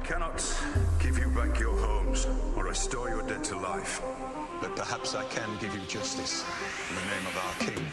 cannot give you back your homes or restore your dead to life. But perhaps I can give you justice in the name of our king.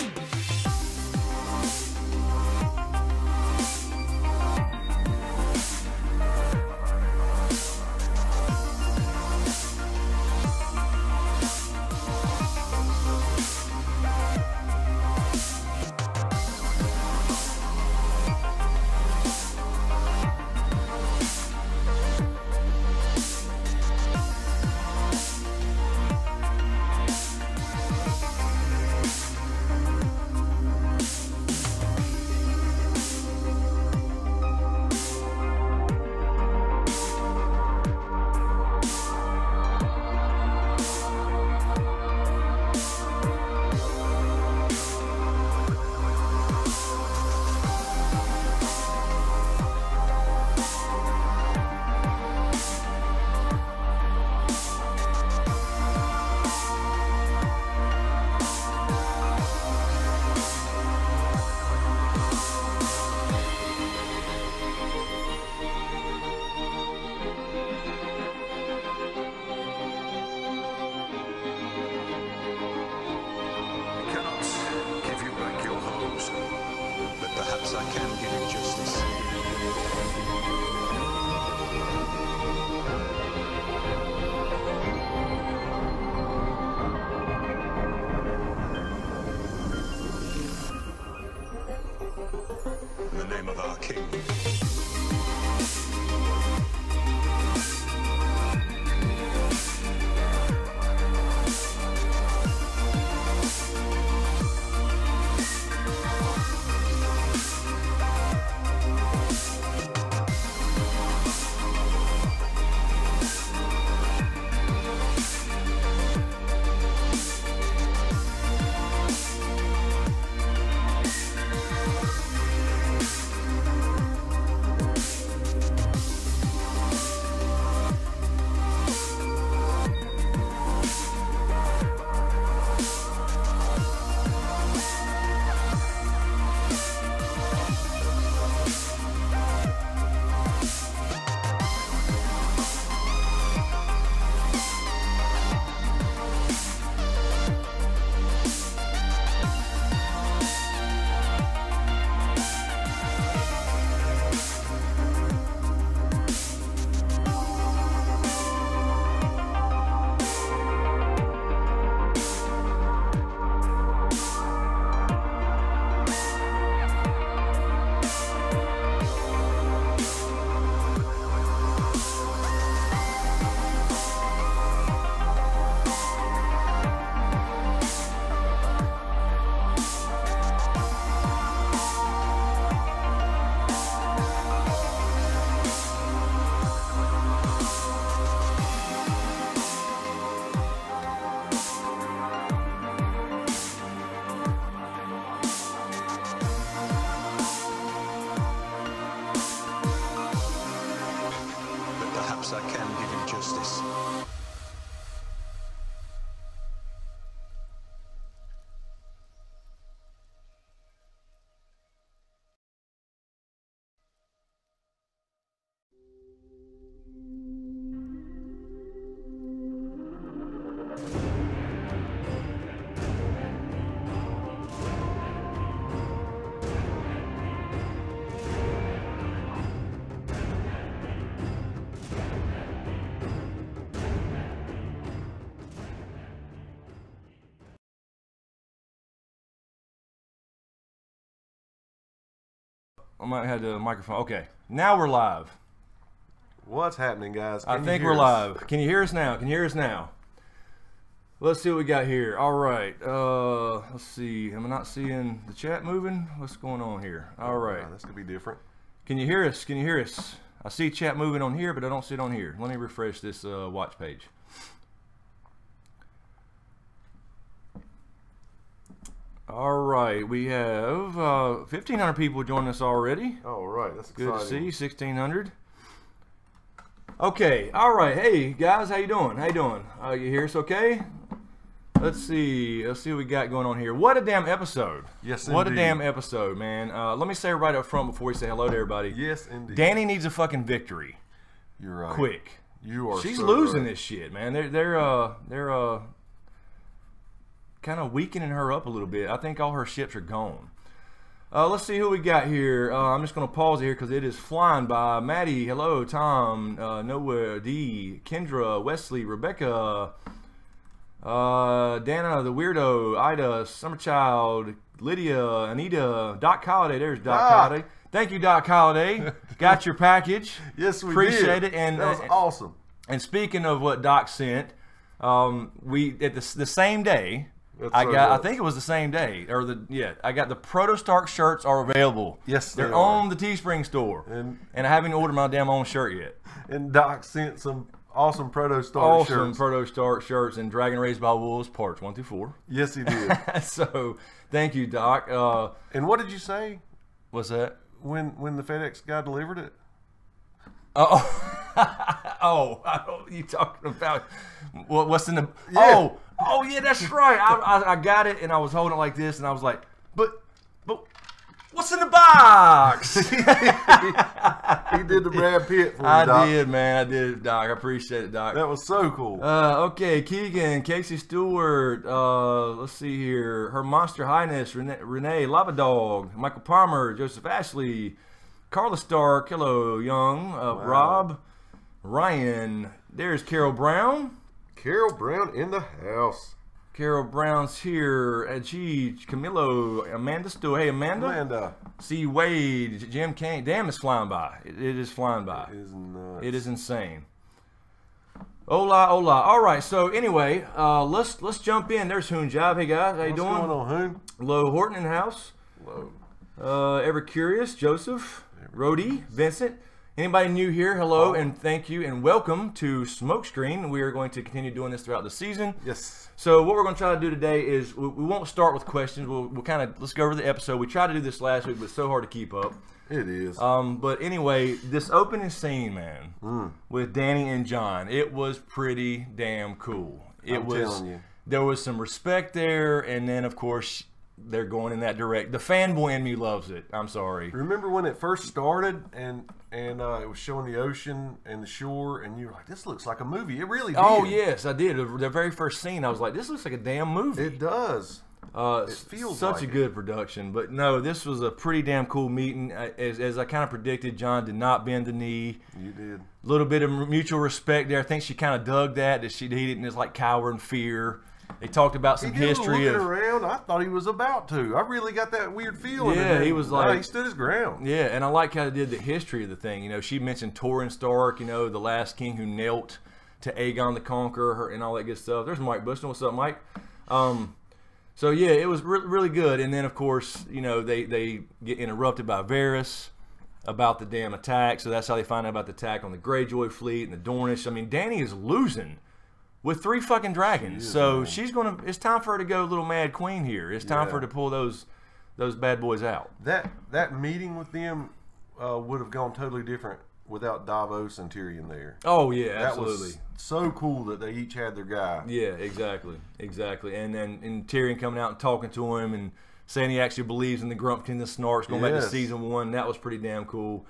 I can give you justice. In the name of our king. I can give you justice. I might have the microphone. Okay, now we're live. What's happening, guys? I think we're live. Can you hear us now? Can you hear us now? Let's see what we got here. All right. Let's see. Am I not seeing the chat moving? What's going on here? All right. This could be different. Can you hear us? Can you hear us? I see chat moving on here, but I don't see it on here. Let me refresh this watch page. All right, we have 1,500 people joining us already. All right, that's exciting. Good to see, 1,600. Okay, all right. Hey guys, how you doing? How you doing? You hear us okay? Let's see what we got going on here. What a damn episode! Yes, what indeed. a damn episode, man. Let me say right up front before we say hello to everybody. Yes, indeed. Danny needs a fucking victory. You're right. quick. You are. She's so losing right. this shit, man. They're kind of weakening her up a little bit. I think all her ships are gone. Let's see who we got here. I'm just going to pause here because it is flying by. Maddie, hello. Tom, Noah, D, Kendra, Wesley, Rebecca, Dana, the Weirdo, Ida, Summerchild, Lydia, Anita, Doc Holiday. There's Doc Holiday. Thank you, Doc Holiday. Got your package. Yes, we Appreciate did. it. And that was awesome. And speaking of what Doc sent, we at the same day. I think it was the same day, I got the Proto Stark shirts are available. Yes, they're they on the Teespring store, and I haven't ordered my damn own shirt yet. And Doc sent some awesome Proto Stark shirts. Awesome Proto Stark shirts and Dragon Raised by Wolves parts 1 through 4. Yes, he did. So thank you, Doc. And what did you say? What's that? When the FedEx guy delivered it? Oh, you talking about what's in the? Yeah. Oh, yeah, that's right. I got it and I was holding it like this and I was like, but what's in the box? He did the Brad Pitt for me, Doc. I did, man. I did, Doc. I appreciate it, Doc. That was so cool. Okay, Keegan, Casey Stewart. Let's see here. Her Monster Highness, Renee Lava Dog, Michael Palmer, Joseph Ashley, Carla Stark. Hello, Young. Rob, Ryan. There's Carol Brown. Carol Brown in the house. Carol Brown's here. Camilo, Amanda Stew. Hey, Amanda. C. Wade, Jim Kane. Damn, it's flying by. It is flying by. It is nuts. It is insane. Hola, hola. All right. So anyway, let's jump in. There's Hoon Job. Hey guys, how you doing? What's going on, Hoon? Low Horton in the house. Hello. Ever Curious, Joseph, Rhodey, Vincent. Anybody new here, hello and thank you and welcome to Smokescreen. We are going to continue doing this throughout the season. Yes. So what we're going to try to do today is we won't start with questions. We'll kind of let's go over the episode. We tried to do this last week, but it's so hard to keep up. It is. But anyway, this opening scene, man, with Danny and Jon, it was pretty damn cool. I'm telling you. There was some respect there, and then of course they're going in that direct. The fanboy in me loves it. I'm sorry. Remember when it first started and it was showing the ocean and the shore, and you were like, "This looks like a movie." It really did. Oh yes, I did. The very first scene, I was like, "This looks like a damn movie." It does. It feels such like a good production. But no, this was a pretty damn cool meeting. As I kind of predicted, Jon did not bend the knee. You did. A little bit of mutual respect there. I think she kind of dug that he didn't just like cower in fear. They talked about some history of around. I thought he was about to. I really got that weird feeling. Yeah, he was like, he stood his ground. Yeah, and I like how they did the history of the thing. You know, she mentioned Torrhen Stark. You know, the last king who knelt to Aegon the Conqueror and all that good stuff. There's Mike Bushnell. What's up, Mike? So yeah, it was really good. And then of course, you know, they get interrupted by Varys about the damn attack. So that's how they find out about the attack on the Greyjoy fleet and the Dornish. I mean, Dany is losing with 3 fucking dragons. So she's gonna. It's time for her to go little Mad Queen here. It's time for her to pull those bad boys out. That meeting with them would have gone totally different without Davos and Tyrion there. Oh yeah, absolutely. That was so cool that they each had their guy. Yeah, exactly. And then Tyrion coming out and talking to him and saying he actually believes in the Grumpkin and the Snarks going back to season 1. That was pretty damn cool.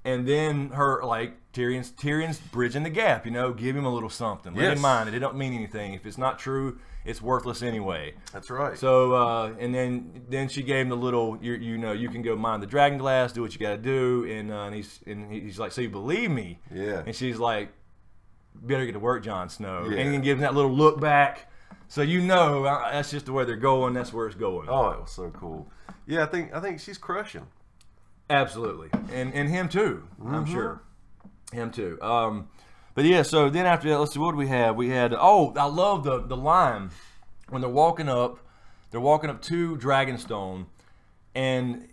And then her, like, Tyrion's bridging the gap, you know, give him a little something. Let him mind it. It don't mean anything. If it's not true, it's worthless anyway. That's right. So, and then she gave him the little, you know, you can go mine the dragon glass, do what you got to do. And he's like, so you believe me? Yeah. And she's like, better get to work, Jon Snow. Yeah. And he gives him that little look back. So you know, that's just the way they're going. That's where it's going. Oh, it was so cool. Yeah, I think she's crushing. Absolutely, and him too. I'm sure, him too. But yeah. So then after that, let's see, what do we have? We had I love the line when they're walking up. They're walking up to Dragonstone, and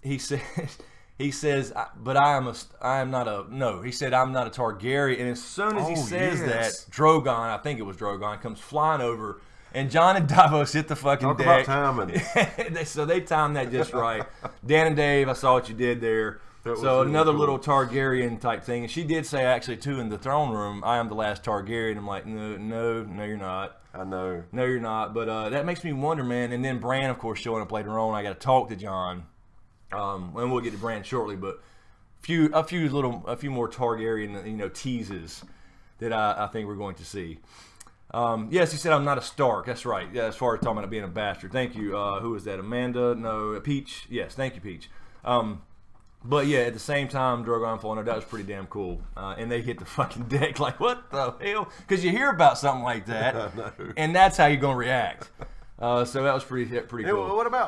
he says, but I'm not a Targaryen. And as soon as he says that, Drogon, I think it was Drogon, comes flying over. And Jon and Davos hit the fucking deck. Talk about timing. So they timed that just right. Dan and Dave, I saw what you did there. So another little Targaryen type thing. And she did say actually too in the throne room, I am the last Targaryen. I'm like, no, you're not. I know. No, you're not. But that makes me wonder, man. And then Bran, of course, showing up later on. I got to talk to Jon. And we'll get to Bran shortly. But a few more Targaryen teases that I think we're going to see. Yes, he said I'm not a Stark. That's right. Yeah, as far as talking about being a bastard. Thank you. Who is that? Amanda? No, Peach. Yes, thank you, Peach. But yeah, at the same time, Drogon falling, that was pretty damn cool. And they hit the fucking deck like, what the hell? Because you hear about something like that, and that's how you're gonna react. So that was pretty cool.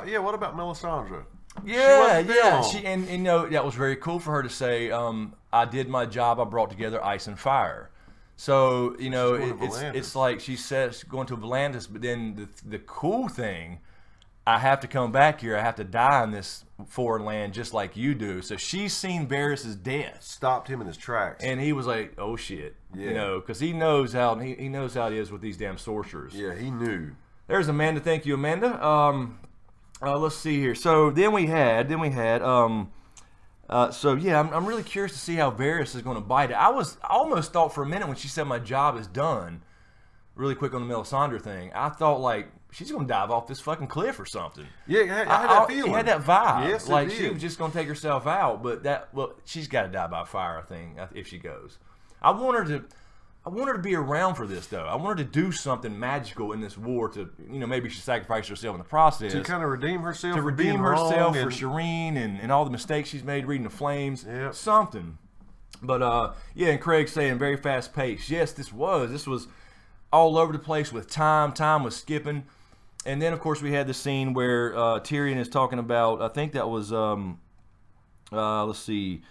Yeah, what about Melisandre? Yeah, and that was very cool for her to say. I did my job. I brought together ice and fire. So it's like she says going to Volantis, but then the cool thing, I have to come back here. I have to die in this foreign land just like you do. So she's seen Varys' death, stopped him in his tracks, and he was like, "Oh shit," because he knows how he knows how it is with these damn sorcerers. Yeah, he knew. There's Amanda. Thank you, Amanda. Let's see here. So then we had. So yeah, I'm really curious to see how Varys is going to bite it. I almost thought for a minute when she said my job is done, really quick on the Melisandre thing, I thought like she's going to dive off this fucking cliff or something. Yeah, I had that feeling. It had that vibe. Yes, like it did. she was just going to take herself out. But she's got to die by fire, I think, if she goes. I want her to be around for this though. I want her to do something magical in this war to, maybe she sacrificed herself in the process. To kind of redeem herself. To redeem herself for Shireen and all the mistakes she's made reading the flames. Yep. Something. But yeah, and Craig's saying very fast pace. Yes, this was all over the place with time. Time was skipping. And then of course we had the scene where Tyrion is talking about, I think that was let's see.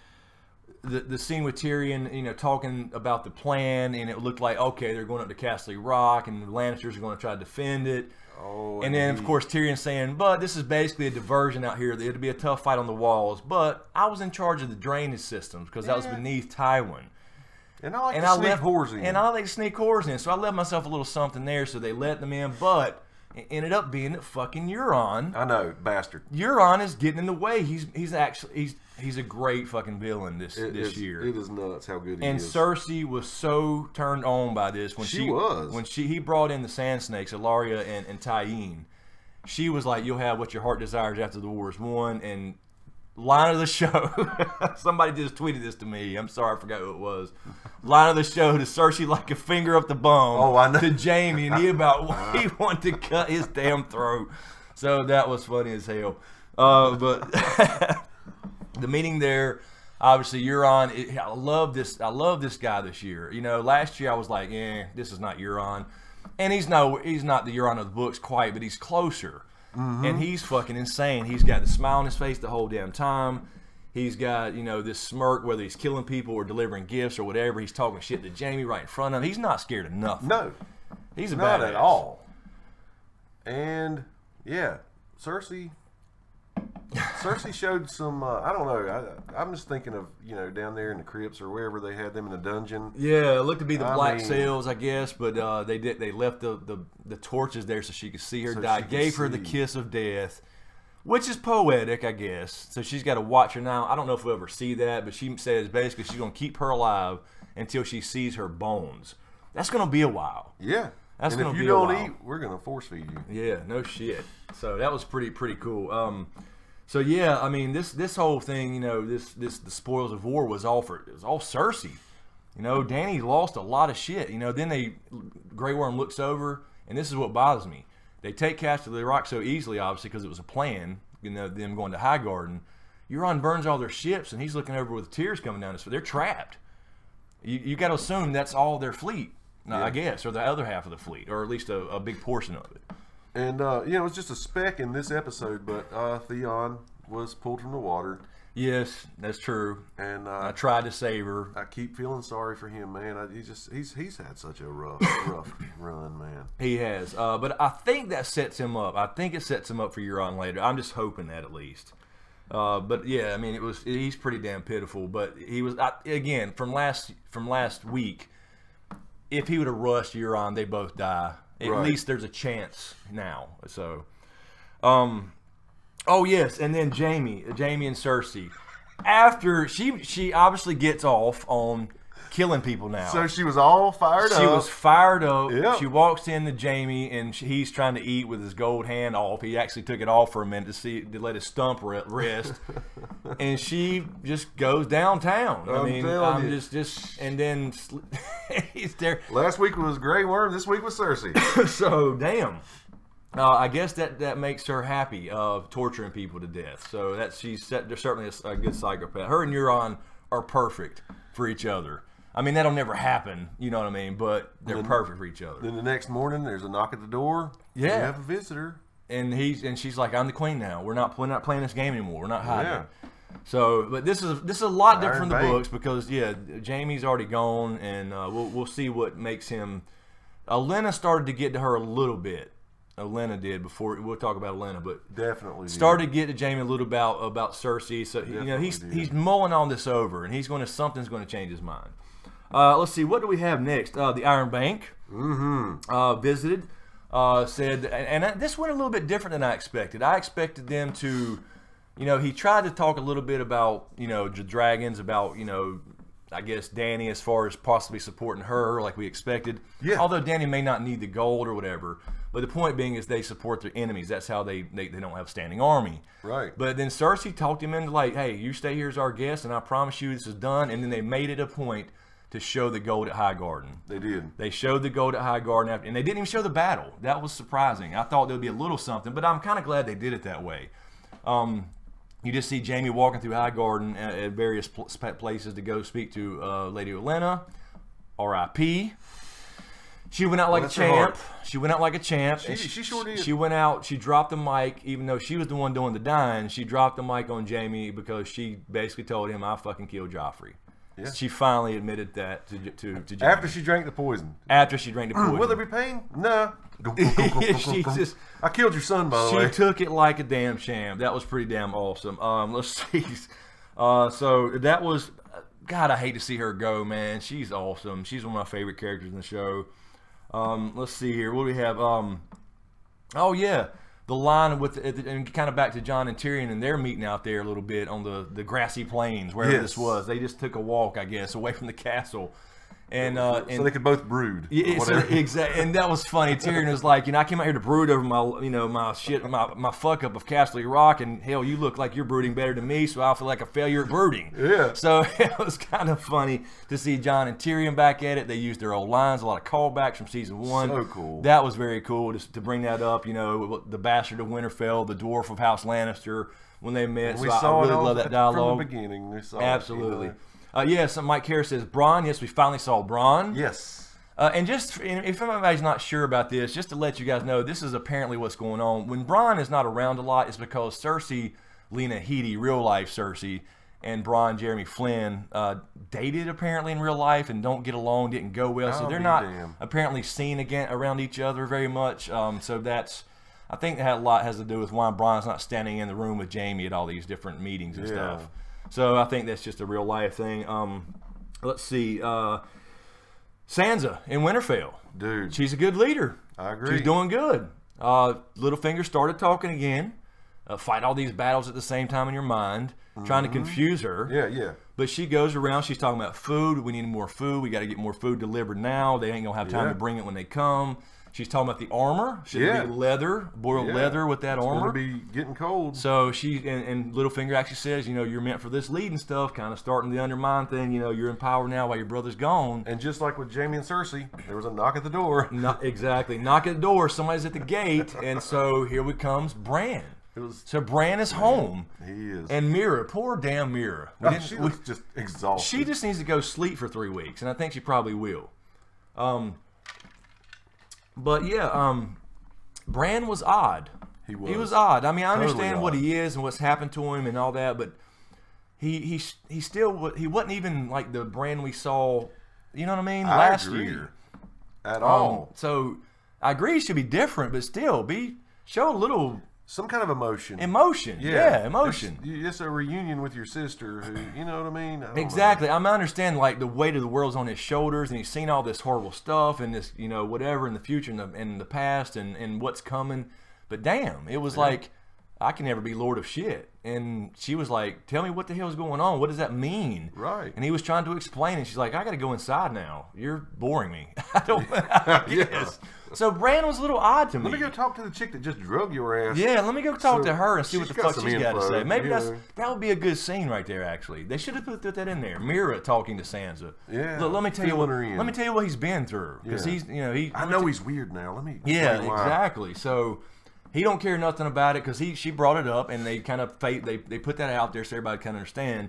The scene with Tyrion, talking about the plan, and it looked like, okay, they're going up to Castle Rock, and the Lannisters are going to try to defend it. Oh, and then, of course, Tyrion saying, but this is basically a diversion out here. It'll be a tough fight on the walls, but I was in charge of the drainage systems because that was beneath Tywin. And I like to sneak whores in. And I like to sneak whores in, so I left myself a little something there, so they let them in, but it ended up being that fucking Euron. I know, bastard. Euron is getting in the way. He's a great fucking villain this year. It is nuts how good he is. And Cersei was so turned on by this when he brought in the Sand Snakes, Ilaria and Tyene. She was like, "You'll have what your heart desires after the war is won." And line of the show, somebody just tweeted this to me. I'm sorry, I forgot who it was. Line of the show to Cersei like a finger up the bum to Jaime, and he wanted to cut his damn throat. So that was funny as hell. But the meeting there, obviously Euron. I love this guy this year. Last year I was like, this is not Euron, and he's not the Euron of the books quite, but he's closer. Mm-hmm. And he's fucking insane. He's got the smile on his face the whole damn time. He's got, this smirk, whether he's killing people or delivering gifts or whatever. He's talking shit to Jaime right in front of him. He's not scared of nothing. No. He's not badass. At all. And, yeah, Cersei showed some, I don't know, I'm just thinking of, down there in the crypts or wherever they had them in the dungeon. Yeah, it looked to be the Black Sails, I guess, but they left the torches there so she could see her die. Gave her the kiss of death, which is poetic, I guess. So she's got to watch her now. I don't know if we'll ever see that, but she says basically she's going to keep her alive until she sees her bones. That's going to be a while. Yeah. That's going to be a while. If you don't eat, we're going to force feed you. Yeah, no shit. So that was pretty cool. So yeah, I mean this whole thing, the spoils of war was all Cersei. Dany lost a lot of shit. Then Grey Worm looks over, and this is what bothers me. They take Castle Rock so easily, obviously, because it was a plan. Them going to Highgarden. Euron burns all their ships, and he's looking over with tears coming down his face. They're trapped. You got to assume that's all their fleet, I guess, or the other half of the fleet, or at least a big portion of it. And, it was just a speck in this episode, but Theon was pulled from the water. Yes, that's true. And I tried to save her. I keep feeling sorry for him, man. He's had such a rough run, man. He has. But I think that sets him up. I think it sets him up for Euron later. I'm just hoping that at least. But yeah, I mean, he's pretty damn pitiful. But he was, again, from last week, if he would have rushed Euron, they both die. At least there's a chance now. So, oh yes, and then Jaime and Cersei, after she obviously gets off on killing people now. So she was all fired up. She was fired up. Yep. She walks in to Jamie, and he's trying to eat with his gold hand off. He actually took it off for a minute to let his stump rest. And she just goes downtown. I'm just and then he's there. Last week was Grey Worm. This week was Cersei. So damn. I guess that makes her happy of torturing people to death. So she's certainly a good psychopath. Her and Euron are perfect for each other. I mean, that'll never happen, you know what I mean? But they're perfect for each other. Then the next morning, there's a knock at the door. Yeah, we have a visitor, and she's like, "I'm the queen now. We're not playing this game anymore. We're not hiding." Yeah. So, but this is a lot different from the Bank. books because Jamie's already gone, and we'll see what makes him. Olenna started to get to her a little bit. Olenna did before. We'll talk about Olenna, but definitely started to get to Jamie a little about Cersei. So he's mulling all this over, and something's going to change his mind. Let's see, what do we have next? The Iron Bank visited, said, and this went a little bit different than I expected. I expected them to, he tried to talk a little bit about the dragons, about I guess Dany as far as possibly supporting her like we expected. Yeah. Although Dany may not need the gold or whatever. But the point being is they support their enemies. That's how they don't have a standing army. Right. But then Cersei talked him into like, hey, you stay here as our guest, and I promise you this is done. And then they made it a point to show the gold at Highgarden. They did. They showed the gold at Highgarden, and they didn't even show the battle. That was surprising. I thought there would be a little something, but I'm kind of glad they did it that way. You just see Jamie walking through Highgarden at various places to go speak to Lady Olenna, R.I.P. She went out like a champ. She went out like a champ. She sure did. She went out. She dropped the mic, even though she was the one doing the dying. She dropped the mic on Jamie because she basically told him, "I fucking killed Joffrey." Yeah. She finally admitted that to Jamie. After she drank the poison. After she drank the poison. Will there be pain? No. I killed your son, by the way. She took it like a damn champ. That was pretty damn awesome. Let's see. So that was, God, I hate to see her go, man. She's awesome. She's one of my favorite characters in the show. Let's see here. What do we have? Oh yeah, the line with and kind of back to Jon and Tyrion and their meeting out there a little bit on the grassy plains wherever this was. They just took a walk, I guess, away from the castle. And so they could both brood. Yeah, so, exactly. And that was funny. Tyrion was like, I came out here to brood over my shit, my fuck up of Castle Rock, and hell, you look like you're brooding better than me, so I feel like a failure at brooding. Yeah. So it was kind of funny to see Jon and Tyrion back at it. They used their old lines, a lot of callbacks from season 1. So cool. That was very cool to bring that up. The bastard of Winterfell, the dwarf of House Lannister, when they met. We so saw I really love that dialogue from the beginning. We saw absolutely. It, yes, Mike Harris says, Bran. Yes, we finally saw Bran. Yes. And just, if anybody's not sure about this, just to let you guys know, this is apparently what's going on. When Bran is not around a lot, it's because Cersei, Lena Headey, real life Cersei, and Bran, Jeremy Flynn, dated apparently in real life and don't get along, didn't go well. So they're not apparently seen again around each other very much. So that's, I think that a lot has to do with why Bran's not standing in the room with Jamie at all these different meetings and stuff. So I think that's just a real life thing. Let's see. Sansa in Winterfell. Dude. She's a good leader. I agree. She's doing good. Littlefinger started talking again. Fight all these battles at the same time in your mind. Trying to confuse her. Yeah. But she goes around. She's talking about food. We need more food. We got to get more food delivered now. They ain't going to have time to bring it when they come. She's talking about the armor. Should be leather, boiled leather with that armor. It's going to be getting cold. So she and Littlefinger actually says, you're meant for this leading stuff, kind of starting the undermine thing. You're in power now while your brother's gone. And just like with Jamie and Cersei, there was a knock at the door. Exactly, knock at the door. Somebody's at the gate, and so here comes Bran. So Bran is home. He is. And Mira, poor damn Mira. She looks just exhausted. She just needs to go sleep for 3 weeks, and I think she probably will. But yeah, Bran was odd. He was odd. I mean, I understand what he is and what's happened to him and all that, but he wasn't even like the Bran we saw. You know what I mean? Last year. At all. So I agree, he should be different, but still show a little. Some kind of emotion. Yeah, emotion. It's a reunion with your sister who, you know what I mean? Exactly. I understand, like, the weight of the world's on his shoulders, and he's seen all this horrible stuff and this, whatever in the future and in the past and what's coming. But damn, it was like, I can never be Lord of shit. And she was like, tell me what the hell's going on. What does that mean? Right. And he was trying to explain it. She's like, I got to go inside now. You're boring me. I don't. I guess. So Bran was a little odd to me. Let me go talk to the chick that just drug your ass. Yeah, let me go talk to her and see what the fuck she's got to say. Maybe yeah. that would be a good scene right there. Actually, they should have put that in there. Mira talking to Sansa. Yeah. Look, let me tell you what. Let Let me tell you what he's been through because Yeah. he's, you know, he. I know he's weird now. Let me. Yeah, explain why. exactly. So he don't care nothing about it because she brought it up and they kind of they put that out there so everybody can understand.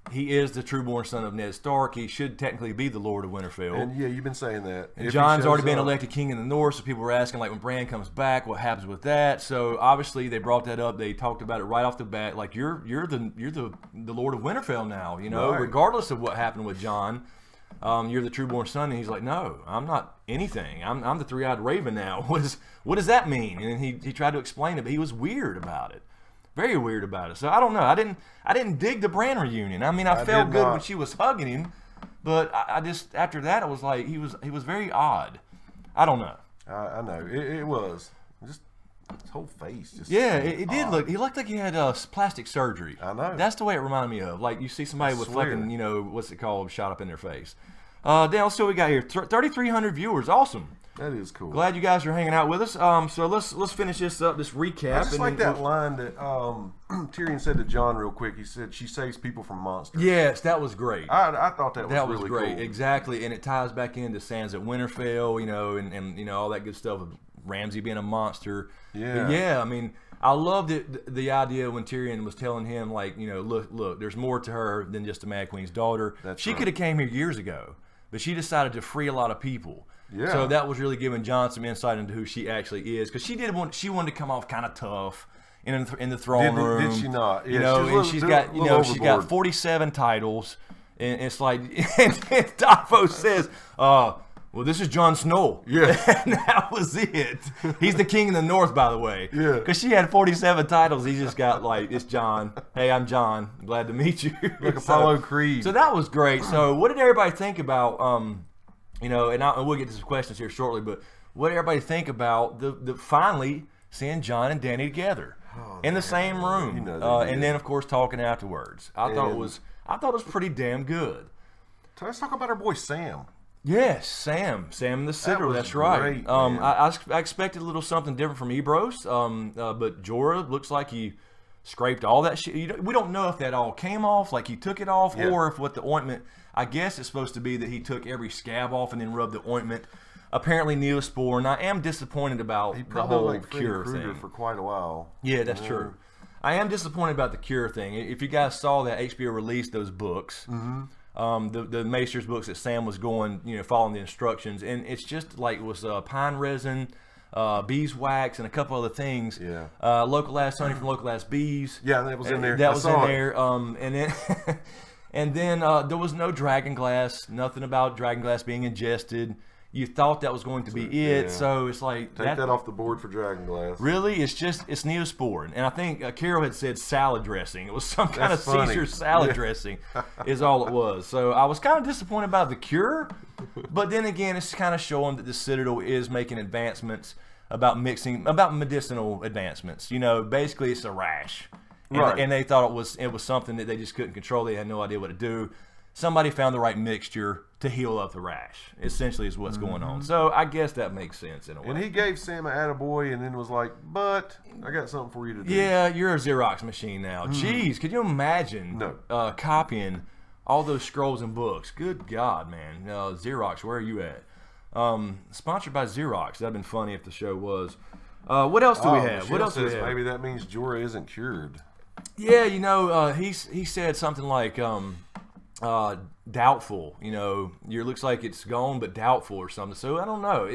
He is the trueborn son of Ned Stark. He should technically be the Lord of Winterfell. And yeah, you've been saying that. And Jon's already been elected king in the North, so people were asking, like, when Bran comes back, what happens with that? So obviously they brought that up. They talked about it right off the bat. Like, you're the Lord of Winterfell now. You know, right. Regardless of what happened with Jon, you're the trueborn son. And he's like, no, I'm not anything. I'm the three-eyed raven now. What does that mean? And he tried to explain it, but he was weird about it. Very weird about it. So I don't know. I didn't dig the Bran reunion. I mean, I felt good when she was hugging him, but I just after that I was like he was very odd. I don't know. I know it was just his whole face. Just it did look. He looked like he had plastic surgery. I know. That's the way it reminded me of. Like you see somebody with fucking, you know, what's it called, shot up in their face. Then let's see what we got here. 3,300 viewers. Awesome. That is cool. Glad you guys are hanging out with us. So let's finish this up, this recap. I just like that line that Tyrion said to Jon real quick. He said, "She saves people from monsters." Yes, that was great. I thought that was really great. cool. Exactly, and it ties back into Sansa at Winterfell, you know, and you know all that good stuff of Ramsay being a monster. Yeah, but yeah. I mean, I loved it. The idea when Tyrion was telling him, like, you know, look, there's more to her than just a Mad Queen's daughter. She could have came here years ago, but she decided to free a lot of people. Yeah. So that was really giving Jon some insight into who she actually is, because she wanted to come off kind of tough in the throne room. Did she not? Yeah, you know, she's got 47 titles, and it's like, and Davos says, well, this is Jon Snow. Yeah. And that was it. He's the king in the North, by the way. Yeah. Because she had 47 titles. He just got like, it's Jon. Hey, I'm Jon. Glad to meet you. Like Apollo Creed. So that was great. So what did everybody think about, you know, and we'll get to some questions here shortly, but what did everybody think about the finally seeing Jon and Dany together in the same room, you know, and then of course talking afterwards? I thought it was pretty damn good. So let's talk about our boy Sam. Yes, Sam the Sitter. That's right. Great, I expected a little something different from Ebros, but Jorah looks like he scraped all that shit. We don't know if that all came off, like he took it off, or if what the ointment. I guess it's supposed to be that he took every scab off and then rubbed the ointment. Apparently Neosporin. I am disappointed about the whole cure thing. For quite a while. Yeah, that's true. I am disappointed about the cure thing. If you guys saw that HBO released those books, the Maester's books that Sam was going, you know, following the instructions, and it's just like it was pine resin, beeswax, and a couple other things. Yeah. Localized honey from localized bees. Yeah, that was in there. That was in there. And then. And then there was no dragon glass, nothing about dragon glass being ingested. You thought that was going to be it, so it's like... Take that off the board for dragon glass. Really? It's Neosporin. And I think Carol had said salad dressing. It was some kind of Caesar salad dressing is all it was. So I was kind of disappointed about the cure, but then again, it's kind of showing that the Citadel is making advancements about medicinal advancements. You know, basically it's a rash. And they thought it was something that they just couldn't control. They had no idea what to do. Somebody found the right mixture to heal up the rash. Essentially, is what's going on. So I guess that makes sense in a way. And he gave Sam an attaboy, and then was like, "But I got something for you to do." Yeah, you're a Xerox machine now. Jeez, could you imagine copying all those scrolls and books? Good God, man! Xerox, where are you at? Sponsored by Xerox. That'd been funny if the show was. What else do we have? What else do we have? Maybe that means Jorah isn't cured. Yeah, you know, he said something like doubtful. You know, it looks like it's gone, but doubtful or something. So I don't know.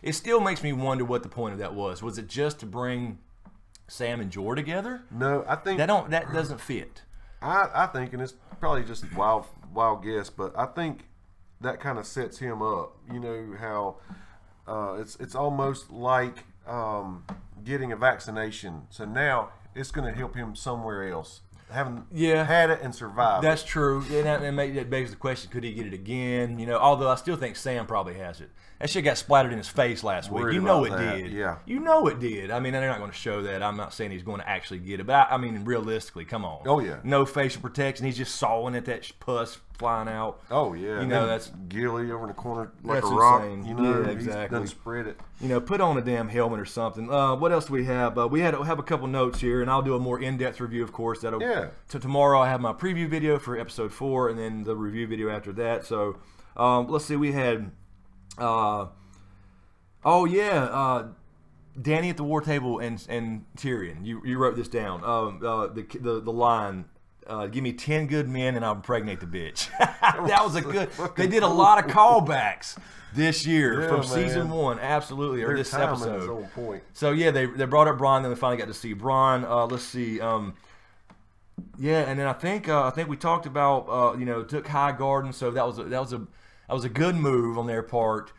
It still makes me wonder what the point of that was. Was it just to bring Sam and Jorah together? No, I think that doesn't fit. I think, and it's probably just wild guess, but I think that kind of sets him up. You know how it's almost like getting a vaccination. So now it's going to help him somewhere else. having Yeah. had it and survived. That's true. And that begs the question, could he get it again? You know, although I still think Sam probably has it. That shit got splattered in his face last week. Worried You know it about that, did. yeah. You know it did. I mean, they're not going to show that. I'm not saying he's going to actually get it. But, I mean, realistically, come on. Oh, yeah. No facial protection. He's just sawing at that pus flying out. Oh, yeah. You And know, then that's... Gilly over in the corner like That's a rock. insane. You know, Yeah, he's exactly. done spread it. You know, put on a damn helmet or something. What else do we have? We have a couple notes here, and I'll do a more in-depth review, of course. That'll. Yeah. So tomorrow I have my preview video for episode 4, and then the review video after that. So, let's see. We had, Dany at the war table and Tyrion. You wrote this down. The line. Give me 10 good men and I'll impregnate the bitch. That was a good. They did a lot of callbacks this year from season 1, absolutely, or this episode. Is on point. So yeah, they brought up Bran, then we finally got to see Bran. Let's see, yeah, and then I think we talked about took High Garden, so that was a good move on their part.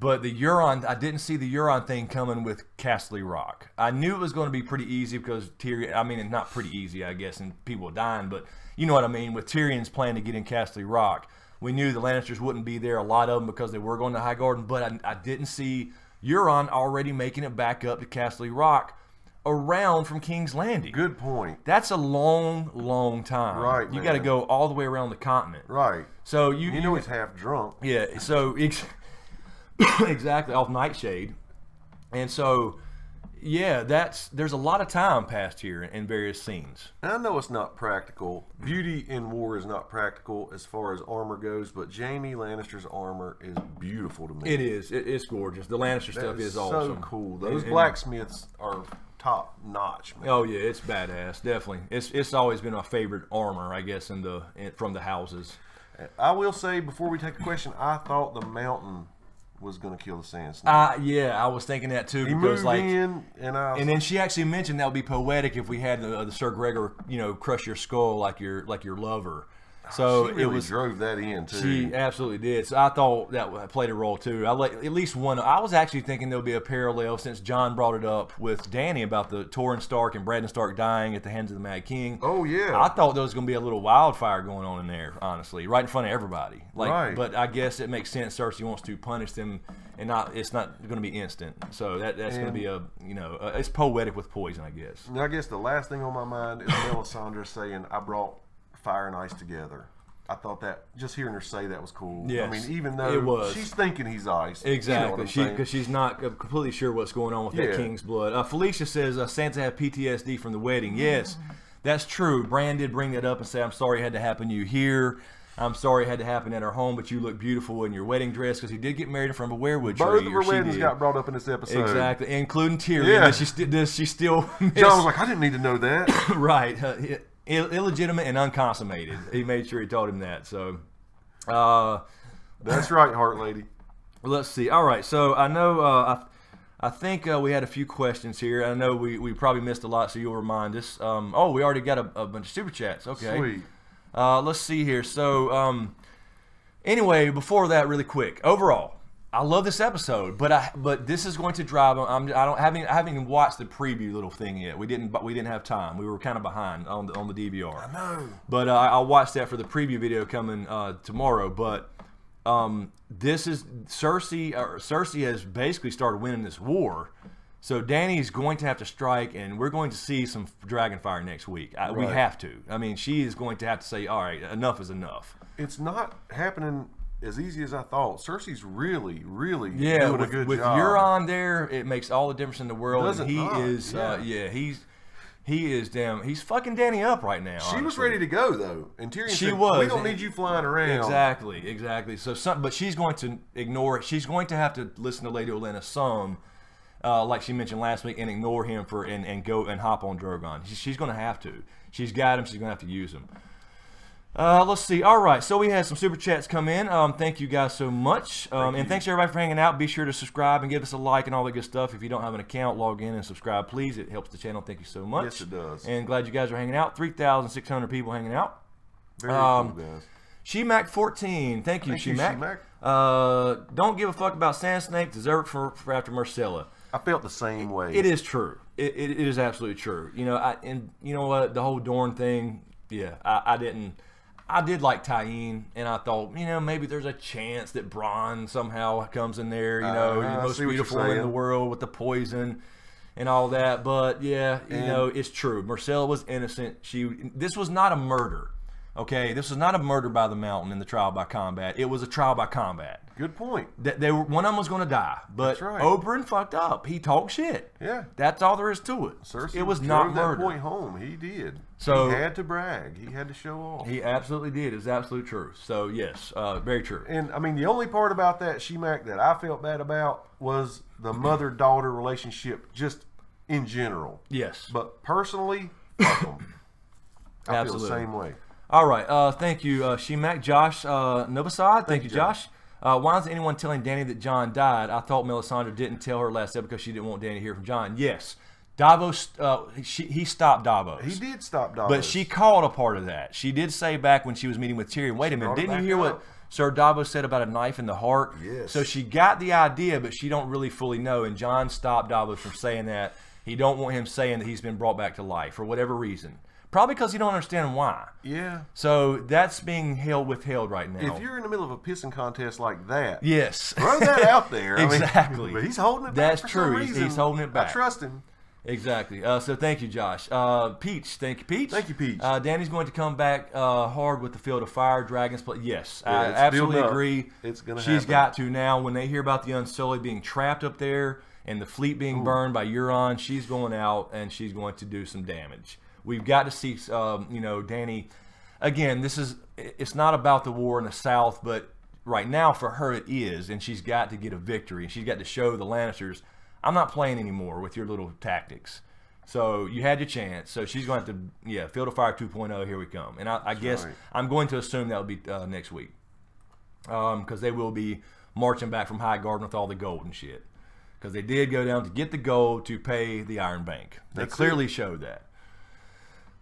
But the Euron, I didn't see the Euron thing coming with Castle Rock. I knew it was going to be pretty easy because Tyrion, I mean, it's not pretty easy, I guess, and people dying, but you know what I mean, with Tyrion's plan to get in Castle Rock. We knew the Lannisters wouldn't be there, a lot of them, because they were going to High Garden, but I didn't see Euron already making it back up to Castle Rock around from King's Landing. Good point. That's a long, long time. Right, You got to man. go all the way around the continent. Right. So You know he's half drunk. Yeah, so exactly, off Nightshade. And so, yeah, there's a lot of time passed here in various scenes. And I know it's not practical. Beauty in war is not practical as far as armor goes, but Jaime Lannister's armor is beautiful to me. It is. It's gorgeous. The Lannister stuff is awesome. So cool. Those And- blacksmiths are top notch, man. Oh yeah, it's badass. Definitely. It's always been my favorite armor, I guess, from the houses. I will say before we take a question, I thought the mountain was going to kill the Sand Snake. Yeah, I was thinking that too, He because moved like, in, and then she actually mentioned that would be poetic if we had the Sir Gregor, crush your skull like your lover. So she really it was drove that in too. She absolutely did. So I thought that played a role too. At least one. I was actually thinking there would be a parallel since John brought it up with Dany about the Torrhen Stark and Brandon Stark dying at the hands of the Mad King. Oh yeah. I thought there was going to be a little wildfire going on in there, honestly, right in front of everybody. Right. But I guess it makes sense. Cersei wants to punish them, and it's not going to be instant. So that's going to be it's poetic with poison, I guess. And I guess the last thing on my mind is Melisandre saying, "I brought fire and ice together." I thought that just hearing her say that was cool. Yes, I mean, even though it was. she's thinking he's ice, Exactly, you know because she's not completely sure what's going on with that king's blood. Felicia says Sansa had PTSD from the wedding. Yes, that's true. Bran did bring that up and say, "I'm sorry it had to happen to you here. I'm sorry it had to happen at our home, but you look beautiful in your wedding dress," because he did get married from a werewood tree. Both of her weddings got brought up in this episode. Exactly, including Tyrion. Yeah. Does she still miss? John was like, "I didn't need to know that." Right, illegitimate and unconsummated. He made sure he told him that. So. That's right, Heart Lady. Let's see. All right. So I know. I think we had a few questions here. I know we probably missed a lot, so you'll remind us. We already got a bunch of super chats. Okay. Sweet. Let's see here. So anyway, before that, really quick. Overall, I love this episode, but this is going to drive. I haven't even watched the preview little thing yet. We didn't have time. We were kind of behind on the DVR. I know. But I'll watch that for the preview video coming tomorrow. But this is Cersei. Cersei has basically started winning this war. So Dany is going to have to strike, and we're going to see some dragonfire next week. We have to. I mean, she is going to have to say, "All right, enough is enough." It's not happening as easy as I thought. Cersei's really doing Yeah, a good with job. Euron there, it makes all the difference in the world. Does And it he not? is, Yeah. he's fucking Dany up right now. She was honestly. ready to go though, and Tyrion She said, was. "We don't need you flying around." Exactly. So, but she's going to ignore it. She's going to have to listen to Lady Olenna some, like she mentioned last week, and ignore him and go and hop on Drogon. She's going to have to. She's got him. She's going to have to use him. Let's see. All right, so we had some super chats come in. Thank you guys so much, and thanks everybody for hanging out. Be sure to subscribe and give us a like and all that good stuff. If you don't have an account, log in and subscribe, please. It helps the channel. Thank you so much. Yes, it does. And glad you guys are hanging out. 3,600 people hanging out. Very cool, guys. She-Mac14, thank you, Thank you, She-Mac. She-Mac. Don't give a fuck about Sand Snake. Deserve it for after Marcella. I felt the same way. It is true. It is absolutely true. You know, and you know what? The whole Dorne thing, yeah, I did like Tyene, and I thought, you know, maybe there's a chance that Bran somehow comes in there, you know, the most beautiful in the world with the poison and all that. But yeah, you know, it's true. Myrcella was innocent. This was not a murder. Okay, this was not a murder by the Mountain in the trial by combat. It was a trial by combat. Good point. One of them was going to die, but Oberyn fucked up. He talked shit. Yeah, that's all there is to it. Cersei it was not murder. That point home. He did. So he had to brag. He had to show off. He absolutely did. It's absolute truth. So yes, very true. And I mean, the only part about that She-Mac that I felt bad about was the mother-daughter relationship, just in general. Yes. But personally, fuck them. I feel the same way. All right. Thank you, She-Mac. Josh Novosad. Thank you, Josh. Why isn't anyone telling Dany that Jon died? I thought Melisandre didn't tell her last episode because she didn't want Dany to hear from Jon. Yes. Davos, he stopped Davos. He did stop Davos. But she called a part of that. She did say back when she was meeting with Tyrion, wait a minute, didn't you hear what Sir Davos said about a knife in the heart? Yes. So she got the idea, but she don't really fully know, and Jon stopped Davos from saying that. He don't want him saying that he's been brought back to life for whatever reason. Probably because you don't understand why. Yeah. So that's being withheld right now. If you're in the middle of a pissing contest like that, yes, throw that out there. Exactly. But he's holding it back. That's for true. Some reason. He's holding it back. I trust him. Exactly. So thank you, Josh. Peach. Thank you, Peach. Thank you, Peach. Dany's going to come back hard with the Field of Fire, Dragons. Yes, yeah, I absolutely agree. It's going to She's got to now. When they hear about the Unsullied being trapped up there and the fleet being burned by Euron, she's going out and she's going to do some damage. We've got to see, you know, Dany. Again, it's not about the war in the South, but right now for her it is, and she's got to get a victory. She's got to show the Lannisters, I'm not playing anymore with your little tactics. So you had your chance. So she's going to have to, yeah, Field of Fire 2.0, here we come. And I guess I'm going to assume that will be next week. Because they will be marching back from High Garden with all the gold and shit. Because they did go down to get the gold to pay the Iron Bank. They clearly showed that.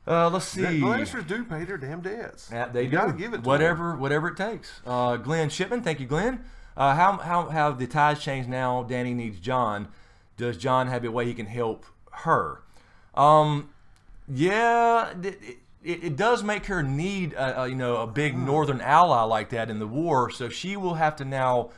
Let's see. The Lannisters do pay their damn debts. They got to give it to whatever it takes. Glenn Shipman, thank you, Glenn. How have the tides changed now? Dany needs Jon. Does Jon have a way he can help her? Yeah, it does make her need you know, a big northern ally like that in the war. So she will have to now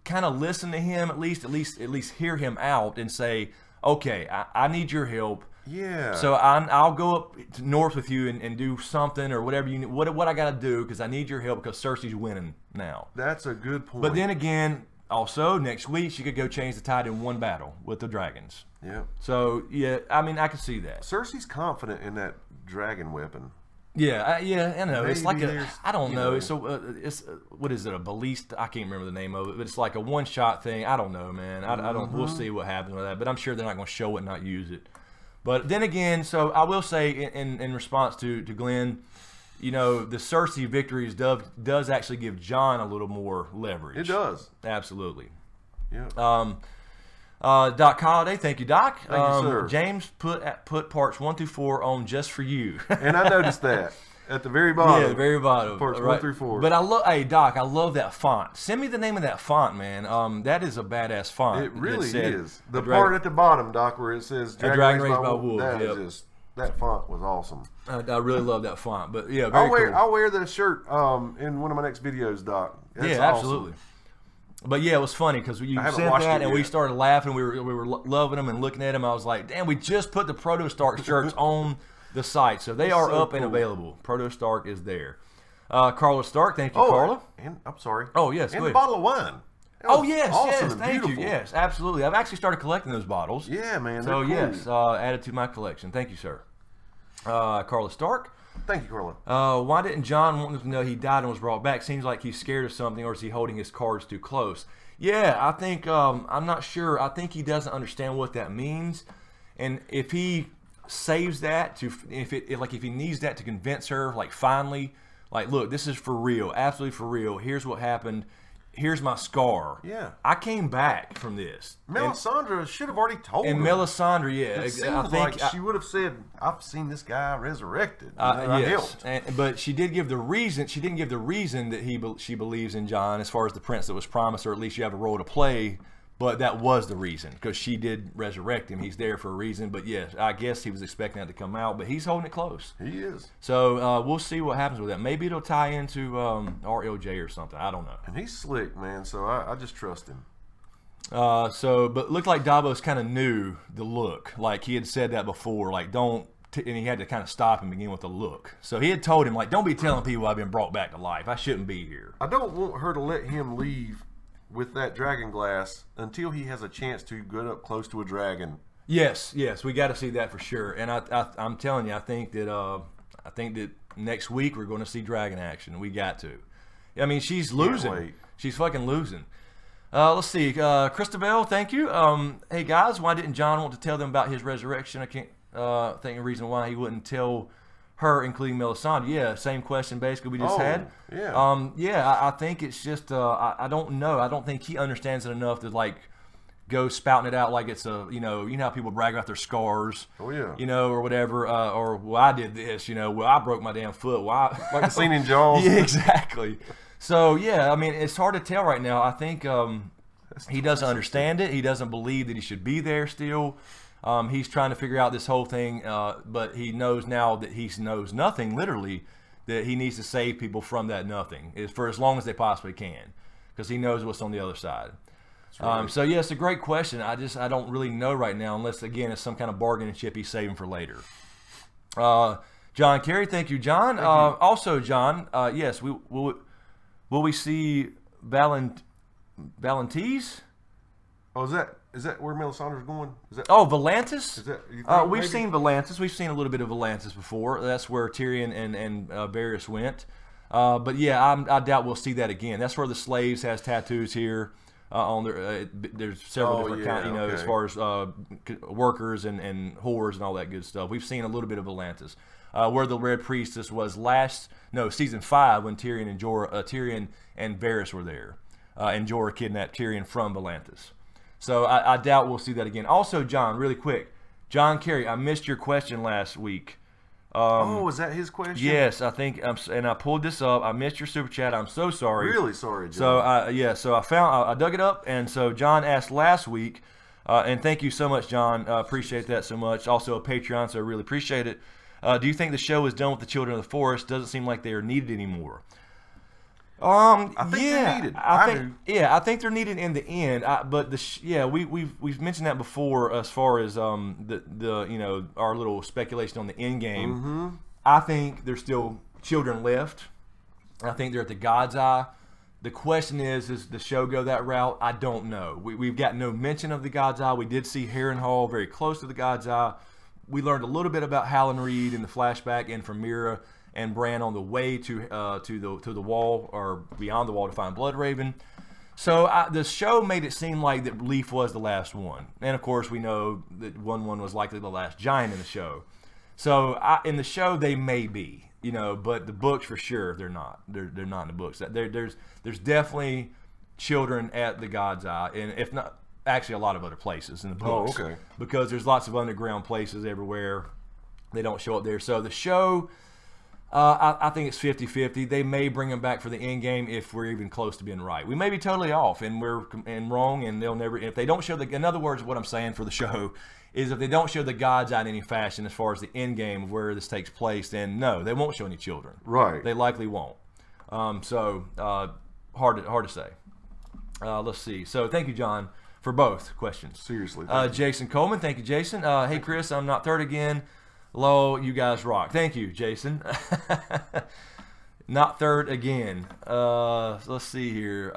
kind of listen to him, at least hear him out and say, okay, I need your help. Yeah. So I'll go up north with you and do something or whatever you need. What I got to do because I need your help because Cersei's winning now. That's a good point. But then again, also next week she could go change the tide in one battle with the dragons. Yeah. So yeah, I mean I can see that. Cersei's confident in that dragon weapon. Yeah, yeah, I know. Maybe it's like I don't know. know. It's what is it? A ballista? I can't remember the name of it, but it's like a one-shot thing. I don't know, man. I don't. We'll see what happens with that. But I'm sure they're not going to show it and not use it. But then again, so I will say in response to Glenn, you know, the Cersei victories does actually give Jon a little more leverage. It does. Absolutely. Yeah. Doc Holliday, thank you, Doc. Thank you, sir. James put parts 1 through 4 on just for you. And I noticed that at the very bottom. Yeah, the very bottom. Parts 1 through 4. But hey Doc, I love that font. Send me the name of that font, man. That is a badass font. It really is. The part at the bottom, Doc, where it says Dragon Raised by Wolves. That font was awesome. I really love that font. But yeah, very cool. I'll wear that shirt in one of my next videos, Doc. That's yeah, absolutely. Awesome. But yeah, it was funny because you sent that and we started laughing. We were loving them and looking at them. I was like, damn, we just put the Proto Stark shirts on the site, so they are up and available. Proto Stark is there. Carla Stark, thank you, Carla. And I'm sorry. Oh yes, and a bottle of wine. Oh yes, awesome, yes, thank you. Yes, absolutely. I've actually started collecting those bottles. Yeah, man. So cool. yes, added to my collection. Thank you, sir. Carla Stark. Thank you, Carla. Why didn't Jon want to know he died and was brought back? Seems like he's scared of something, or is he holding his cards too close? Yeah, I think I'm not sure. I think he doesn't understand what that means, and if he saves that if he needs that to convince her, like finally, like look, this is for real, absolutely for real. Here's what happened. Here's my scar. Yeah. I came back from this. Melisandre should have already told her. And Melisandre, yeah. It seems like she would have said, I've seen this guy resurrected. I helped. But she did give the reason. She didn't give the reason that she believes in Jon as far as the prince that was promised, or at least you have a role to play But that was the reason, because she did resurrect him. He's there for a reason. But yes, I guess he was expecting that to come out, but he's holding it close. He is. So we'll see what happens with that. Maybe it'll tie into RLJ or something. I don't know. And he's slick, man. So I just trust him. But it looked like Davos kind of knew the look. Like he had said that before. Like and he had to kind of stop him again with the look. So he had told him, like, don't be telling people I've been brought back to life. I shouldn't be here. I don't want her to let him leave with that dragon glass until he has a chance to get up close to a dragon. Yes, we got to see that for sure. And I'm telling you, I think that next week we're going to see dragon action. We got to. I mean, she's losing. She's fucking losing. Let's see. Christabel, thank you. Hey guys, why didn't Jon want to tell them about his resurrection? I can't think of a reason why he wouldn't tell her, including Melisandre. Yeah, same question basically we just had. Yeah. I think it's just I don't know. I don't think he understands it enough to like go spouting it out like it's a you know how people brag about their scars. Oh yeah. Or whatever. Or well, I did this. Well, I broke my damn foot. Why? Like the scene in Jaws. Yeah, exactly. So yeah, I mean it's hard to tell right now. I think he doesn't understand it. He doesn't believe that he should be there still. He's trying to figure out this whole thing, but he knows now that he knows nothing, literally, that he needs to save people from that nothing for as long as they possibly can, because he knows what's on the other side. Right. So, yeah, it's a great question. I don't really know right now, unless, again, it's some kind of bargaining chip he's saving for later. John Carey, thank you, John. Also, John, yes, will we see Valentis? Oh, is that where Melisandre's going? Volantis? Is that, we've seen Volantis. We've seen a little bit of Volantis before. That's where Tyrion and Varys went. But yeah, I doubt we'll see that again. That's where the slaves has tattoos here on their. There's several different kinds, as far as workers and whores and all that good stuff. We've seen a little bit of Volantis. Where the Red Priestess was season 5 when Tyrion and Varys were there, and Jorah kidnapped Tyrion from Volantis. So I doubt we'll see that again. Also, John, really quick, John Kerry, I missed your question last week. Was that his question? Yes, I think, and I pulled this up. I missed your super chat. I'm so sorry. Really sorry, John. So I dug it up, and so John asked last week, and thank you so much, John. Appreciate that so much. Also a Patreon, so I really appreciate it. Do you think the show is done with the Children of the Forest? Doesn't seem like they are needed anymore. I think they're needed. I think they're needed in the end. But we've mentioned that before as far as our little speculation on the end game. Mm-hmm. I think there's still children left. I think they're at the God's Eye. The question is, does the show go that route? I don't know. We've got no mention of the God's Eye. We did see Harrenhal very close to the God's Eye. We learned a little bit about Hallan Reed in the flashback and from Mira and Bran on the way to the wall or beyond the wall to find Bloodraven. So the show made it seem like that Leaf was the last one, and of course we know that 1-1 was likely the last giant in the show. So in the show they may be, but the books for sure they're not. They're not in the books. There's definitely children at the God's Eye, and if not, actually a lot of other places in the books. Oh, okay. Because there's lots of underground places everywhere. They don't show up there. So the show. I think it's 50-50. They may bring them back for the end game if we're even close to being right. We may be totally off and we're wrong, and they'll never. If they don't show in other words, what I'm saying for the show is if they don't show the God's Eye in any fashion as far as the end game of where this takes place, then no, they won't show any children. Right. They likely won't. Hard to say. Let's see. So thank you, John, for both questions. Seriously. Jason Coleman, thank you, Jason. Hey, Chris, I'm not third again. Lo, you guys rock. Thank you, Jason. Not third again. Let's see here.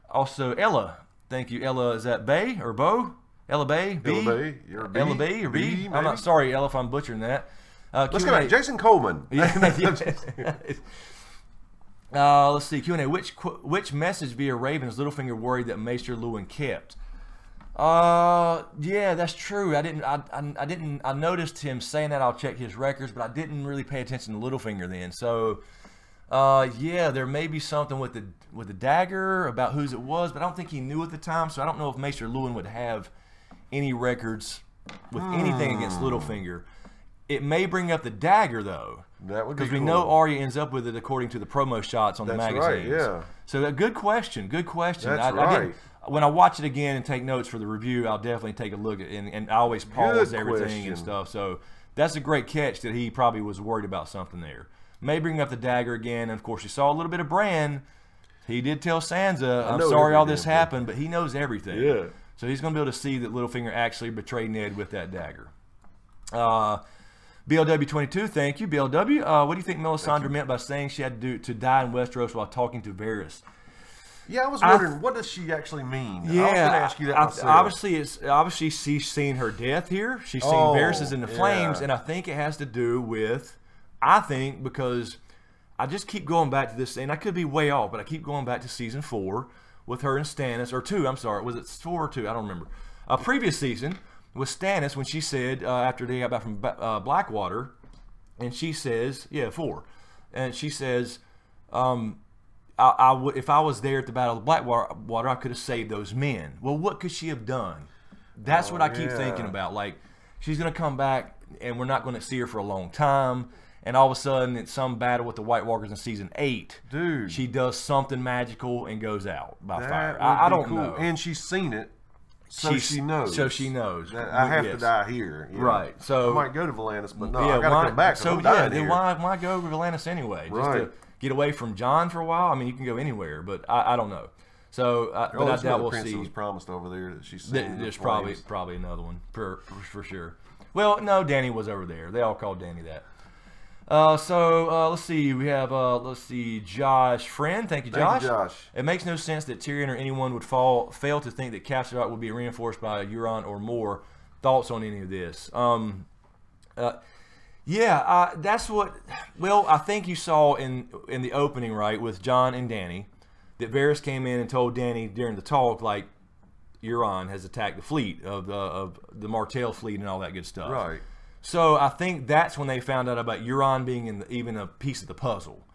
Also, Ella. Thank you, Ella. Is that Bay or Bo? Ella Bay? B? Ella Bay. Ella Bay or B? I'm not sorry, Ella, if I'm butchering that. Let's go back. Jason Coleman. Let's see. Q&A. Which message via Raven is Littlefinger worried that Maester Luwin kept? Yeah, that's true. I noticed him saying that. I'll check his records, but I didn't really pay attention to Littlefinger then. So, yeah, there may be something with the dagger about whose it was, but I don't think he knew at the time. So I don't know if Maester Luwin would have any records with anything against Littlefinger. It may bring up the dagger though, That would be because we cool. know Arya ends up with it according to the promo shots on the That's magazines. right, yeah. So a good question. Good question. That's I right. didn't, when I watch it again and take notes for the review, I'll definitely take a look at it, and I always pause Good everything question. and stuff. So that's a great catch that he probably was worried about something there. May bring up the dagger again, and of course you saw a little bit of Bran. He did tell Sansa, "I'm sorry all this happened," but he knows everything. Yeah. So he's going to be able to see that Littlefinger actually betrayed Ned with that dagger. BLW22, thank you. BLW, what do you think Melisandre meant by saying she had to die in Westeros while talking to Varys? Yeah, I was wondering, what does she actually mean? Yeah, I was going to ask you that myself. Obviously she's seen her death here. She's seen Varys is in the flames, and I think it has to do with, because I just keep going back to this, and I could be way off, but I keep going back to season 4 with her and Stannis, or 2, I'm sorry, was it 4 or 2? I don't remember. A previous season with Stannis when she said, after they got back from Blackwater, and she says, 4, and she says, if I was there at the Battle of Blackwater, I could have saved those men. Well, what could she have done? That's what I keep thinking about. Like, she's going to come back, and we're not going to see her for a long time, and all of a sudden, it's some battle with the White Walkers in season 8. Dude. She does something magical and goes out by fire. Would I be don't cool. know. And she's seen it, so she knows. So she knows. That I have to die here. You know? Right. So I might go to Volantis, but no, yeah, I got to come back. So I'm dying then here. why go to Volantis anyway? Just to get away from Jon for a while? I mean, you can go anywhere, but I don't know. So, but I doubt we'll see. Was promised over there that she's seen. There's probably another one for sure. Well, no, Dany was over there. They all called Dany that. Let's see. We have Josh Friend. Thank you, Josh. Thank you, Josh. It makes no sense that Tyrion or anyone would fail to think that Caster's Rock would be reinforced by Euron or more. Thoughts on any of this? That's what. Well, I think you saw in the opening, right, with Jon and Dany, that Varys came in and told Dany during the talk, like, Euron has attacked the fleet of the Martell fleet and all that good stuff. Right. So I think that's when they found out about Euron being even a piece of the puzzle.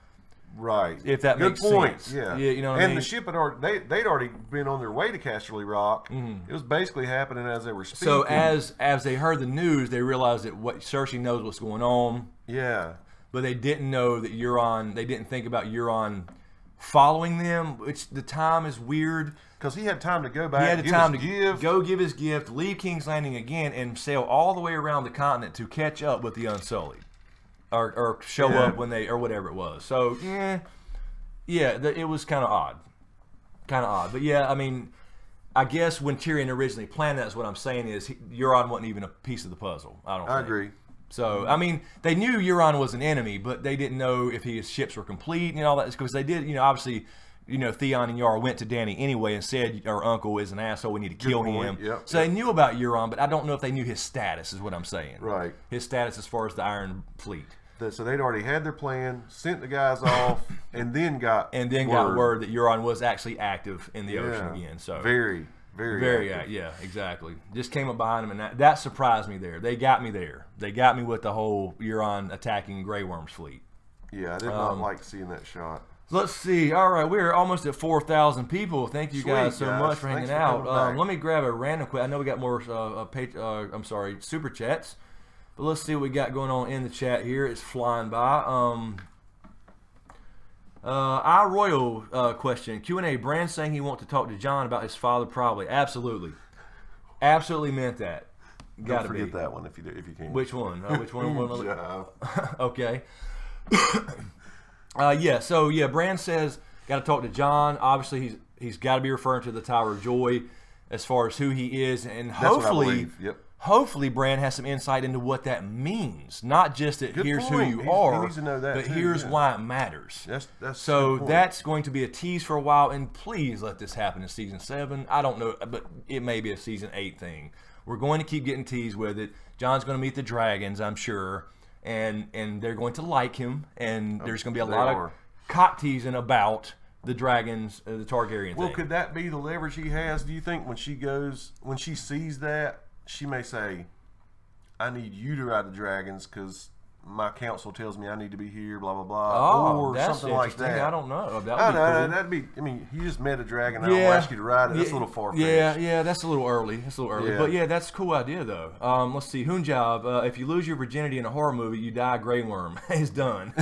Right. If that makes sense. Yeah. You know what I mean? And the ship had already they'd already been on their way to Casterly Rock. It was basically happening as they were speaking. So as they heard the news, they realized that Cersei knows what's going on. Yeah. But they didn't know that Euron. They didn't think about Euron following them. Which the time is weird. Because he had time to go back. He had the time to go give his gift, leave King's Landing again, and sail all the way around the continent to catch up with the Unsullied, or show up when they, or whatever it was. So it was kind of odd. But yeah, I mean, I guess when Tyrion originally planned that's what I'm saying is Euron wasn't even a piece of the puzzle. I agree. So I mean, they knew Euron was an enemy, but they didn't know if his ships were complete and all that, because they did, obviously. Theon and Yara went to Dany anyway and said, our uncle is an asshole, we need to kill him. So they knew about Euron, but I don't know if they knew his status, is what I'm saying. Right. His status as far as the Iron Fleet. So they'd already had their plan, sent the guys off, and then got word that Euron was actually active in the ocean again. So very active. Yeah, exactly. Just came up behind him, and that surprised me there. They got me there. They got me with the whole Euron attacking Grey Worm's fleet. Yeah, I did not like seeing that shot. Let's see. All right, we're almost at 4,000 people. Thank you guys so much for hanging out. Let me grab a random quick. I know we got more super chats, but let's see what we got going on in the chat here. It's flying by. Royal question Q&A. Bran saying he wants to talk to Jon about his father. Probably, absolutely meant that. Don't forget that one if you can. Which one? Which one? Job. Okay. Bran says got to talk to Jon. Obviously, he's got to be referring to the Tower of Joy as far as who he is, and hopefully Bran has some insight into what that means. Not just that here's who you are, he needs to know that but too, here's why it matters. That's going to be a tease for a while, and please let this happen in season 7. I don't know, but it may be a season 8 thing. We're going to keep getting teased with it. Jon's going to meet the dragons, I'm sure. And they're going to like him, and there's going to be a lot of cock teasing about the dragons, the Targaryen thing. Well, could that be the leverage he has? Do you think when she sees that, she may say, "I need you to ride the dragons because my counsel tells me I need to be here, blah blah blah, Oh, or that's something like that. I don't know. That I would be know cool. that'd be. I mean, you just met a dragon. I'll ask you to ride it. That's a little far fetched. Yeah, that's a little early. That's a little early, Yeah. but yeah, that's a cool idea though. Let's see, Hoonjob. If you lose your virginity in a horror movie, you die Grey Worm. It's done.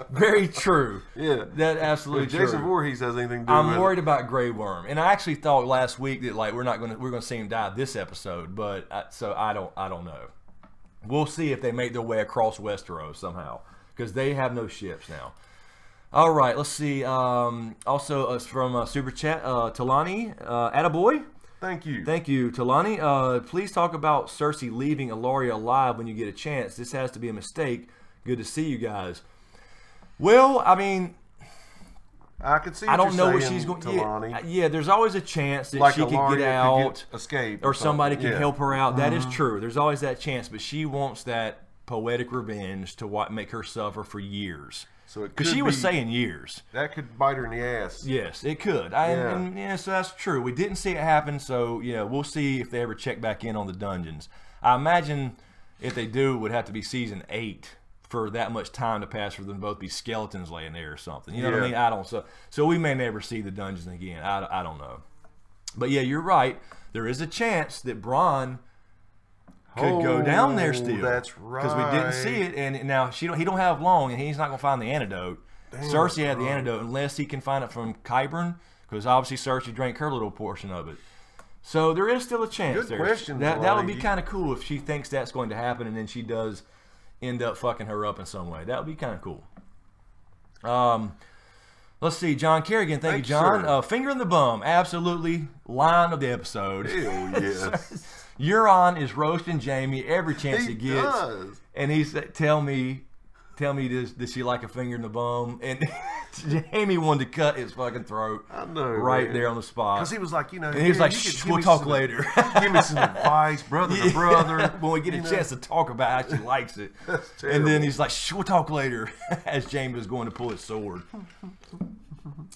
Very true. Yeah, that absolutely if Jason true. Voorhees has anything to do I'm with worried about Grey Worm, and I actually thought last week that like we're gonna see him die this episode, but I don't know. We'll see if they make their way across Westeros somehow, because they have no ships now. All right, let's see. Also, from Super Chat, Talani, attaboy. Thank you. Thank you, Talani. Please talk about Cersei leaving Ellaria alive when you get a chance. This has to be a mistake. Good to see you guys. Well, I mean, I could see. I don't know what what you're she's saying, going. Talani. Yeah, there's always a chance that Like she could Ellaria get out, could escape, or somebody can Yeah. help her out. That is true. There's always that chance, but she wants that poetic revenge to make her suffer for years. So it because could she was be- saying years. That could bite her in the ass. Yes, it could. Yeah. So that's true. We didn't see it happen, so yeah, we'll see if they ever check back in on the dungeons. I imagine if they do, it would have to be season 8 for that much time to pass for them to both be skeletons laying there or something. You know what I Yeah. mean? I don't. So we may never see the dungeons again. I don't know. But yeah, you're right. There is a chance that Bran could go down there still. That's right. Because we didn't see it, and now he don't have long, and he's not going to find the antidote. Cersei had the antidote unless he can find it from Qyburn, because obviously Cersei drank her little portion of it. So there is still a chance. Good there. question, That would be Lonnie. kind of cool if she thinks that's going to happen, and then she does end up fucking her up in some way. That would be kind of cool. Let's see, John Kerrigan. Thank you, John. sir. Finger in the bum, absolutely. Line of the episode. Ew, yes. Euron is roasting Jamie every chance he gets, does. and he said, "Tell me, does she like a finger in the bum?" And Jamie wanted to cut his fucking throat. I know, right man. there on the spot. Because he was like, and he was like, "Shh, we'll talk later." Give me some advice, brother to brother. When we get a chance to talk about how she likes it. And then he's like, "Shh, we'll talk later," as Jamie was going to pull his sword.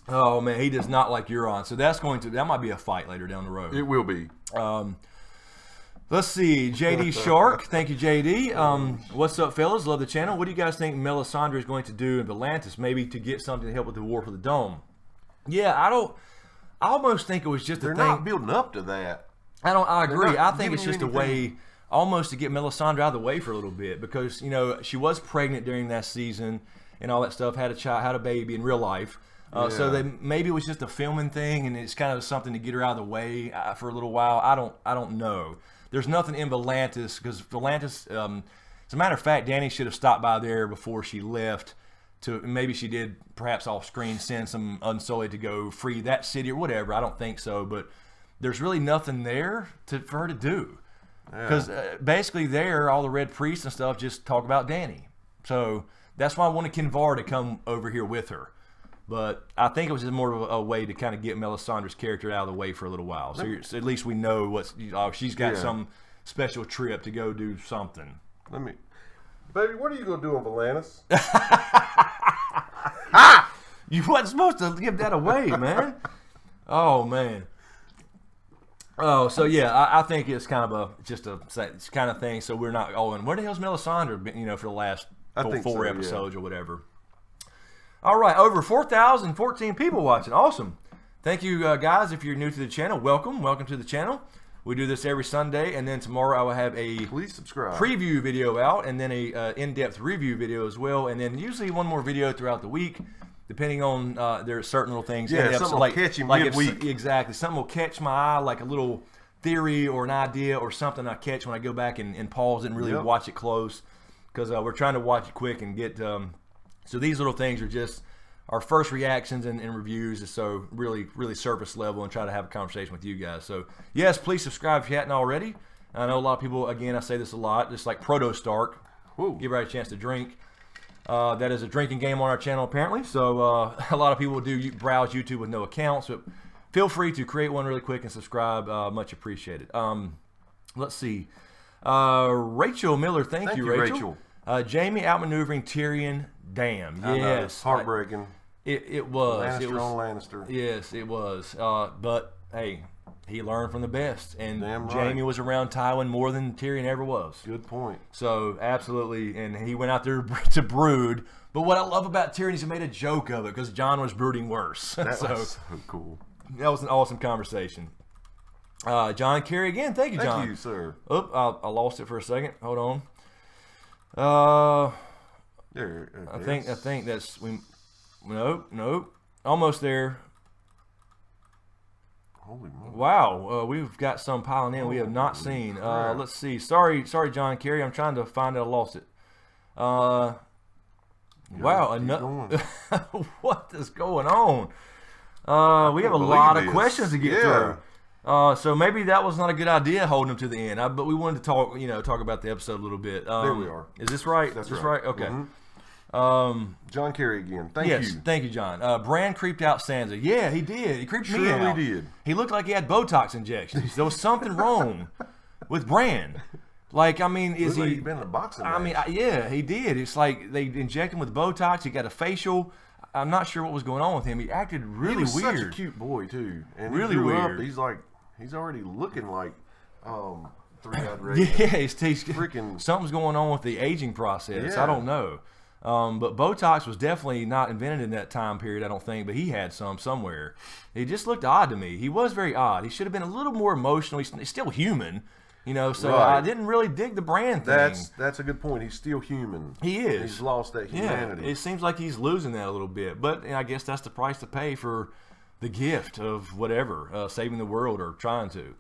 Oh man, he does not like Euron, so that might be a fight later down the road. It will be. Let's see, JD Shark. Thank you, JD. What's up, fellas? Love the channel. What do you guys think Melisandre is going to do in Volantis? Maybe to get something to help with the war for the Dome. Yeah, I almost think it was just They're a thing. not building up to that. I agree. not I think it's giving just you a anything. way almost to get Melisandre out of the way for a little bit, because she was pregnant during that season and all that stuff. Had a child, had a baby in real life. So maybe it was just a filming thing, and it's kind of something to get her out of the way for a little while. I don't know. There's nothing in Volantis, because Volantis, as a matter of fact, Dany should have stopped by there before she left. Maybe she did, perhaps off screen, send some Unsullied to go free that city or whatever. I don't think so, but there's really nothing there for her to do, because basically there, all the Red Priests and stuff just talk about Dany. So that's why I wanted Kinvar to come over here with her. But I think it was just more of a way to kind of get Melisandre's character out of the way for a little while. So at least we know she's got some special trip to go do something. Baby, what are you going to do on Volantis? You wasn't supposed to give that away, man. Oh, man. Oh, so yeah, I think it's kind of just a kind of thing. So we're not going, where the hell's Melisandre been, for the last four episodes or whatever. All right, over 4,014 people watching. Awesome. Thank you, guys. If you're new to the channel, welcome. Welcome to the channel. We do this every Sunday, and then tomorrow I will have a Please subscribe. preview video out, and then a in-depth review video as well, and then usually one more video throughout the week, depending on there are certain little things. Yeah, something will catch him midweek. Exactly. Something will catch my eye, like a little theory or an idea or something I catch when I go back and pause it and really watch it close, because we're trying to watch it quick and get... So these little things are just our first reactions and reviews, so really, really surface level, and try to have a conversation with you guys. So yes, please subscribe if you hadn't already. I know a lot of people, again, I say this a lot, just like Proto Stark, give everybody a chance to drink. That is a drinking game on our channel apparently, so a lot of people do browse YouTube with no account, so feel free to create one really quick and subscribe, much appreciated. Let's see. Rachel Miller, thank you, Rachel. Jamie outmaneuvering Tyrion. Damn. Yes. Heartbreaking. It was. Lannister It was on Lannister. Yes, it was. But hey, he learned from the best, and Damn right. Jaime was around Tywin more than Tyrion ever was. Good point. So absolutely, and he went out there to brood. But what I love about Tyrion is he made a joke of it because Jon was brooding worse. That was so cool. That was an awesome conversation. John Kerry again. Thank you, John. Thank you, sir. Oop, I lost it for a second. Hold on. There. I think that's Nope. Almost there. Holy moly. Wow, we've got some piling in we have not seen. Let's see. Sorry, John Kerry. I'm trying to find it. I lost it. Wow, what is going on? We have a lot of questions to get through. So maybe that was not a good idea holding them to the end. But we wanted to talk about the episode a little bit. There we are. Is this right? That's is this right. right? Okay. John Kerry again. Thank you. Thank you, John. Bran creeped out Sansa. Yeah, he did. He creeped me out. Truly did. He looked like he had Botox injections. There was something wrong with Bran. Like, I mean, is he? He'd been in a boxing match. I mean, yeah, he did. It's like they inject him with Botox. He got a facial. I'm not sure what was going on with him. He acted really he was weird. Such a cute boy too, and really he grew weird. Up, he's already looking like three-eyed Raven. Yeah, he's freaking something's going on with the aging process. Yeah. I don't know. But Botox was definitely not invented in that time period, I don't think, but he had some somewhere. He just looked odd to me. He was very odd. He should have been a little more emotional. He's still human, so Right. I didn't really dig the Bran thing. That's a good point. He's still human. He is. He's lost that humanity. Yeah, it seems like he's losing that a little bit. But I guess that's the price to pay for the gift of whatever, saving the world or trying to.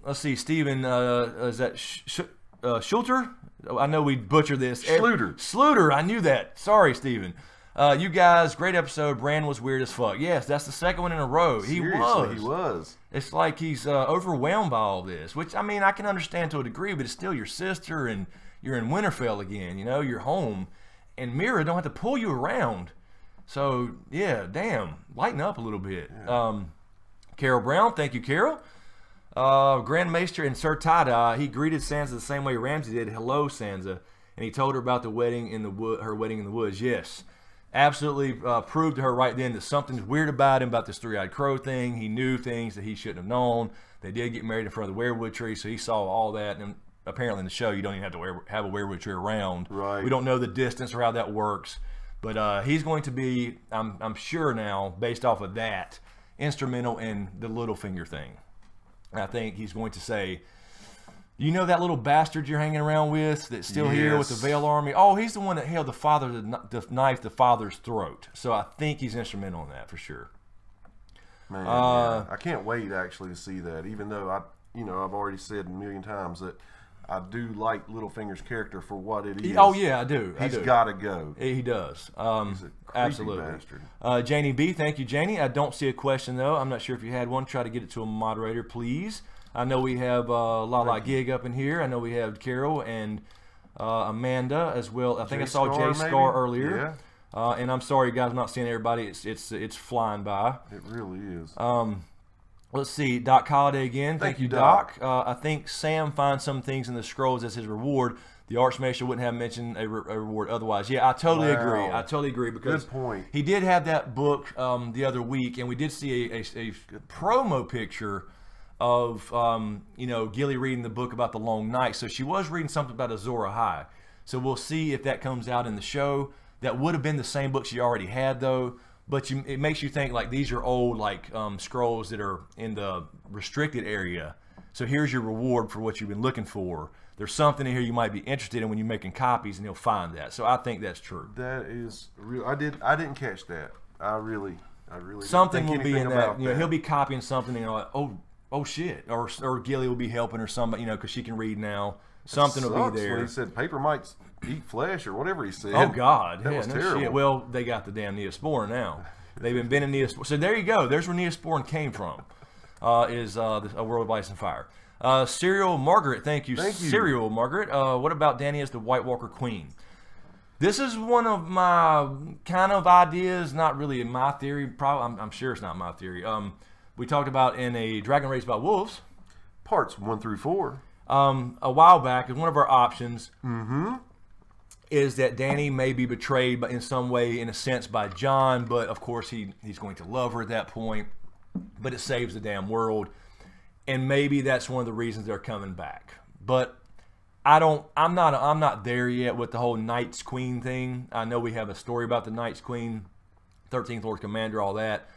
Let's see, Steven, is that Schulter? I know we butchered this. Schluter, I knew that. Sorry, Steven. You guys, great episode. Bran was weird as fuck. Yes, that's the second one in a row. Seriously, he was. It's like he's overwhelmed by all this, which, I mean, I can understand to a degree, but it's still your sister, and you're in Winterfell again, you're home, and Mira don't have to pull you around. So, yeah, damn, lighten up a little bit. Yeah. Carol Brown, thank you, Carol. Grand Maester and Sir Tie-Dye, he greeted Sansa the same way Ramsay did. Hello, Sansa. And he told her about the wedding in the her wedding in the woods. Yes. Absolutely proved to her right then that something's weird about him, about this three-eyed crow thing. He knew things that he shouldn't have known. They did get married in front of the weirwood tree, so he saw all that. And apparently in the show, you don't even have to have a weirwood tree around. Right. We don't know the distance or how that works. But he's going to be, I'm sure now, based off of that, instrumental in the Littlefinger thing. I think he's going to say, you know that little bastard you're hanging around with that's still here with the Vale Army? Oh, he's the one that held the knife the father's throat. So I think he's instrumental in that for sure. Man, yeah. I can't wait actually to see that. Even though I've already said a million times that I do like Littlefinger's character for what it is. Oh yeah, I do. He's got to go. He does. He's a absolutely. bastard. Janie B, thank you, Janie. I don't see a question though. I'm not sure if you had one. Try to get it to a moderator, please. I know we have La Gig up in here. I know we have Carol and Amanda as well. I think I saw Jay Scar earlier. Yeah. And I'm sorry, guys, I'm not seeing everybody. It's flying by. It really is. Let's see, Doc Holliday again. Thank you, Doc. I think Sam finds some things in the scrolls as his reward. The Archmaester wouldn't have mentioned a reward otherwise. Yeah, I totally agree. I totally agree because good point. He did have that book the other week, and we did see a promo picture of Gilly reading the book about the Long Night. So she was reading something about Azor Ahai. So we'll see if that comes out in the show. That would have been the same book she already had though. But it makes you think like these are old scrolls that are in the restricted area. So here's your reward for what you've been looking for. There's something in here you might be interested in when you're making copies, and he'll find that. So I think that's true. That is real. I didn't catch that. I really something will be in that. that. He'll be copying something, and you're like, oh shit, or Gilly will be helping or somebody, because she can read now. Something will be there. When he said paper might eat flesh or whatever he said. Oh God, that was terrible. Shit. Well, they got the damn Neosporin now. They've been bending Neosporin. So there you go. There's where Neosporin came from. Is a World of Ice and Fire. Serial Margaret, thank you. Serial Margaret. What about Dany as the White Walker Queen? This is one of my kind of ideas. Not really in my theory. Probably, I'm sure it's not my theory. We talked about in a Dragon Race about Wolves. Parts 1 through 4. A while back, as one of our options is that Dany may be betrayed in some way, in a sense, by Jon, but of course he's going to love her at that point. but it saves the damn world. And maybe that's one of the reasons they're coming back. But I'm not there yet with the whole Night's Queen thing. I know we have a story about the Night's Queen, 13th Lord Commander, all that.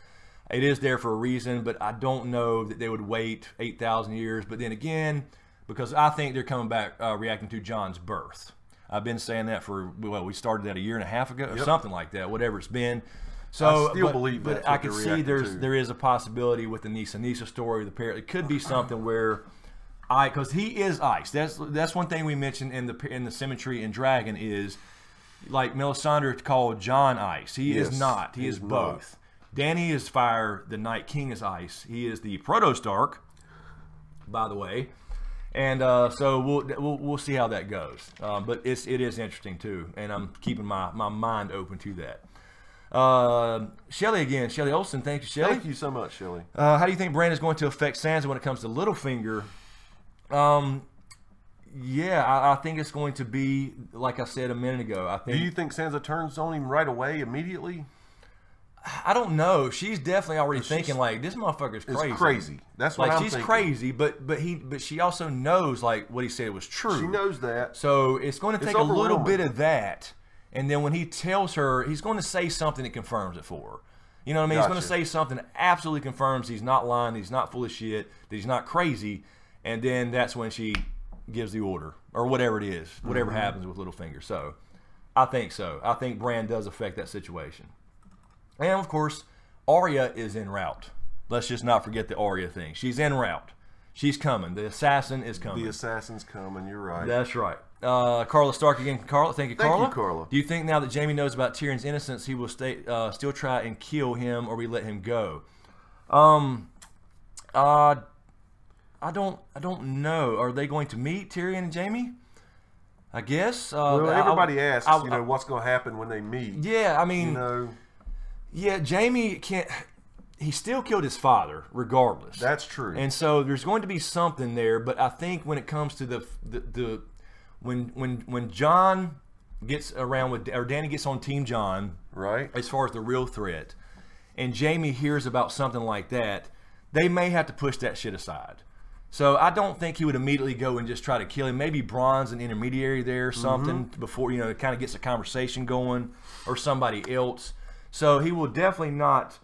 It is there for a reason, but I don't know that they would wait 8,000 years. But then again, because I think they're coming back reacting to Jon's birth. I've been saying that for, well, we started that a year and a half ago or something like that, whatever it's been. So, I still believe that. But I can see there is a possibility with the Nisa story. It could be something where, because he is ice. That's one thing we mentioned in the symmetry in Dragon is, like Melisandre called Jon ice. He is not. He is both. Dany is fire. The Night King is ice. He is the Proto Stark, by the way. And so we'll see how that goes. But it is interesting too, and I'm keeping my mind open to that. Shelly again, Shelly Olsen. Thank you, Shelly. Thank you so much, Shelly. How do you think Bran is going to affect Sansa when it comes to Littlefinger? Yeah, I think it's going to be like I said a minute ago. I think. Do you think Sansa turns on him right away, immediately? I don't know. She's definitely already thinking like this motherfucker's crazy. It's crazy. That's what like I'm she's thinking. crazy, but she also knows like what he said was true. She knows that. So it's going to take a little bit of that, and then when he tells her, he's going to say something that confirms it for her. You know what I mean? He's going to say something that absolutely confirms he's not lying, he's not full of shit, that he's not crazy, and then that's when she gives the order or whatever it is, whatever happens with Littlefinger. So I think so. I think Bran does affect that situation. And, of course, Arya is en route. Let's just not forget the Arya thing. She's en route. She's coming. The assassin is coming. The assassin's coming. You're right. That's right. Carla Stark again. Carla, thank you, Carla. Thank you, Carla. Do you think now that Jaime knows about Tyrion's innocence, he will still try and kill him, or we let him go? I don't know. Are they going to meet Tyrion and Jaime? I guess. Well, everybody asks, what's going to happen when they meet. Yeah, I mean, yeah, Jaime can't. He still killed his father, regardless. That's true. And so there's going to be something there. But I think when it comes to when Jon gets around with, or Dany gets on Team Jon, right? As far as the real threat, and Jaime hears about something like that, they may have to push that shit aside. So I don't think he would immediately go and just try to kill him. Maybe Bronn's an intermediary there or something before, it kind of gets a conversation going, or somebody else. So he will definitely not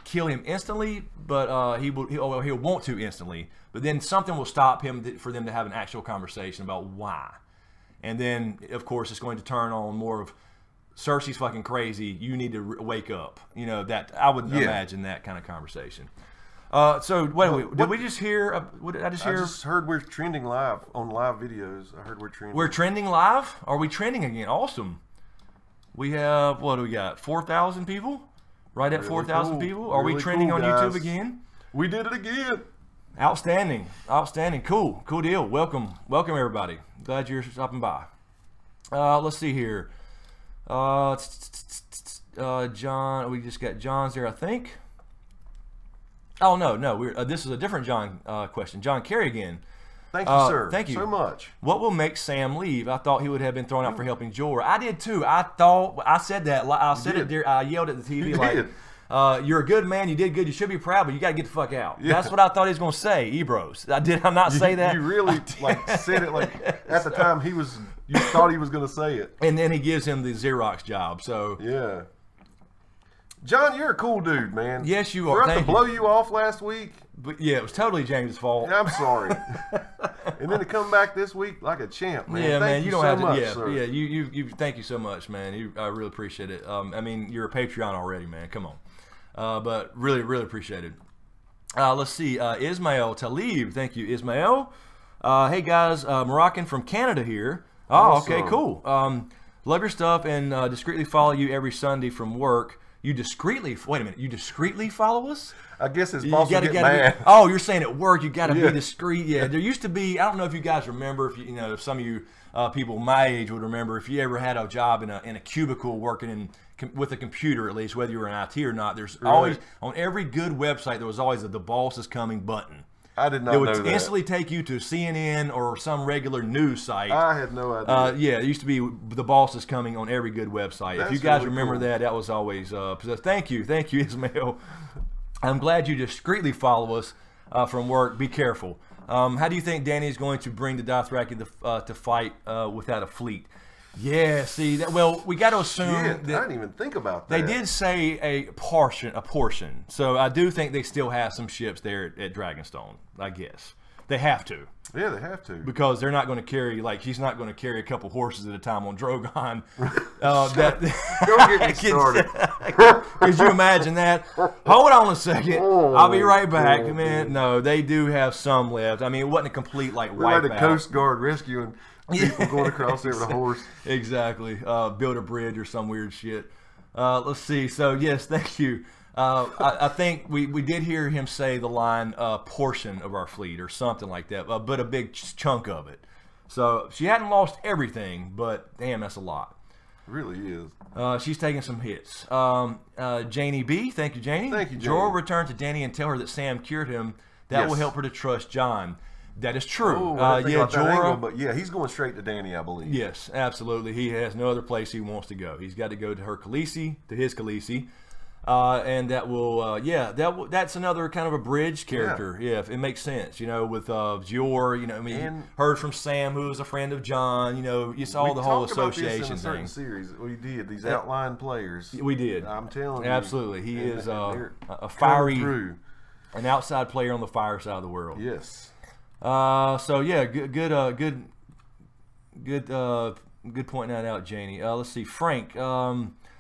kill him instantly, but he'll want to instantly. But then something will stop him for them to have an actual conversation about why. And then, of course, it's going to turn on more of Cersei's fucking crazy. You need to wake up. That I would imagine that kind of conversation. So did we just hear? What did I just hear? I just heard we're trending live on live videos. I heard we're trending. We're trending live. Are we trending again? Awesome. We have, what do we got? 4,000 people? Right at 4,000 people? Are we trending on YouTube again? We did it again. Outstanding. Outstanding. Cool. Cool deal. Welcome. Welcome, everybody. Glad you're stopping by. Let's see here. John, we just got John's there, I think. Oh, no. This is a different John question. John Kerrigan. Thank you, sir. Thank you so much. What will make Sam leave? I thought he would have been thrown out for helping Jorah. I did too. I said that. I said it there. I yelled at the TV you're a good man. You did good. You should be proud, but you got to get the fuck out. Yeah. That's what I thought he was going to say, Ebros. Did I not say that? You really said it like at the time you thought he was going to say it. And then he gives him the Xerox job. So yeah. John, you're a cool dude, man. Yes, you are. For us to blow you off last week. But yeah, it was totally James' fault. Yeah, I'm sorry. And then to come back this week like a champ, man. Yeah, thank you don't have to. much, Yeah, sir. yeah. You. Thank you so much, man. I really appreciate it. I mean, you're a Patreon already, man. Come on. But really, really appreciate it. Let's see. Ismail Talib. Thank you, Ismail. Hey guys, Moroccan from Canada here. Oh, awesome. Okay, cool. Love your stuff and discreetly follow you every Sunday from work. You discreetly follow us? I guess his boss will get mad. Oh, you're saying at work you got to be discreet. Yeah, there used to be. I don't know if you guys remember. If some of you people my age would remember, if you ever had a job in a cubicle working with a computer, at least whether you were in IT or not. There's always on every good website there was always the boss is coming button. I did not It know would that. instantly take you to CNN or some regular news site. I had no idea. Yeah, it used to be the boss is coming on every good website. That's if you guys really remember cool. that was always possessed. Thank you, Ismail. I'm glad you discreetly follow us from work. Be careful. How do you think Dany is going to bring the Dothraki to fight without a fleet? Yeah, see that. Well, we got to assume Shit, that I didn't even think about that. they did say a portion. So I do think they still have some ships there at Dragonstone. I guess they have to. Yeah, they have to. Because they're not going to carry, like, he's not going to carry a couple horses at a time on Drogon. Don't get me started. Could you imagine that? Hold on a second. I'll be right back. Man, no, they do have some left. I mean, it wasn't a complete, like, We're like wipeout. the Coast Guard rescuing people going across there with a horse. Exactly. Build a bridge or some weird shit. Let's see. So, yes, thank you. I think we did hear him say the line portion of our fleet or something like that, but a big chunk of it. So she hadn't lost everything, but damn, that's a lot. It really is. She's taking some hits. Janie B, thank you, Janie. Thank you, Janie. Jorah returned to Dany and tell her that Sam cured him. That will help her to trust Jon. That is true. Oh, I didn't think about that angle, Jorah. but yeah, he's going straight to Dany, I believe. Yes, absolutely. He has no other place he wants to go. He's got to go to her Khaleesi, to his Khaleesi. And that will, that's another kind of a bridge character. Yeah, if it makes sense, you know, with Jorah, you know, I mean, And heard from Sam, who was a friend of John, you know, you saw the whole association in certain thing. Series. We did these outline players. We did. I'm telling you, absolutely. He is they're a fiery, through. an outside player on the fire side of the world. Yes. So yeah, good pointing that out, Janie. Let's see, Frank.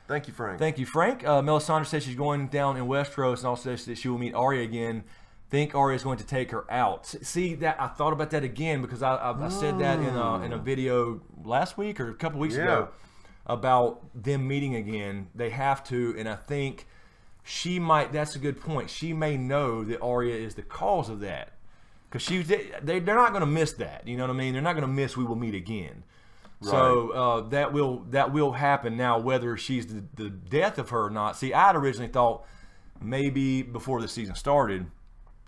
Thank you, Frank. Thank you, Frank. Melisandre says she's going down in Westeros, and also says that she will meet Arya again. Think Arya is going to take her out. See that? I thought about that again because I said that in a video last week or a couple weeks ago about them meeting again. They have to, and I think she might. That's a good point. She may know that Arya is the cause of that because they're not going to miss that. You know what I mean? They're not going to miss we will meet again. Right. So that will happen now, whether she's the death of her or not. See, I had originally thought maybe before the season started,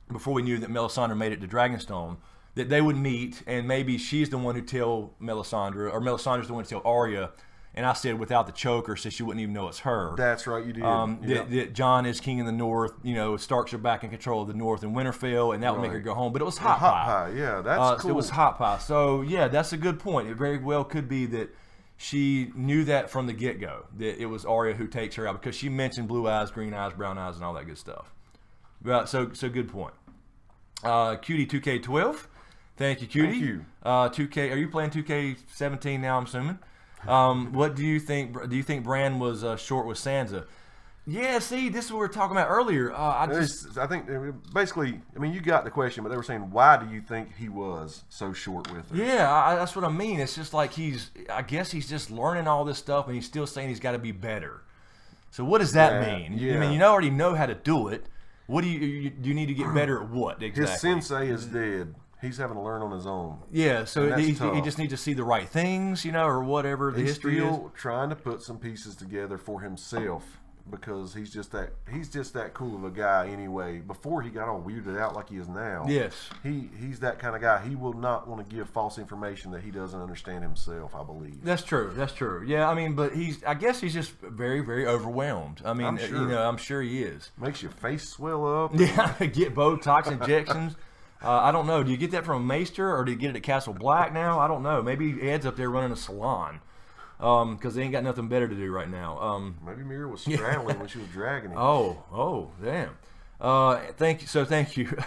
before we knew that Melisandre made it to Dragonstone, that they would meet, and maybe she's the one who tell Melisandre, or Melisandre's the one to tell Arya. And I said without the choker, so she wouldn't even know it's her. That's right, you did. That Jon is king in the north. You know, Starks are back in control of the north in Winterfell, and that would make her go home. But it was hot pie. Yeah, that's cool. It was hot pie. So yeah, that's a good point. It very well could be that she knew that from the get-go, that it was Arya who takes her out, because she mentioned blue eyes, green eyes, brown eyes, and all that good stuff. But so good point. Cutie 2K12, thank you, Cutie. Thank you. 2K, are you playing 2K17 now? I'm assuming. What do you think? Do you think Bran was short with Sansa? Yeah, see, this is what we were talking about earlier. I think basically, I mean, you got the question, but they were saying, why do you think he was so short with her? Yeah, that's what I mean. It's just like I guess he's just learning all this stuff, and he's still saying he's got to be better. So what does that mean? Yeah. I mean, you already know how to do it. What do you need to get better at what exactly? His sensei is dead. He's having to learn on his own. Yeah, so he just needs to see the right things, you know, or whatever the history is. He's still trying to put some pieces together for himself, because he's just that cool of a guy anyway. Before he got all weirded out like he is now. Yes. He's that kind of guy. He will not want to give false information that he doesn't understand himself, I believe. That's true. That's true. Yeah, I mean, but I guess he's just very, very overwhelmed. I mean, I'm sure he is. Makes your face swell up. Yeah, get Botox injections. I don't know. Do you get that from a Maester, or do you get it at Castle Black now? I don't know. Maybe Ed's up there running a salon because they ain't got nothing better to do right now. Maybe Mira was straddling when she was dragging him. Oh, damn. Thank you. So thank you.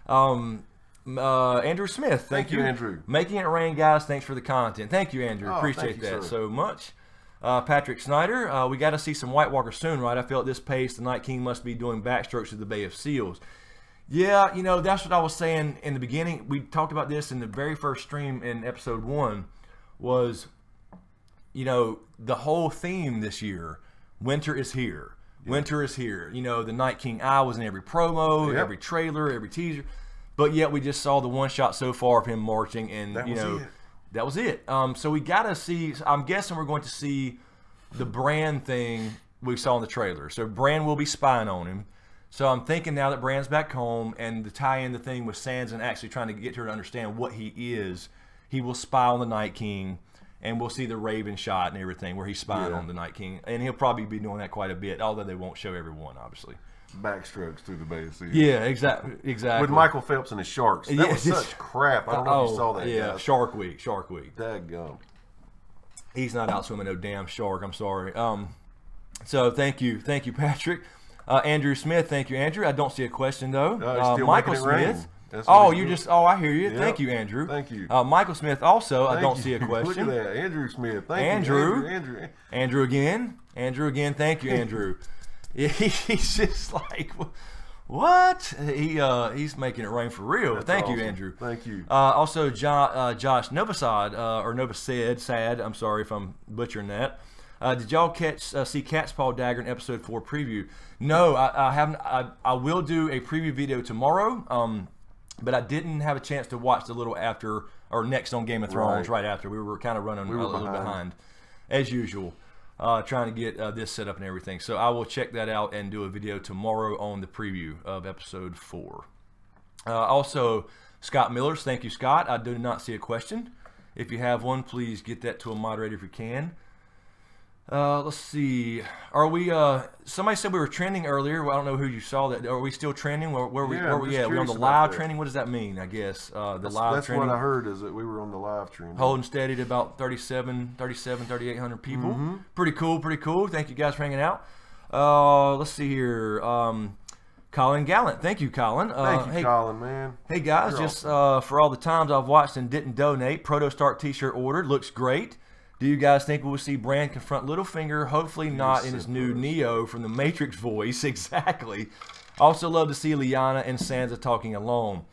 Andrew Smith. Thank you, Andrew. Making it rain, guys. Thanks for the content. Thank you, Andrew. Appreciate that so much. Patrick Snyder. We got to see some White Walkers soon, right? I feel at this pace, the Night King must be doing backstrokes to the Bay of Seals. Yeah, you know, that's what I was saying in the beginning. We talked about this in the very first stream in episode 1 was, you know, the whole theme this year, winter is here. Winter is here. You know, the Night King Eye was in every promo, every trailer, every teaser. But yet we just saw the one shot so far of him marching, and, that was it. So we got to see, I'm guessing we're going to see the Bran thing we saw in the trailer. So Bran will be spying on him. So I'm thinking now that Bran's back home and to tie in the thing with Sansa and actually trying to get her to understand what he is, he will spy on the Night King, and we'll see the Raven shot and everything where he's spying on the Night King. And he'll probably be doing that quite a bit, although they won't show everyone, obviously. Backstrokes through the Bay of Sea. Yeah, exactly. With Michael Phelps and his sharks. That was such crap. I don't know if you saw that. Yeah, guys. Shark Week. Daggum. He's not out swimming no damn shark. I'm sorry. So thank you, Patrick. Andrew Smith, thank you, Andrew. I don't see a question though. Michael Smith. I hear you. Yep. Thank you, Andrew. Thank you. Michael Smith also. I don't see a question. Look at that, Andrew Smith. Thank you, Andrew. Andrew again. Thank you, Andrew. He's just like, what? He's making it rain for real. Thank you, Andrew. Thank you. Also, Josh Novosad or Novosad. Sad. I'm sorry if I'm butchering that. Did y'all see Cat's Paw Dagger in episode 4 preview? No, I haven't. I will do a preview video tomorrow. But I didn't have a chance to watch the little after or next on Game of Thrones right after. We were kind of running a little behind, as usual, trying to get this set up and everything. So I will check that out and do a video tomorrow on the preview of episode 4. Also, Scott Millers, thank you, Scott. I do not see a question. If you have one, please get that to a moderator if you can. Let's see. Are we? Somebody said we were trending earlier. Well, I don't know who you saw that. Are we still trending? Where we at? We on the live trending? What does that mean? I guess that's trending. What I heard is that we were on the live trending. Holding steady to about 3,800 people. Pretty cool. Thank you guys for hanging out. Let's see here. Colin Gallant. Thank you, Colin. Thank you, Colin, man. Hey guys, for all the times I've watched and didn't donate, Proto Stark t-shirt ordered. Looks great. Do you guys think we will see Bran confront Littlefinger? Hopefully not in his new Neo from the Matrix voice. Exactly. Also love to see Lyanna and Sansa talking alone.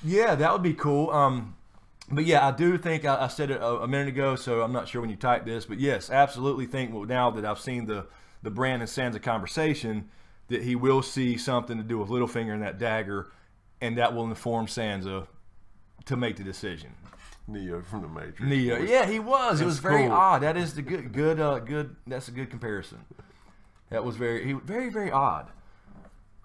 Yeah, that would be cool. But yeah, I do think, I said it a minute ago, so I'm not sure when you type this, but yes, absolutely think now that I've seen the Bran and Sansa conversation that he will see something to do with Littlefinger and that dagger, and that will inform Sansa to make the decision. Neo from the Matrix. Neo, yeah, he was. It was very odd. That is the good. That's a good comparison. That was very odd.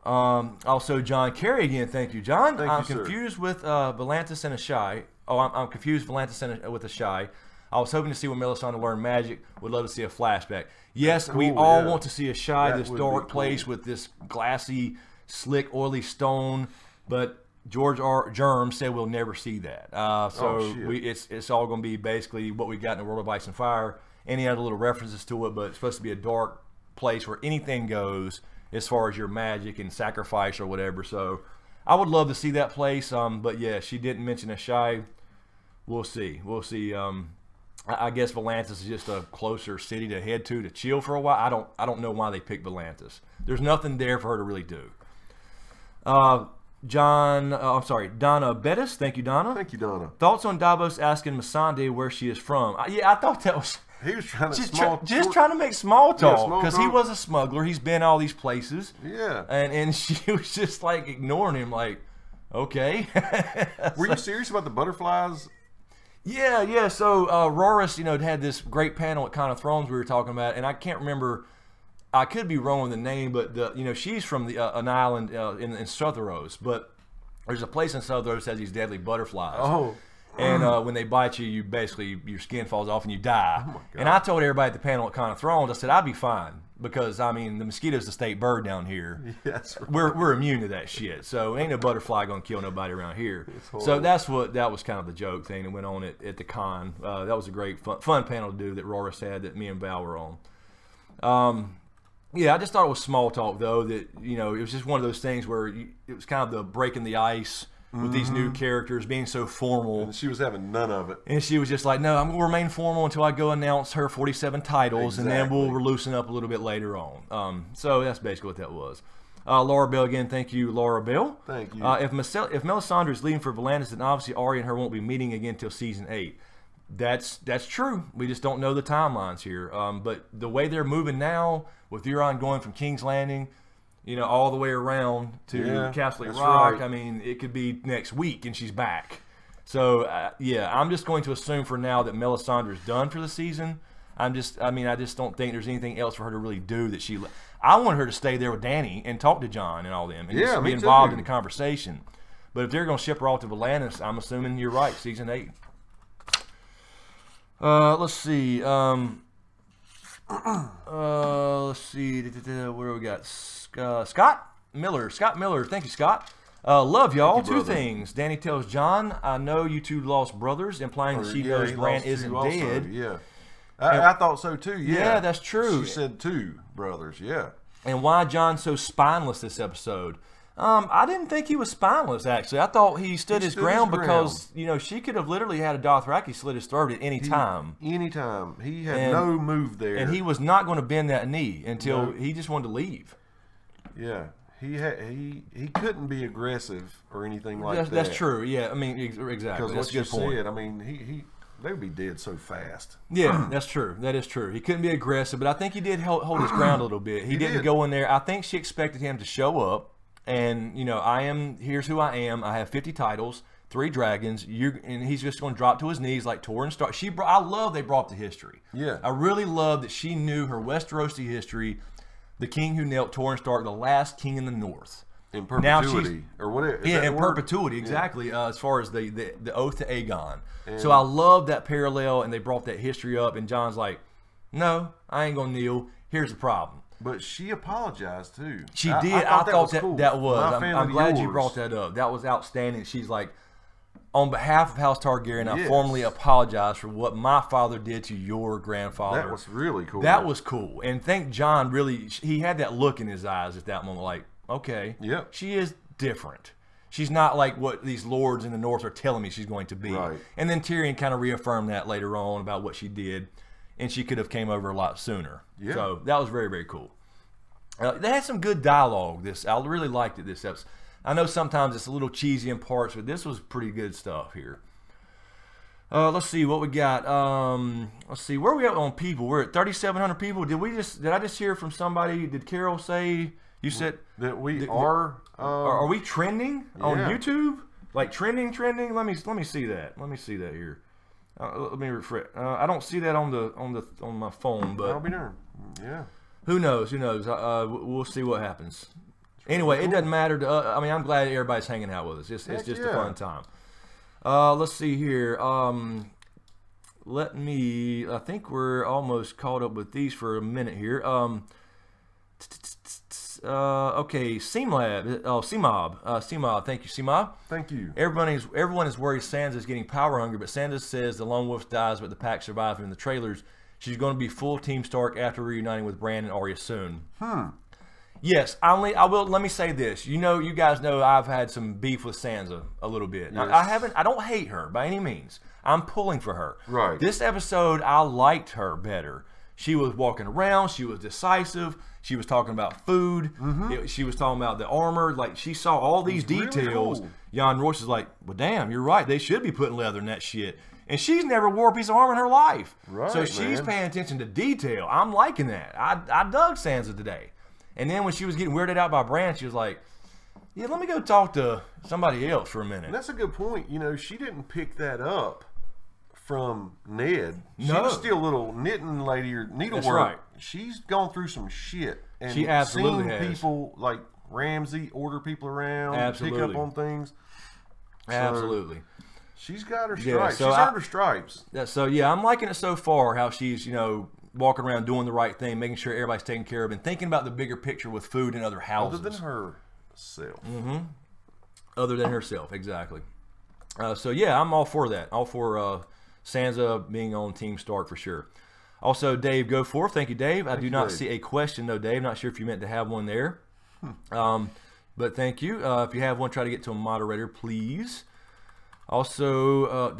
Also, John Kerry again. Thank you, John. I'm confused with Volantis and Ashai. Oh, I'm confused Volantis with Ashai. I was hoping to see when Melisandre learned magic. Would love to see a flashback. Yes, we all want to see Ashai, this dark place with this glassy, slick, oily stone, but George R. Germ said we'll never see that. It's all going to be basically what we got in the World of Ice and Fire. And he had a little references to it, but it's supposed to be a dark place where anything goes as far as your magic and sacrifice or whatever. So I would love to see that place. But yeah, she didn't mention Ashai. We'll see. I guess Volantis is just a closer city to head to chill for a while. I don't know why they picked Volantis. There's nothing there for her to really do. Donna Bettis. Thank you, Donna. Thank you, Donna. Thoughts on Davos asking Melisandre where she is from? Yeah, I thought that was... He was trying to trying to make small talk because he was a smuggler. He's been all these places. Yeah. And she was just like ignoring him like, okay. Were you serious about the butterflies? Yeah. So Roris, had this great panel at Con of Thrones we were talking about, and I can't remember... I could be wrong with the name, but she's from an island in Southros, but there's a place in Southros that has these deadly butterflies. Oh. And when they bite you, your skin falls off and you die. Oh my God. And I told everybody at the panel at Con of Thrones, I said I'd be fine because the mosquito's the state bird down here. Yes. Right. We're immune to that shit. So ain't no butterfly gonna kill nobody around here. So that was kind of the joke thing that went on at the con. That was a great fun panel to do that Roris had that me and Val were on. Yeah, I just thought it was small talk, though, that, it was just one of those things where it was kind of the breaking the ice with these new characters being so formal. And she was having none of it. And she was just like, no, I'm going to remain formal until I go announce her 47 titles, and then we'll loosen up a little bit later on. So that's basically what that was. Laura Bell again, thank you, Laura Bell. Thank you. If Melisandre is leaving for Volantis, then obviously Arya and her won't be meeting again until season 8. That's true. We just don't know the timelines here. But the way they're moving now, with Euron going from King's Landing, all the way around to Castle Rock, right. It could be next week and she's back. So, yeah, I'm just going to assume for now that Melisandre's done for the season. I just don't think there's anything else for her to really do that she. I want her to stay there with Dany and talk to Jon and all them, and just be involved in the conversation. But if they're going to ship her off to Volantis, I'm assuming you're right. Season 8. Let's see. Let's see. Where we got? Scott Miller. Scott Miller. Thank you, Scott. Love y'all. Two things. Dany tells Jon, I know you two lost brothers, implying that she knows Bran isn't dead. Yeah. I thought so too. Yeah, that's true. She said 2 brothers. Yeah. And why Jon's so spineless this episode? I didn't think he was spineless, actually. I thought he stood his ground because, you know, she could have literally had a Dothraki slit his throat at any time. Anytime. He had no move there. And he was not going to bend that knee until he just wanted to leave. Yeah. He couldn't be aggressive or anything like that. That's true. Yeah, I mean, exactly. Because that's what a you good point. said, I mean, they would be dead so fast. Yeah, that's true. That is true. He couldn't be aggressive, but I think he did hold his ground a little bit. He didn't go in there. I think she expected him to show up. And, you know, here's who I am. I have 50 titles, 3 dragons. And he's just going to drop to his knees like Torrhen Stark. I love they brought up the history. Yeah. I really love that she knew her Westerosi history, the king who knelt Torrhen Stark, the last king in the north. In perpetuity. Or whatever. Yeah, in perpetuity, exactly, as far as the oath to Aegon. So I love that parallel, and they brought that history up, and Jon's like, no, I ain't going to kneel. Here's the problem. But she apologized too. She did. I thought that was. I'm glad you brought that up. That was outstanding. She's like, on behalf of House Targaryen, I formally apologize for what my father did to your grandfather. That was really cool. That was cool. And thank Jon really, he had that look in his eyes at that moment, like, okay, she is different. She's not like what these lords in the north are telling me she's going to be. Right. And then Tyrion kind of reaffirmed that later on about what she did. And she could have came over a lot sooner. Yeah. So that was very, very cool. They had some good dialogue. I really liked it this episode. I know sometimes it's a little cheesy in parts, but this was pretty good stuff here. Let's see what we got. Let's see, where are we at on people? We're at 3,700 people. Did I just hear from somebody? Did Carol say you said that we are we trending on YouTube? Like trending? Let me see that. Let me see that here. Let me refresh. I don't see that on my phone, but I'll be there. Yeah. Who knows? Who knows? We'll see what happens. Anyway, it doesn't matter to I mean, I'm glad everybody's hanging out with us. It's just a fun time. Let's see here. I think we're almost caught up with these for a minute here. Okay, CMob. CMob. Thank you, CMob. Thank you. Everyone is worried Sansa's getting power hungry, but Sansa says the Lone Wolf dies, but the pack survives. In the trailers, she's going to be full Team Stark after reuniting with Bran and Arya soon. Yes, I will. Let me say this. You guys know I've had some beef with Sansa a little bit. Yes. I don't hate her by any means. I'm pulling for her. Right. This episode, I liked her better. She was walking around. She was decisive. She was talking about food. She was talking about the armor. Like, she saw all these details. Really cool. Jan Royce is like, well, damn, you're right. They should be putting leather in that shit. And she's never wore a piece of armor in her life. Right, so she's paying attention to detail. I'm liking that. I dug Sansa today. And then when she was getting weirded out by Bran, she was like, yeah, let me go talk to somebody else for a minute. And that's a good point. She didn't pick that up from Ned. She No. was still a little knitting lady or needlework. That's right. She's gone through some shit. And She absolutely seen has. people like Ramsay order people around, Absolutely. pick up on things. So Absolutely. she's got her stripes. Yeah, so she's earned her stripes. So, yeah, I'm liking it so far, how she's, walking around doing the right thing, making sure everybody's taken care of, and thinking about the bigger picture with food and other houses. Other than herself. Other than herself, exactly. So, yeah, I'm all for that. All for Sansa being on Team Stark for sure. Also, Dave Goforth. Thank you, Dave. I do not see a question, though, Dave. Not sure if you meant to have one there. But thank you. If you have one, try to get to a moderator, please. Also,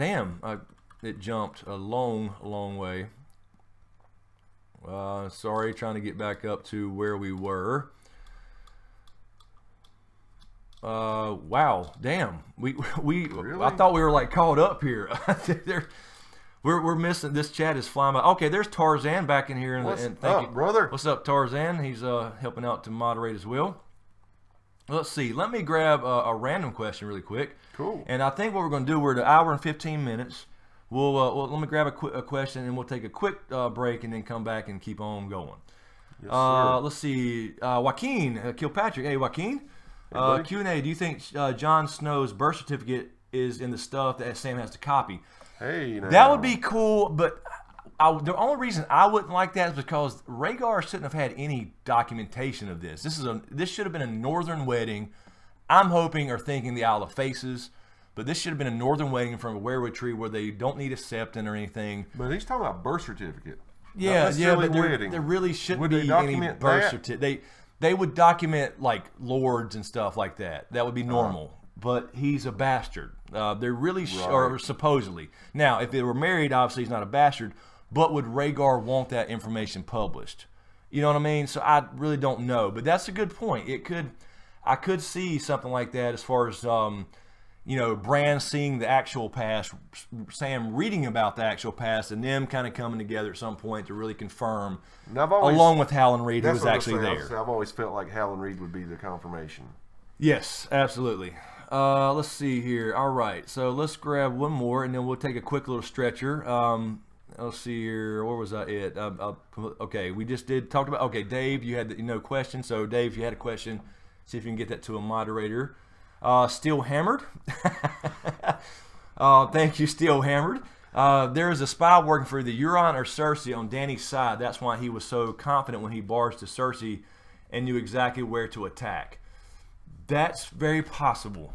it jumped a long, long way. Sorry, trying to get back up to where we were. Wow, damn. Really? I thought we were like caught up here. We're missing. This chat is flying by. Okay, there's Tarzan back in here. What's thank up, you, brother? What's up, Tarzan? He's helping out to moderate as well. Let's see. Let me grab a random question really quick. Cool. And I think what we're going to do, we're at 1 hour and 15 minutes. Well, let me grab a question, and we'll take a quick break, and then come back and keep on going. Yes, sir. Let's see. Joaquin Kilpatrick. Hey, Joaquin. Hey, Q&A. Do you think Jon Snow's birth certificate is in the stuff that Sam has to copy? Hey, now. That would be cool, but the only reason I wouldn't like that is because Rhaegar shouldn't have had any documentation of this. This should have been a northern wedding. I'm hoping or thinking the Isle of Faces, but this should have been a northern wedding from a weirwood tree where they don't need a septon or anything. But he's talking about birth certificate. Yeah, but there really shouldn't be any birth certificate. They would document like lords and stuff like that. That would be normal. But he's a bastard. They're really, or supposedly. Now, if they were married, obviously he's not a bastard. But would Rhaegar want that information published? You know what I mean? So I really don't know. But that's a good point. I could see something like that as far as Bran seeing the actual past, Sam reading about the actual past, and them kind of coming together at some point to really confirm, along with Howland Reed, who was actually there. I've always felt like Howland Reed would be the confirmation. Yes, absolutely. Let's see here. All right, so let's grab one more, and then we'll take a quick little stretcher. Let's see here. Where was that? Okay, we just talked about. Okay, Dave, you had no question. So Dave, if you had a question, see if you can get that to a moderator. Still Hammered. Thank you, Still Hammered. There is a spy working for either Euron or Cersei on Dany's side. That's why he was so confident when he barged to Cersei and knew exactly where to attack. That's very possible.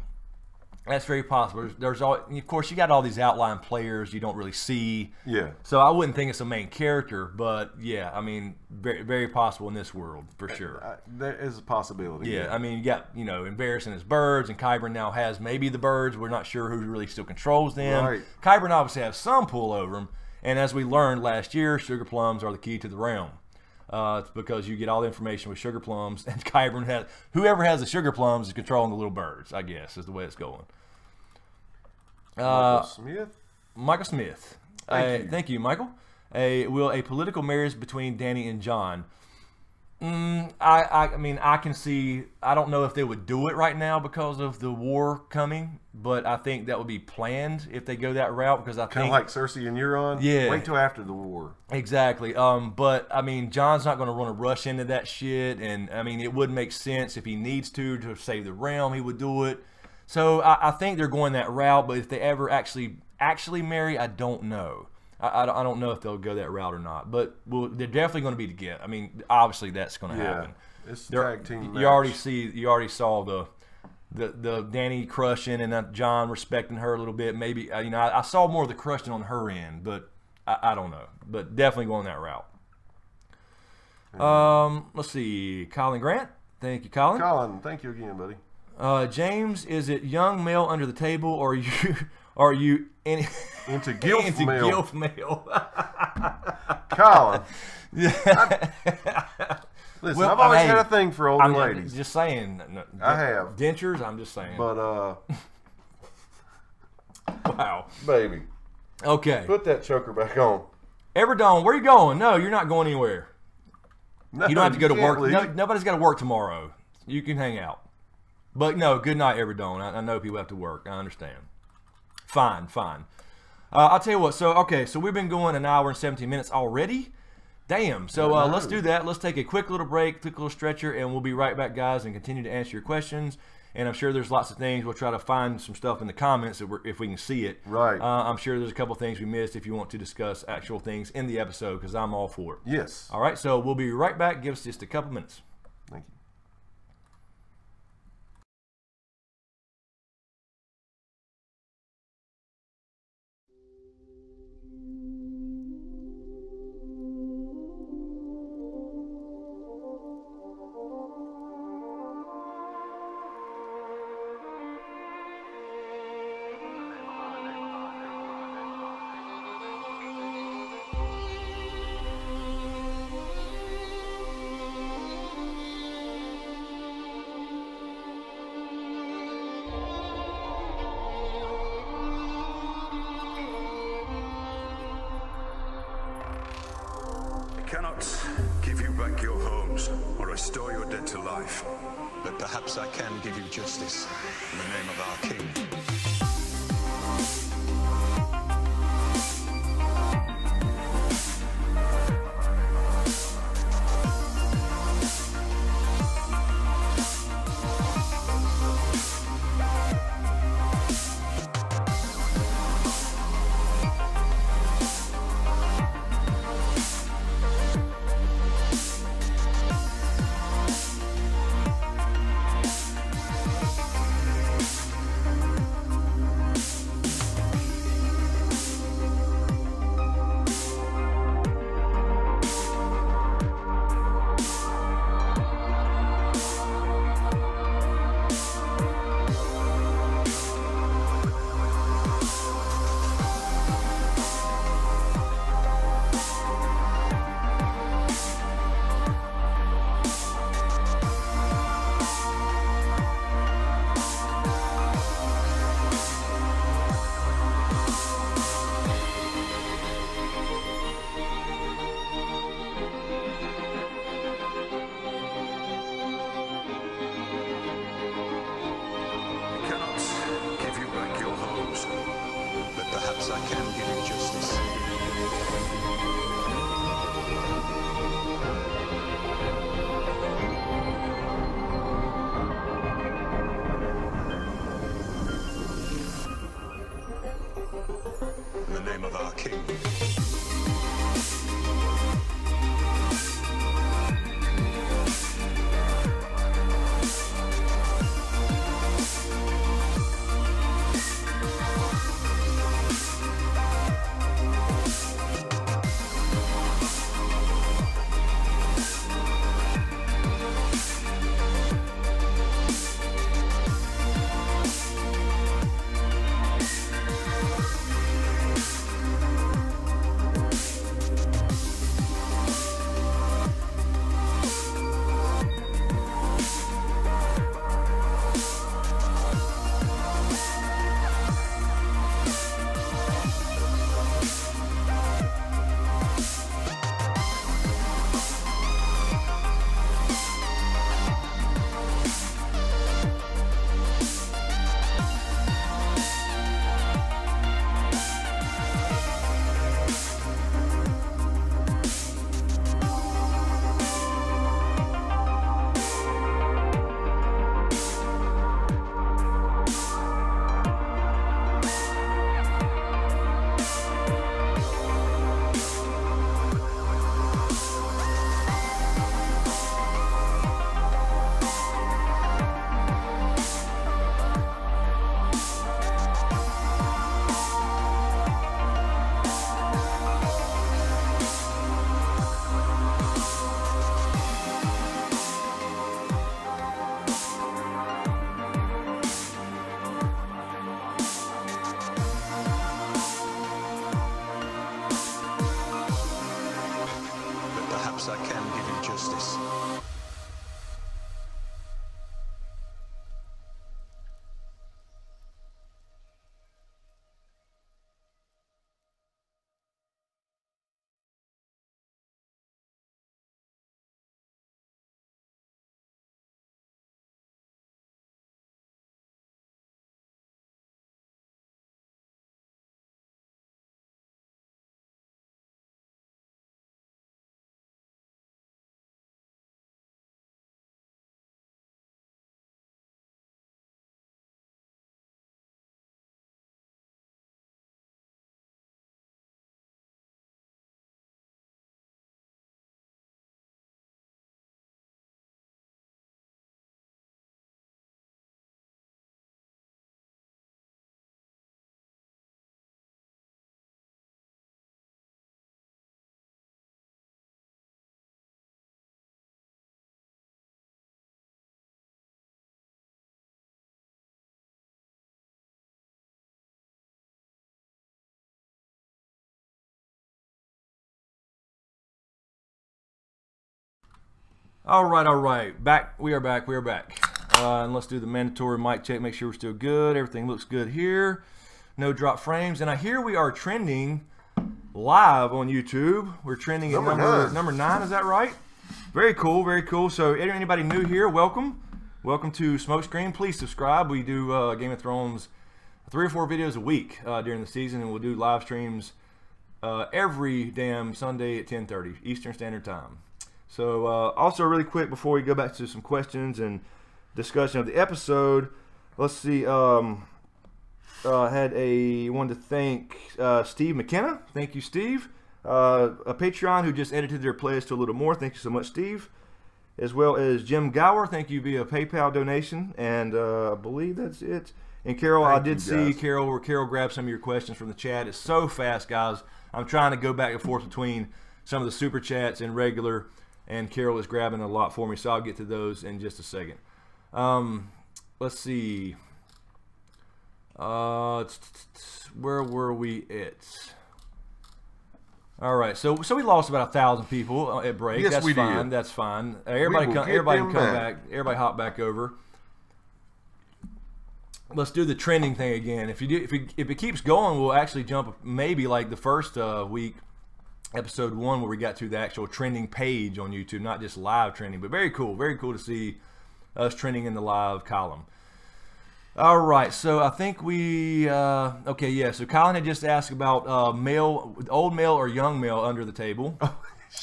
That's very possible. Of course, you got all these outline players you don't really see. Yeah. So I wouldn't think it's a main character, but yeah, I mean, very, very possible in this world for sure. There is a possibility. Yeah, I mean, you got Embarrassing his birds, and Qyburn now has maybe the birds. We're not sure who really still controls them. Right. Qyburn obviously has some pull over him, and as we learned last year, sugar plums are the key to the realm. It's because you get all the information with sugar plums, and Qyburn whoever has the sugar plums is controlling the little birds, I guess, is the way it's going. Michael Smith. Thank you, Michael. Will a political marriage between Dany and Jon? I mean, I can see. I don't know if they would do it right now because of the war coming, but I think that would be planned if they go that route. Because I think kind of like Cersei and Euron. Yeah. Wait till after the war. Exactly. But I mean, Jon's not going to want to rush into that shit, and I mean, it would make sense if he needs to save the realm. He would do it. So I think they're going that route. But if they ever actually marry, I don't know. I don't know if they'll go that route or not, but they're definitely going to be together. I mean, obviously that's going to happen. It's a tag team match. You already saw the Dany crushing and Jon respecting her a little bit. Maybe I saw more of the crushing on her end, but I don't know. But definitely going that route. Let's see, Colin Grant. Thank you, Colin. Colin, thank you again, buddy. James, is it young male under the table, or are you into gilf mail? Colin. Listen, I've always had a thing for older ladies. Just saying. I have. Dentures, I'm just saying. But, wow. Baby. Okay. Put that choker back on. Everdome, where are you going? No, you're not going anywhere. No, you don't have to go to work. No, nobody's got to work tomorrow. You can hang out. But no, good night, Everdome. I know people have to work. I understand. Fine. I'll tell you what. So we've been going an hour and 17 minutes already. Damn. So let's do that. Let's take a quick little break, quick little stretcher, and we'll be right back, guys, and continue to answer your questions. And I'm sure there's lots of things. We'll try to find some stuff in the comments if we can see it. Right. I'm sure there's a couple things we missed if you want to discuss actual things in the episode, because I'm all for it. Yes. All right. So we'll be right back. Give us just a couple minutes. Thank you. Cannot give you back your homes or restore your dead to life. But perhaps I can give you justice in the name of our king. perhaps I can give you justice. In the name of our king. Perhaps I can give you justice. All right. Back. We are back. And let's do the mandatory mic check. Make sure we're still good. Everything looks good here. No drop frames. And I hear we are trending live on YouTube. We're trending at number 9. Is that right? Very cool. Very cool. So anybody new here, welcome. Welcome to Smokescreen. Please subscribe. We do Game of Thrones 3 or 4 videos a week during the season, and we'll do live streams every damn Sunday at 10:30 Eastern Standard Time. So also really quick before we go back to some questions and discussion of the episode, let's see. Wanted to thank Steve McKenna. Thank you, Steve. A Patreon who just edited their playlist to a little more. Thank you so much, Steve. As well as Jim Gower. Thank you via PayPal donation. And I believe that's it. And Carol, I did see Carol where Carol grabbed some of your questions from the chat. It's so fast, guys. I'm trying to go back and forth between some of the super chats and regular, and Carol is grabbing a lot for me, so I'll get to those in just a second. Let's see. Where were we at? All right, so we lost about 1,000 people at break. Yes, that's we fine. did. That's fine. Everybody can come back. Everybody hop back over. Let's do the trending thing again. If it keeps going, we'll actually jump maybe like the first week, episode 1, where we got to the actual trending page on YouTube, not just live trending. But very cool to see us trending in the live column. All right, so I think we okay, yeah. So Colin had just asked about old male or young male under the table,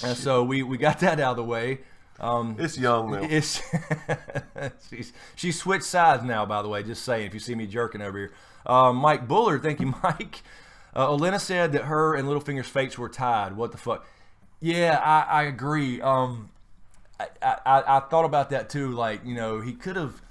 and so we got that out of the way. It's young male. It's she's switched sides now. By the way, just saying. If you see me jerking over here, Mike Bullard, thank you, Mike. Olenna said that her and Littlefinger's fates were tied. What the fuck? Yeah, I agree. I thought about that too. Like, you know, he could have.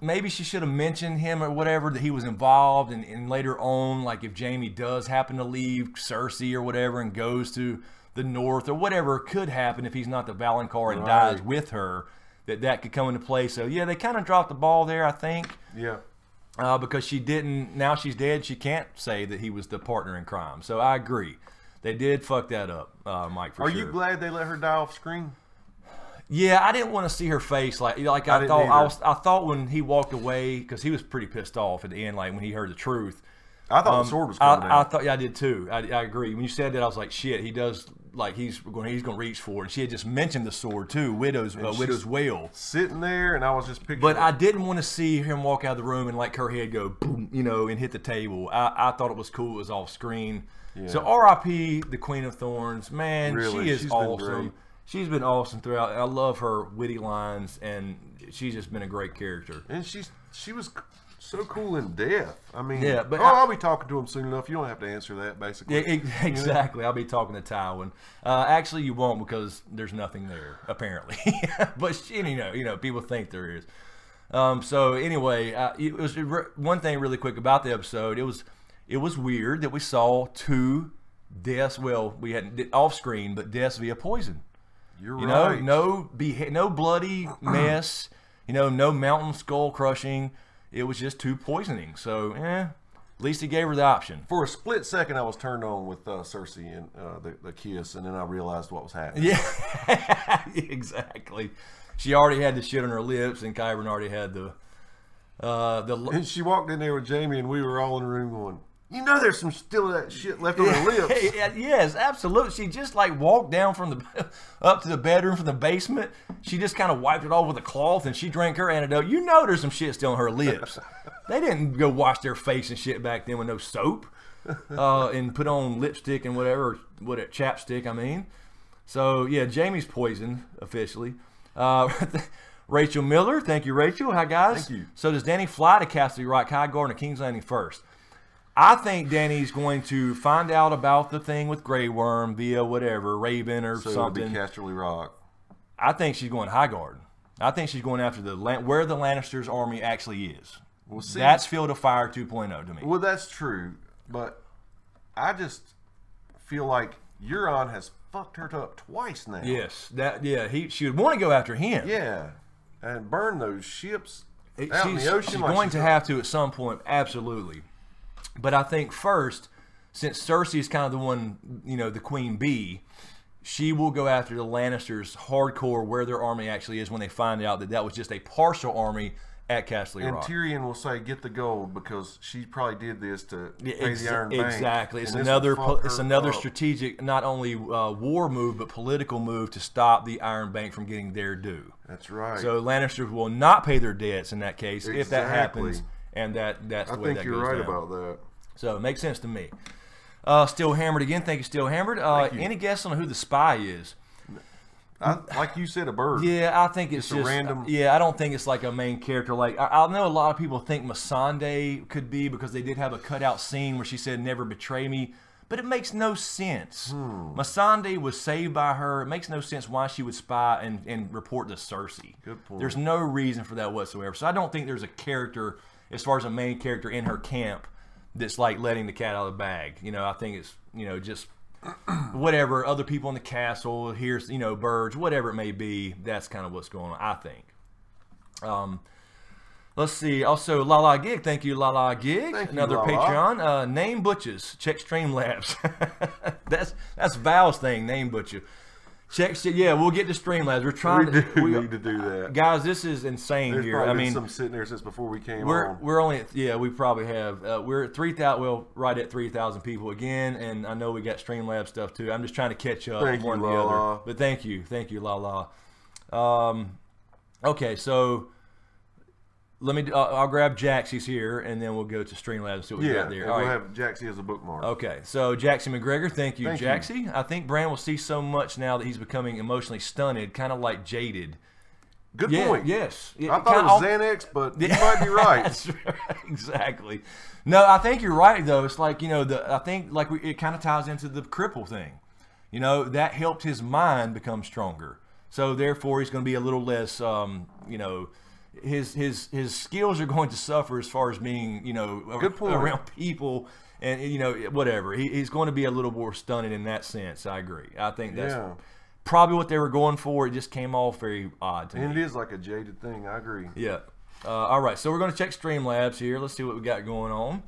Maybe she should have mentioned him or whatever, that he was involved, and later on, like if Jaime does happen to leave Cersei or whatever and goes to the north or whatever could happen if he's not the Valonqar and dies with her, that could come into play. So yeah, they kind of dropped the ball there, I think. Yeah. Because she didn't. Now she's dead. She can't say that he was the partner in crime. So I agree. They did fuck that up, Mike. For Are sure. you glad they let her die off screen? Yeah, I didn't want to see her face I thought. I thought when he walked away, because he was pretty pissed off at the end, like when he heard the truth. I thought the sword was coming I out. thought, yeah, I did too. I agree. When you said that, I was like, shit, he does, like he's going to reach for it. And she had just mentioned the sword too, Widow's Wail. Sitting there, and I was just picturing. But I didn't want to see him walk out of the room and like her head go boom, you know, and hit the table. I thought it was cool. It was off screen. Yeah. So R.I.P. the Queen of Thorns, man, really, she is she's awesome. She's been awesome throughout. I love her witty lines, and she's just been a great character. And she was so cool in death. I mean, yeah, but I'll be talking to him soon enough. You don't have to answer that, basically. Yeah, exactly. I'll be talking to Tywin. Actually, you won't, because there's nothing there apparently. But you know, people think there is. So anyway, it was one thing really quick about the episode. It was weird that we saw two deaths. Well, we had off screen, but deaths via poison. You're right. No bloody mess. You know, no mountain skull crushing. It was just two poisoning. So, at least he gave her the option. For a split second, I was turned on with Cersei and the kiss, and then I realized what was happening. Yeah, exactly. She already had the shit on her lips, and Qyburn already had the. And she walked in there with Jaime, and we were all in the room going, you know, there's some still of that shit left on her lips. Yes, absolutely. She just like walked down from up to the bedroom from the basement. She just kind of wiped it off with a cloth, and she drank her antidote. You know, there's some shit still on her lips. They didn't go wash their face and shit back then with no soap, and put on lipstick and whatever chapstick. I mean, so yeah, Jaime's poisoned officially. Rachel Miller, thank you, Rachel. Hi guys. Thank you. So does Dany fly to Castle Rock, Highgarden, or King's Landing first? I think Dany's going to find out about the thing with Grey Worm via whatever, Raven or something. It'll be Casterly Rock. I think she's going to Highgarden. I think she's going after where the Lannisters' army actually is. Well, see, that's Field of Fire 2.0 to me. Well, that's true, but I just feel like Euron has fucked her up twice now. Yes, she would want to go after him. Yeah, and burn those ships out in the ocean. She's going to have to at some point, absolutely. But I think first, since Cersei is kind of the one, you know, the queen bee, she will go after the Lannisters hardcore where their army actually is when they find out that was just a partial army at Castle Rock. And Tyrion will say, "Get the gold," because she probably did this to pay the Iron Bank. Exactly. It's another strategic, not only war move, but political move to stop the Iron Bank from getting their due. That's right. So Lannisters will not pay their debts in that case if that happens, and that's the way that goes down. I think you're right about that. So it makes sense to me. Still Hammered again. Thank you, Still Hammered. Any guess on who the spy is? Like you said, a bird. Yeah, I think it's just a random. Yeah, I don't think it's like a main character. Like I know a lot of people think Melisandre could be, because they did have a cutout scene where she said, "Never betray me," but it makes no sense. Melisandre was saved by her. It makes no sense why she would spy and report to Cersei. Good point. There's no reason for that whatsoever. So I don't think there's a character, as far as a main character in her camp, that's like letting the cat out of the bag. You know, I think it's, you know, just whatever, other people in the castle, here's, you know, birds, whatever it may be. That's kind of what's going on, I think. Let's see. Also, Lala Gig. Thank you, Lala Gig. Another Patreon. Name Butches. Check Streamlabs. that's Val's thing. Name Butcher. Yeah, we'll get to Streamlabs. We're trying we need to do that, guys. This is insane. There's here. I mean, some sitting there since before we came on. We're only we probably have we're at 3,000. Well, right at 3,000 people again, and I know we got Streamlabs stuff too. I'm just trying to catch up one or the other. But thank you, Lala. Okay, so let me. I'll grab Jaxie's here, and then we'll go to Streamlabs and see what we got there. And we'll have Jaxie as a bookmark. Okay, so Jaxie McGregor, thank you, Thank Jaxie. I think Bran will see so much now that he's becoming emotionally stunted, kind of like jaded. Good point. Yes. I thought it was Xanax, but you might be right. That's right. Exactly. No, I think you're right though. It's like, I think like it kind of ties into the cripple thing. That helped his mind become stronger. So therefore, he's going to be a little less. His skills are going to suffer as far as being Good point. around people and whatever. He's going to be a little more stunted in that sense. I agree. I think that's. Yeah. Probably what they were going for. It just came off very odd to me. And it is like a jaded thing. I agree. Yeah. All right. So we're going to check Streamlabs here. Let's see what we got going on.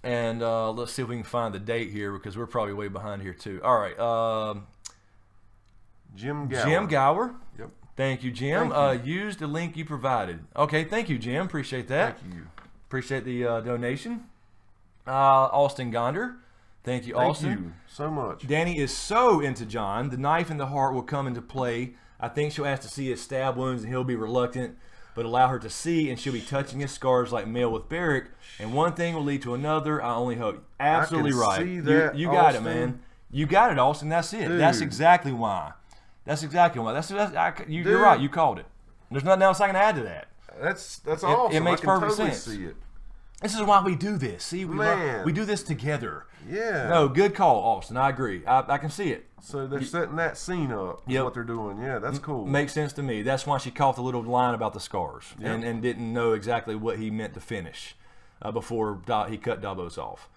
And let's see if we can find the date here because we're probably way behind here too. All right. Jim Gower. Jim Gower. Yep. Thank you, Jim. Thank you. Use the link you provided. Okay. Thank you, Jim. Appreciate that. Thank you. Appreciate the donation. Austin Gonder. Thank you, Austin. Thank you so much. Danny is so into Jon. The knife in the heart will come into play. I think she'll ask to see his stab wounds, and he'll be reluctant, but allow her to see, and she'll be touching his scars like Mel with Beric. And one thing will lead to another. I only hope. Absolutely right. See that, you got Austin. it, man. You got it, Austin. That's it. Dude. That's exactly why. You're right. You called it. There's nothing else I can add to that. That's awesome. It makes I can perfect totally sense. See it. This is why we do this. See, we do this together. Yeah. No, good call, Austin. I agree. I can see it. So they're setting that scene up. Is Yep. what they're doing. Yeah, that's cool. Makes sense to me. That's why she caught the little line about the scars Yep. and didn't know exactly what he meant to finish before he cut Davos off.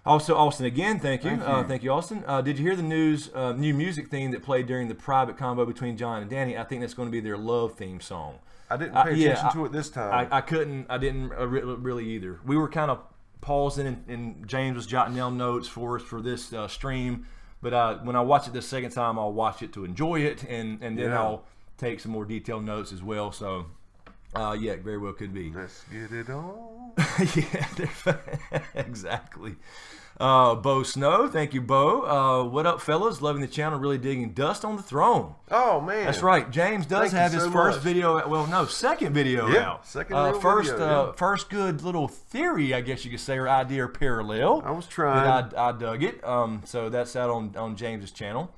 Also, Austin, again, thank you. Thank you, Austin. Did you hear the new music theme that played during the private convo between Jon and Dany? I think that's going to be their love theme song. I didn't pay attention to it this time. I didn't really either. We were kind of pausing, and James was jotting down notes for us for this stream. But when I watch it the second time, I'll watch it to enjoy it, and then I'll take some more detailed notes as well. So, yeah, very well could be. Let's get it on. Yeah, exactly. Bo Snow, thank you, Bo. What up, fellas? Loving the channel, really digging Dust on the Throne. Oh man, that's right. James does have his first video. Well, no, second video out. Second real video, first good little theory, I guess you could say, or idea or parallel. I was trying. I dug it. So that's out on James's channel.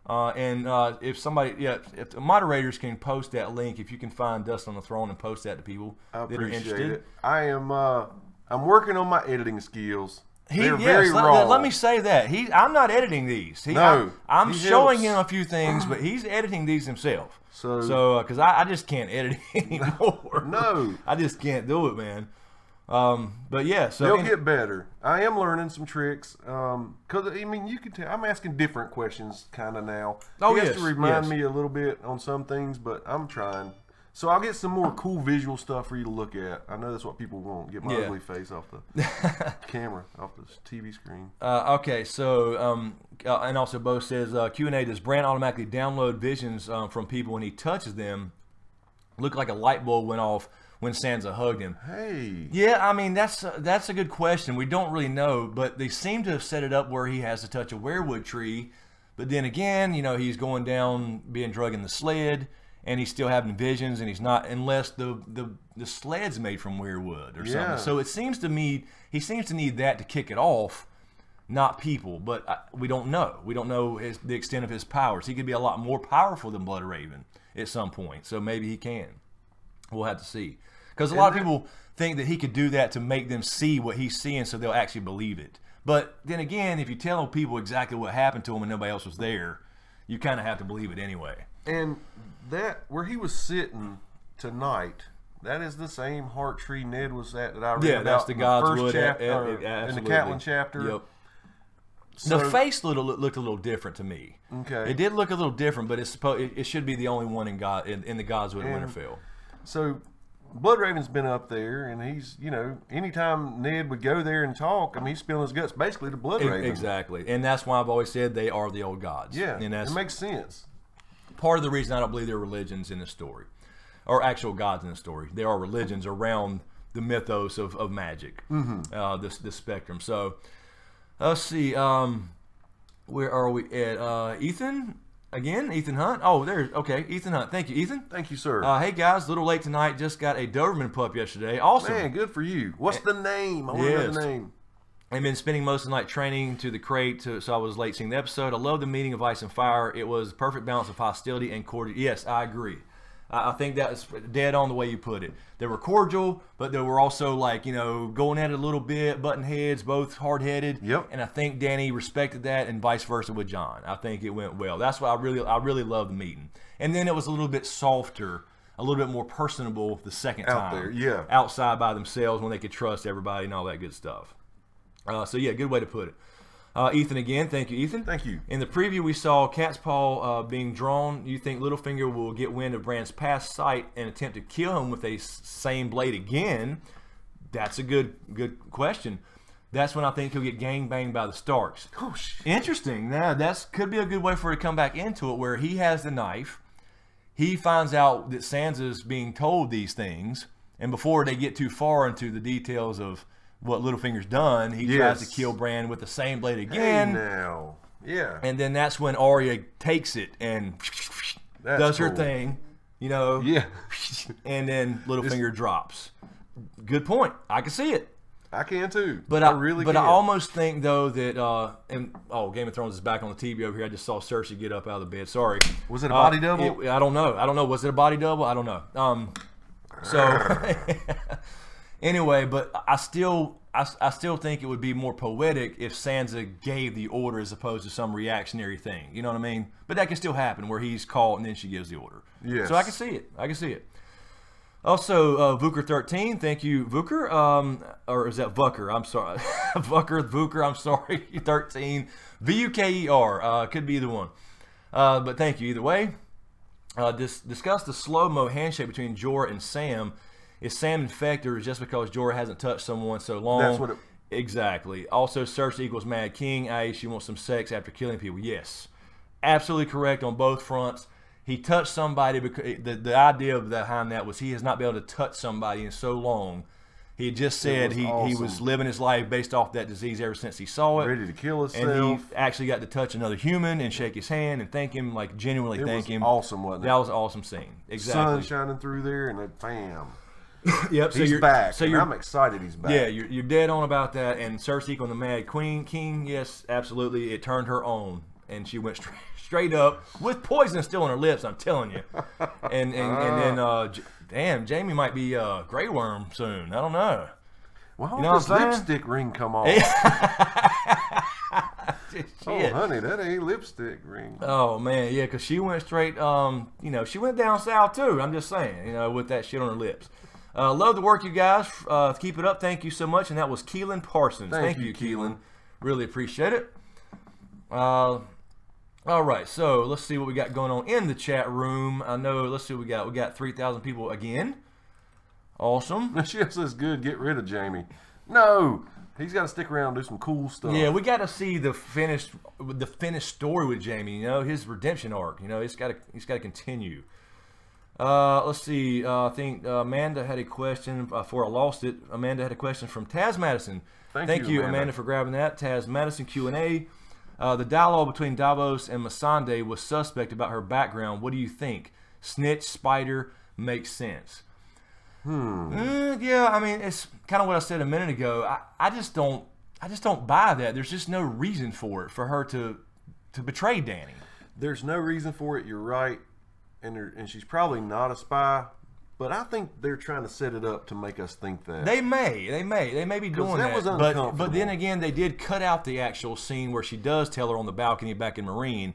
And if the moderators can post that link, if you can find Dust on the Throne and post that to people that are interested. It. I am. I'm working on my editing skills. Let me say that I'm not editing these. I'm showing him a few things, but he's editing these himself. So because I just can't edit anymore. No, I just can't do it, man. But yeah, so they'll get better. I am learning some tricks. Because I mean, you can tell I'm asking different questions kind of now. He has to remind me a little bit on some things, but I'm trying. So I'll get some more cool visual stuff for you to look at. I know that's what people want. Get my ugly face off the camera, off the TV screen. Okay, so and also Bo says Q&A, does Bran automatically download visions from people when he touches them? Look like a light bulb went off when Sansa hugged him. Hey. Yeah, I mean that's a good question. We don't really know, but they seem to have set it up where he has to touch a weirwood tree. But then again, he's going down, being drugged in the sled. And he's still having visions, and he's not, unless the sled's made from weirwood or something. So it seems to me he seems to need that to kick it off, not people. But we don't know. We don't know the extent of his powers. He could be a lot more powerful than Bloodraven at some point. So maybe he can. We'll have to see. Because a lot of people think that he could do that to make them see what he's seeing, so they'll actually believe it. But then again, if you tell people exactly what happened to him and nobody else was there, you kind of have to believe it anyway. And that where he was sitting tonight, that is the same heart tree Ned was at that I read about that's the God's Wood chapter, in the Catelyn chapter. Yep. So, the face looked a little different to me. Okay, it did look a little different, but it should be the only one in the God's Wood Winterfell. So Bloodraven's been up there, and he's anytime Ned would go there and talk, I mean he's spilling his guts basically to Bloodraven. Exactly, and that's why I've always said they are the old gods. Yeah, and it makes sense. Part of the reason I don't believe there are religions in the story, or actual gods in the story. There are religions around the mythos of magic, this spectrum. So let's see, where are we at? Ethan, Again, Ethan Hunt. Oh, there's okay. Ethan Hunt. Thank you, Ethan. Thank you, sir. Hey guys, a little late tonight. Just got a Doberman pup yesterday. Awesome. Man, good for you. What's the name? I want to know the name. I've been spending most of the night training to the crate, so I was late seeing the episode. I love the meeting of Ice and Fire. It was a perfect balance of hostility and cordial. Yes, I agree. I think that's dead on the way you put it. They were cordial, but they were also like, you know, going at it a little bit, butting heads, both hard-headed. Yep. And I think Danny respected that, and vice versa with Jon. I think it went well. That's why I really loved the meeting. And then it was a little bit softer, a little bit more personable the second time. Out there, yeah. Outside by themselves when they could trust everybody and all that good stuff. So yeah, good way to put it. Ethan again, thank you, Ethan. Thank you. In the preview, we saw Cat's Paw being drawn. You think Littlefinger will get wind of Bran's past sight and attempt to kill him with a same blade again? That's a good question. That's when I think he'll get gangbanged by the Starks. Oh, shit. Interesting. Now that could be a good way for it to come back into it, where he has the knife. He finds out that Sansa's being told these things, and before they get too far into the details of what Littlefinger's done, he tries to kill Bran with the same blade again. Hey now. Yeah. And then that's when Arya takes it and does her thing, you know. Yeah. And then Littlefinger drops. Good point. I can see it. I can too. But I really can. I almost think though that Game of Thrones is back on the TV over here. I just saw Cersei get up out of the bed. Sorry. Was it a body double? I don't know. Was it a body double? I don't know. So anyway, but I still think it would be more poetic if Sansa gave the order as opposed to some reactionary thing. You know what I mean? But that can still happen where he's caught and then she gives the order. Yes. So I can see it. Also, Vuker13, thank you, Vuker. Or is that Vuker? I'm sorry. Vuker, I'm sorry. 13. V-U-K-E-R. Could be either one. But thank you either way. Discuss the slow-mo handshake between Jorah and Sam. Is Sam infected or just because Jorah hasn't touched someone so long? That's what it... Exactly. Also, Cersei equals Mad King, i.e. she wants some sex after killing people. Yes. Absolutely correct on both fronts. He touched somebody because the idea behind that was he has not been able to touch somebody in so long. He just said he was living his life based off that disease ever since he saw it. Ready to kill himself. And he actually got to touch another human and shake his hand and thank him, like genuinely thank him. Awesome, wasn't it? That was an awesome scene. Exactly. Sun shining through there and then bam. Yep. So he's back. So I'm excited he's back. Yeah, you're dead on about that. And Cersei on the Mad King, yes, absolutely. It turned her on. And she went straight up with poison still on her lips, I'm telling you. And then, damn, Jamie might be a Grey Worm soon. I don't know. Well, you know does lipstick ring come off? Oh, honey, that ain't lipstick ring. Oh, man, yeah, because she went straight, she went down south, too. I'm just saying, with that shit on her lips. Love the work, you guys. Keep it up. Thank you so much. And that was Keelan Parsons. Thank you, Keelan. Really appreciate it. All right, so let's see what we got going on in the chat room. Let's see what we got. We got 3,000 people again. Awesome. She says, good, get rid of Jamie. No, he's got to stick around and do some cool stuff. Yeah, we got to see the finished story with Jamie, his redemption arc. He's got to continue. Let's see. I think Amanda had a question before I lost it. Amanda had a question from Taz Madison. Thank you, Amanda, for grabbing that. Taz Madison Q&A. The dialogue between Davos and Melisandre was suspect about her background. What do you think? Snitch, spider, makes sense. Yeah, I mean, it's kind of what I said a minute ago. I just don't buy that. There's just no reason for it, for her to betray Danny. There's no reason for it. You're right, and she's probably not a spy. But I think they're trying to set it up to make us think that. They may be doing that. Was uncomfortable. But then again, they did cut out the actual scene where she does tell her on the balcony back in Marine,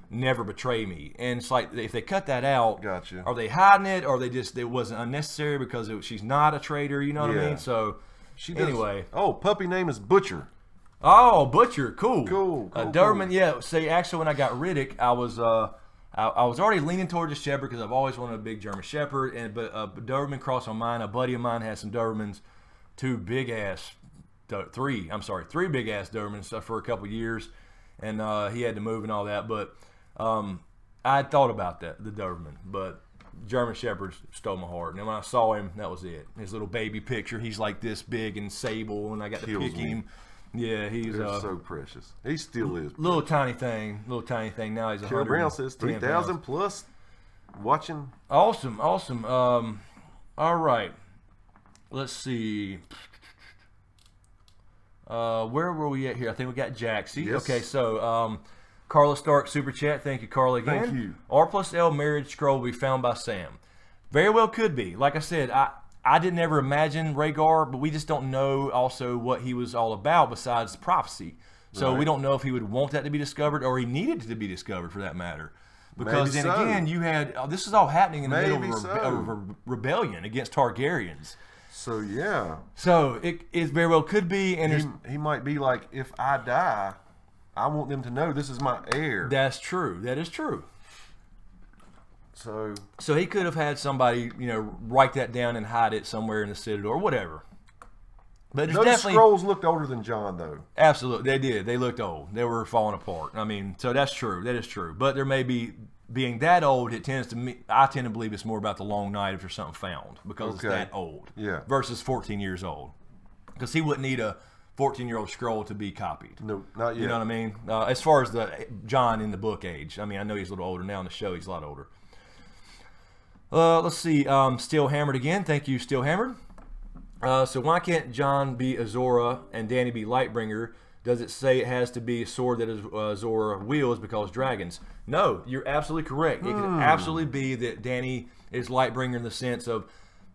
never betray me. And it's like, if they cut that out, gotcha. Are they hiding it, or it wasn't unnecessary because she's not a traitor, you know what I mean? So, anyway. Oh, puppy name is Butcher. Oh, Butcher, cool. Cool. Doberman, yeah. See, actually, when I got Riddick, I was already leaning towards a Shepherd because I've always wanted a big German Shepherd, but Doberman crossed my mind. A buddy of mine had some Dobermans, three big ass Dobermans for a couple years, and he had to move and all that. But I had thought about the Doberman, but German Shepherds stole my heart. And when I saw him, that was it. His little baby picture, he's like this big and sable, and I got to pick him. Yeah, he's so precious. He still is. Little tiny thing. Now he's 100. Brown says 3,000 plus watching. Awesome. All right. Let's see. Where were we at here? I think we got Jaxie. Yes. Okay, so Carla Stark super chat. Thank you, Carla, again. Thank you. R+L marriage scroll will be found by Sam. Very well could be. Like I said, I didn't ever imagine Rhaegar, but we just don't know also what he was all about besides prophecy. So we don't know if he would want that to be discovered or he needed to be discovered for that matter. Because then again, you had this is all happening in the middle of a rebellion against Targaryens. So yeah. So it very well could be, and he might be like, if I die, I want them to know this is my heir. That's true. That is true. So he could have had somebody, write that down and hide it somewhere in the Citadel or whatever. But there's those scrolls looked older than Jon, though. Absolutely, they did. They looked old. They were falling apart. I mean, so that's true. That is true. But there may be being that old. I tend to believe it's more about the long night if there's something found because it's that old. Yeah. Versus 14 years old, because he wouldn't need a 14-year-old scroll to be copied. No, not yet. You know what I mean? As far as the Jon in the book age, I mean, I know he's a little older now in the show. He's a lot older. Let's see. Still Hammered again. Thank you, Still Hammered. So why can't Jon be Azora and Dany be Lightbringer? Does it say it has to be a sword that Azora wields because dragons? No, you're absolutely correct. It could absolutely be that Dany is Lightbringer in the sense of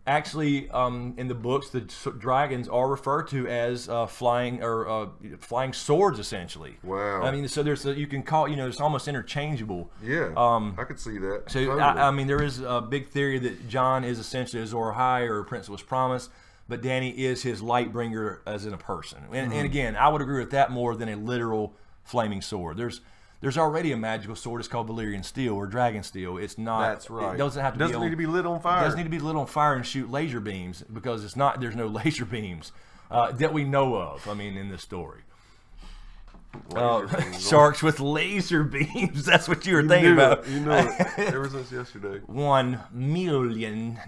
actually in the books the dragons are referred to as flying swords essentially. Wow. I mean, so you can call it's almost interchangeable. Yeah. I could see that. So totally. I mean, there is a big theory that Jon is essentially Azor Ahai or Prince was Promised. But Dany is his Lightbringer as in a person. And again, I would agree with that more than a literal flaming sword. There's already a magical sword. It's called Valyrian steel or dragon steel. It's not. That's right. It doesn't have to need to be lit on fire. It doesn't need to be lit on fire and shoot laser beams because it's not. There's no laser beams that we know of. I mean, in this story. Sharks with laser beams. That's what you were thinking about. You know it. Ever since yesterday. $1 million.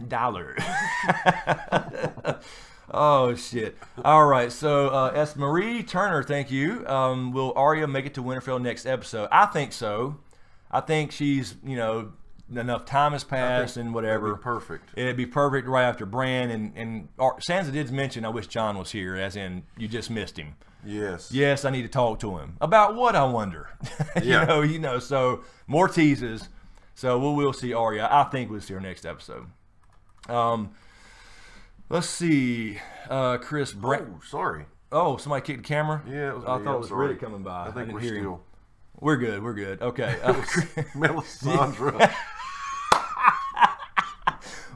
Oh shit! All right, so S. Marie Turner, thank you. Will Arya make it to Winterfell next episode? I think so. I think she's enough time has passed and whatever. That'd be perfect. It'd be perfect right after Bran and Sansa did mention I wish Jon was here, as in you just missed him. Yes. Yes, I need to talk to him. About what, I wonder? So more teases. So we'll see Arya. I think we'll see her next episode. Let's see. Chris Brand. Oh, sorry. Oh, somebody kicked the camera? Yeah, it was I me. thought it was Riddick coming by. I think we're hear still. Him. We're good. Okay. Melisandre.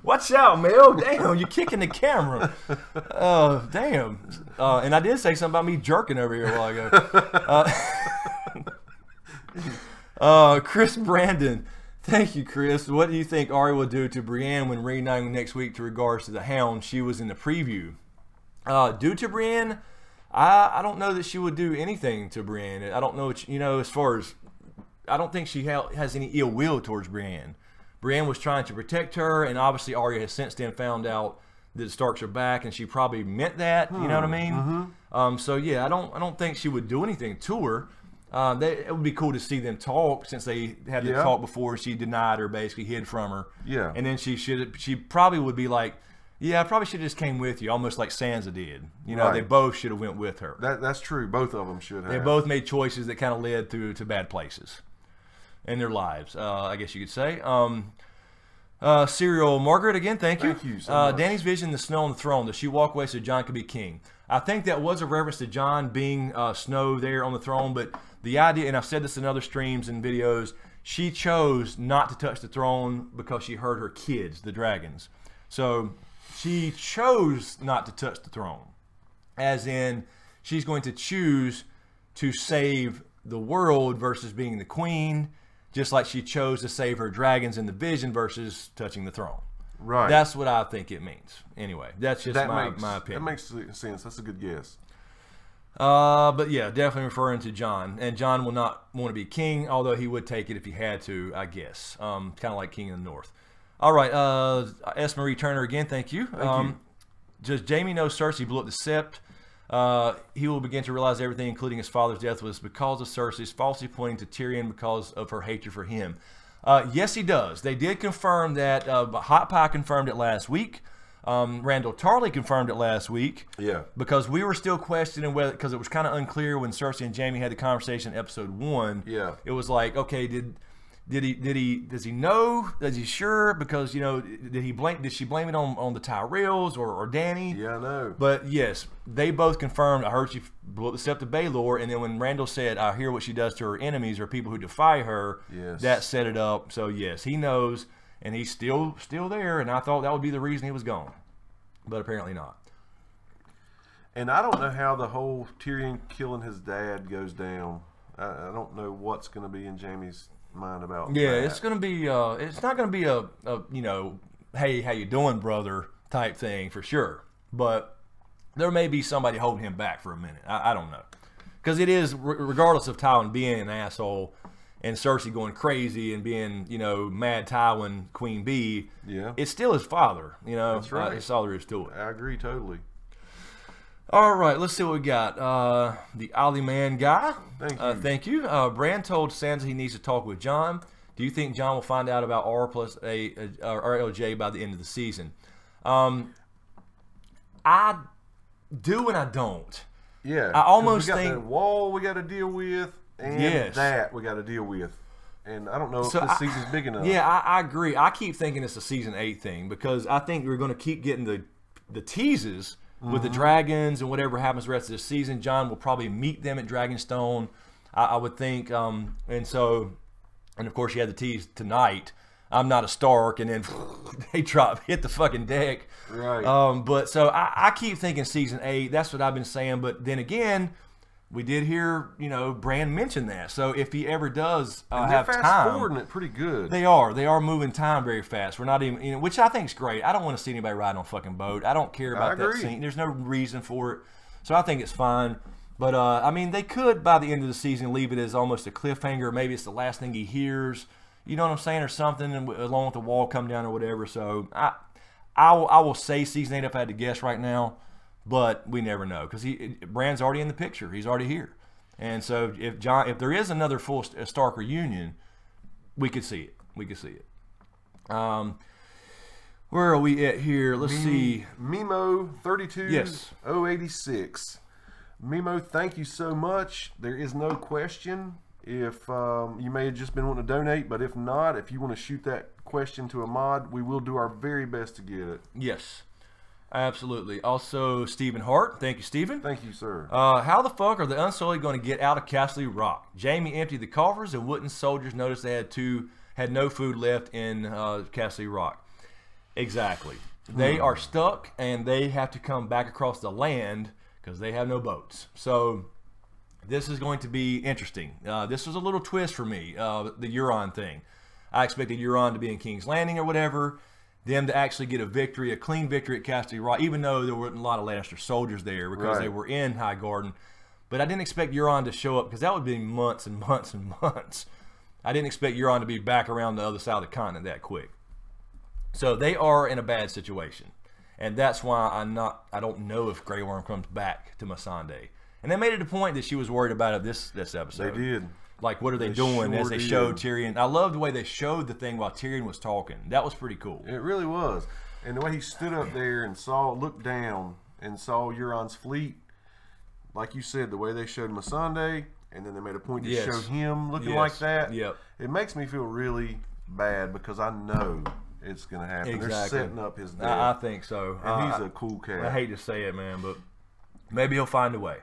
Watch out, Mel. Damn, you're kicking the camera. Oh, damn. And I did say something about me jerking over here a while ago. Chris Brandon. Thank you, Chris. What do you think Arya will do to Brienne when reuniting next week to regards to the Hound she was in the preview? Due to Brienne, I don't know that she would do anything to Brienne. I don't know, as far as, I don't think she has any ill will towards Brienne. Brienne was trying to protect her, and obviously Arya has since then found out that the Starks are back, and she probably meant that. You know what I mean? Mm-hmm. So yeah, I don't think she would do anything to her. It would be cool to see them talk since they had the talk before. She denied her, basically hid from her. Yeah, and then she probably would be like, yeah, I probably should have just came with you, almost like Sansa did. They both should have went with her. That's true. Both of them should have. They both made choices that kind of led to bad places in their lives, I guess you could say. Serial Margaret, again, thank you. Thank you so much. Dany's vision, the snow on the throne. Does she walk away so Jon could be king? I think that was a reference to Jon being snow there on the throne, but the idea, and I've said this in other streams and videos, she chose not to touch the throne because she heard her kids, the dragons. So she chose not to touch the throne, as in she's going to choose to save the world versus being the queen, just like she chose to save her dragons in the vision versus touching the throne. Right. That's what I think it means. Anyway, that's just my opinion. That makes sense. That's a good guess. But yeah, definitely referring to Jon. And Jon will not want to be king, although he would take it if he had to, I guess. Kind of like King of the North. All right. S. Marie Turner again, thank you. Thank you. Does Jaime know Cersei blew up the Sept? He will begin to realize everything, including his father's death, was because of Cersei's, falsely pointing to Tyrion because of her hatred for him. Yes, he does. They did confirm that. Hot Pie confirmed it last week. Randall Tarley confirmed it last week. Yeah. Because we were still questioning whether, because it was kind of unclear when Cersei and Jaime had the conversation in episode 1. Yeah. It was like, okay, does he know? Is he sure? Because, did she blame it on the Tyrells or Dany? Yeah, I know. But yes, they both confirmed. I heard she blew up the step to Baelor, and then when Randall said, "I hear what she does to her enemies or people who defy her," yes, that set it up. So yes, he knows, and he's still there. And I thought that would be the reason he was gone, but apparently not. And I don't know how the whole Tyrion killing his dad goes down. I don't know what's going to be in Jaime's mind about that. It's going to be it's not going to be a hey, how you doing, brother type thing for sure, but there may be somebody holding him back for a minute. I don't know, because it is, regardless of Tywin being an asshole and Cersei going crazy and being mad Tywin Queen Bee, it's still his father. That's right. That's all there is to it. I agree totally. All right, let's see what we got. The Ollie Man guy. Thank you. Bran told Sansa he needs to talk with Jon. Do you think Jon will find out about R plus RLJ by the end of the season? I do and I don't. Yeah. I almost we got think that wall we got to deal with, and that we got to deal with. And I don't know if this season's big enough. Yeah, I agree. I keep thinking it's a season 8 thing, because I think we're going to keep getting the teases with the dragons and whatever happens the rest of the season. Jon will probably meet them at Dragonstone, I would think. And of course you had the tease tonight, I'm not a Stark, and then they hit the fucking deck. Right. But so I keep thinking season 8. That's what I've been saying. But then again, we did hear, Bran mention that. So if he ever does have time, fast forwarding it pretty good. They are moving time very fast. We're not even, which I think is great. I don't want to see anybody riding on a fucking boat. I don't care about that scene. There's no reason for it. So I think it's fine. But I mean, they could by the end of the season leave it as almost a cliffhanger. Maybe it's the last thing he hears. You know what I'm saying, or something, and along with the wall come down or whatever. So I will say season 8 if I had to guess right now. But we never know, because Bran's already in the picture. He's already here, and so if there is another full Stark reunion, we could see it. We could see it. Where are we at here? Let's see. Mimo 32. Yes. 086. Mimo, thank you so much. There is no question if you may have just been wanting to donate, but if not, if you want to shoot that question to a mod, we will do our very best to get it. Yes. Absolutely. Also, Stephen Hart. Thank you, Stephen. Thank you, sir. How the fuck are the Unsullied going to get out of Castle Rock? Jaime emptied the coffers, and wouldn't soldiers notice they had no food left in Castle Rock? Exactly. They are stuck, and they have to come back across the land because they have no boats. So this is going to be interesting. This was a little twist for me, the Euron thing. I expected Euron to be in King's Landing or whatever, them to actually get a victory, a clean victory at Castle Rock, even though there weren't a lot of Lannister soldiers there because they were in High Garden. But I didn't expect Euron to show up, because that would be months and months and months. I didn't expect Euron to be back around the other side of the continent that quick. So they are in a bad situation. And that's why I don't know if Grey Worm comes back to Melisandre. And they made it a point that she was worried about it this episode. They did. Like, what are they doing as they showed Tyrion? I love the way they showed the thing while Tyrion was talking. That was pretty cool. It really was. And the way he stood up there and looked down and saw Euron's fleet, like you said, the way they showed Melisandre, and then they made a point to show him looking like that. Yep. It makes me feel really bad, because I know it's going to happen. Exactly. They're setting up his death. I think so. And he's a cool cat. I hate to say it, man, but maybe he'll find a way.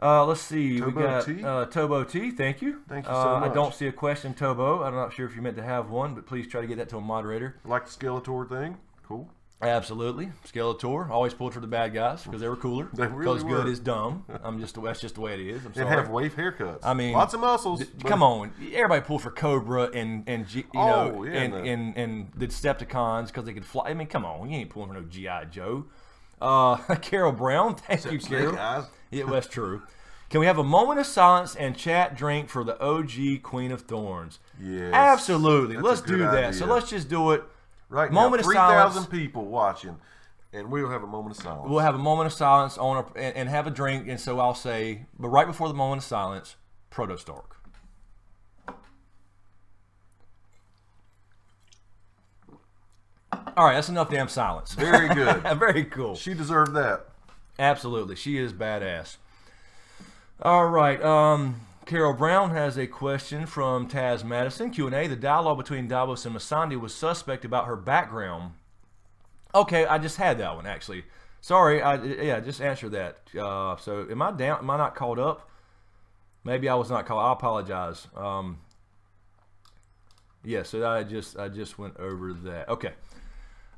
Let's see. Tobo we got T? Tobo T. Thank you. Thank you so much. I don't see a question, Tobo. I'm not sure if you meant to have one, but please try to get that to a moderator. Like the Skeletor thing? Cool. Absolutely. Skeletor always pulled for the bad guys because they were cooler. They really because good is dumb. That's just the way it is. I'm sorry. And have wave haircuts. I mean, lots of muscles. Come on, everybody pulled for Cobra and the Decepticons because they could fly. I mean, come on, you ain't pulling for no G.I. Joe. Carol Brown, thank you, Carol. Yeah, that's true. Can we have a moment of silence and chat drink for the OG Queen of Thorns? Yes. Absolutely. That's let's do that. idea. So let's just do it. Right moment now, of silence. 3,000 people watching. And we'll have a moment of silence. We'll have a moment of silence and have a drink. And so I'll say, but right before the moment of silence, Proto Stark. All right, that's enough damn silence. Very good. Very cool. She deserved that. Absolutely. She is badass. All right. Carol Brown has a question from Taz Madison. Q&A. The dialogue between Davos and Melisandre was suspect about her background. Okay, I just had that one, actually. Sorry. Yeah, just answered that. So am I down? Am I not caught up? Maybe I was not caught. I apologize. Yeah, so I just went over that. Okay.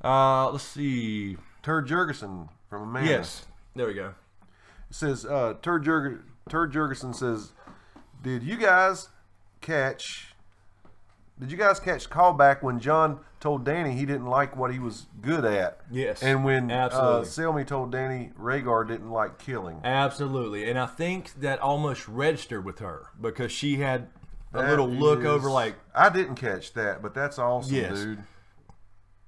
Let's see. Turd Jurgensen from Amanda. Yes. There we go. It says, Turd Jurgensen says, Did you guys catch callback when Jon told Dany he didn't like what he was good at? Yes. And when absolutely. Selmy told Dany Rhaegar didn't like killing. Absolutely. And I think that almost registered with her because she had a little look over like... I didn't catch that, but that's awesome, yes. dude.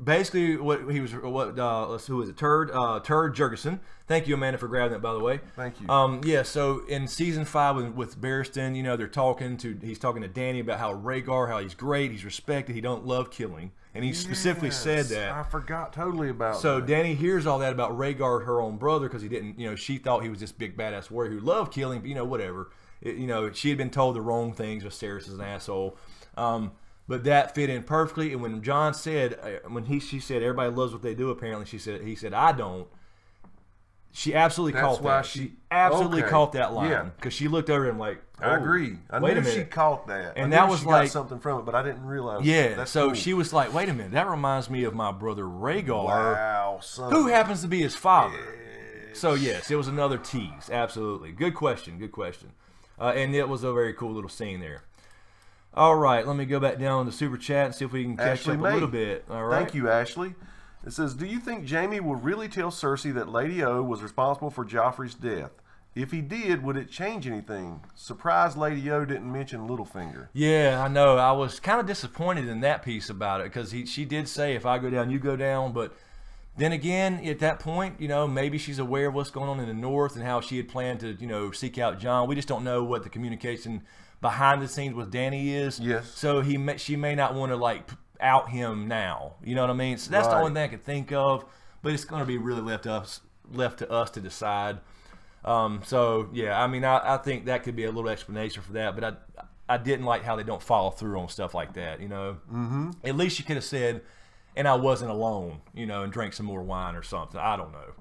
Basically, who was it? Turd Jurgensen. Thank you, Amanda, for grabbing that. By the way, thank you. Yeah. So in season 5 with Barristan, you know, he's talking to Dany about how Rhaegar, how he's great, he's respected, he don't love killing, and he specifically said that. I forgot totally about. So that. Dany hears all that about Rhaegar, her own brother, because he didn't. You know, she thought he was this big badass warrior who loved killing, but you know, whatever. You know, she had been told the wrong things. Viserys is an asshole. But that fit in perfectly. And when Jon said, she said, everybody loves what they do, apparently, he said, I don't. She absolutely caught that. She absolutely caught that line. Because she looked over him like, oh, I agree. I knew she caught that. And that was she like, got something from it, but I didn't realize. Yeah. That's so cool. she was like, wait a minute, that reminds me of my brother Rhaegar. Wow, son. Who happens to be his father. Yes. So yes, it was another tease. Absolutely. Good question. Good question. And it was a very cool little scene there. All right, let me go back down to Super Chat and see if we can catch up a little bit. All right. Thank you, Ashley. It says, do you think Jaime will really tell Cersei that Lady O was responsible for Joffrey's death? If he did, would it change anything? Surprised Lady O didn't mention Littlefinger. Yeah, I know. I was kind of disappointed in that piece about it because she did say, if I go down, you go down. But then again, at that point, you know, maybe she's aware of what's going on in the North and how she had planned to, you know, seek out Jon. We just don't know what the communication behind the scenes with Dany is. Yes. So she may not want to like out him now. You know what I mean? So that's the only thing I could think of. But it's going to be really left to us to decide. So yeah, I mean, I think that could be a little explanation for that. But I didn't like how they don't follow through on stuff like that. You know. Mm-hmm. At least you could have said, "And I wasn't alone," you know, and drank some more wine or something. I don't know.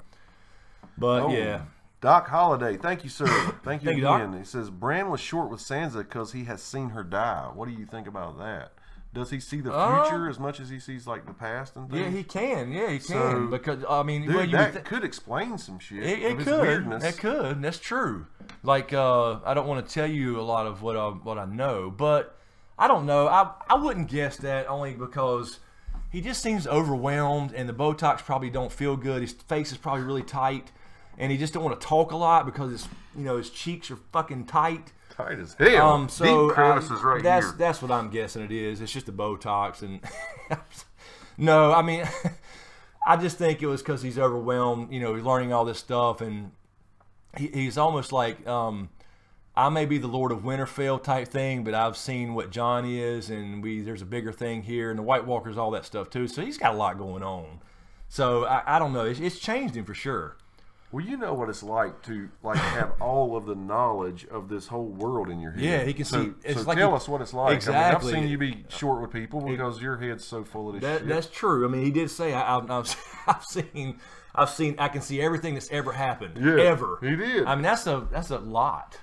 But yeah. Doc Holliday, thank you, sir. Thank you again. Doc. He says, Bran was short with Sansa because he has seen her die. What do you think about that? Does he see the future as much as he sees like the past and things? Yeah, he can. Yeah, he can. Because I mean, dude, that could explain some shit. It could. Weirdness. It could. That's true. Like I don't want to tell you a lot of what I know, but I don't know. I wouldn't guess that only because he just seems overwhelmed, and the Botox probably don't feel good. His face is probably really tight. And he just don't want to talk a lot because his cheeks are fucking tight. Tight as hell. So deep crevices right here. That's what I'm guessing it is. It's just the Botox and no, I mean, I just think it was because he's overwhelmed. You know, he's learning all this stuff, and he's almost like I may be the Lord of Winterfell type thing, but I've seen what Jon is, and there's a bigger thing here, and the White Walkers, all that stuff too. So he's got a lot going on. So I don't know. It's changed him for sure. Well, you know what it's like to have all of the knowledge of this whole world in your head. Yeah, he can see. So tell us what it's like. Exactly. I mean, I've seen you be short with people because your head's so full of this shit. That's true. I mean, he did say I've seen. I can see everything that's ever happened. Yeah, ever. He did. I mean, that's a lot.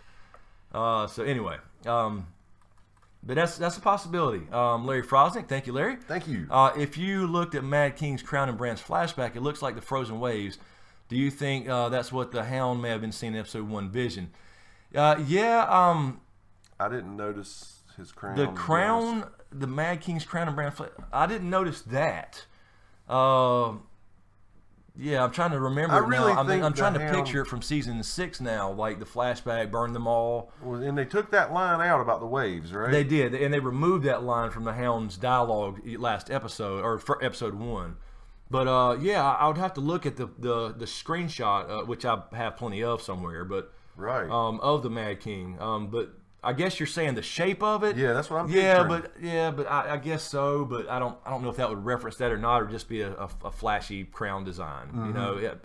So anyway, but that's a possibility. Larry Frosnick, thank you, Larry. Thank you. If you looked at Mad King's Crown and Bran's flashback, it looks like the frozen waves. Do you think that's what the Hound may have been seeing in Episode 1 Vision? Yeah. I didn't notice his crown. The crown, the Mad King's Crown and Bran. I didn't notice that. Yeah, I'm trying to remember. I'm trying to picture it from season 6 now, like the flashback, burn them all. Well, and they took that line out about the waves, right? They did, and they removed that line from the Hound's dialogue last episode, or for Episode 1. But yeah, I would have to look at the screenshot, which I have plenty of somewhere, but right, of the Mad King. But I guess you're saying the shape of it. Yeah, that's what I'm picturing. But I guess so. But I don't know if that would reference that or not, or just be a flashy crown design. You know,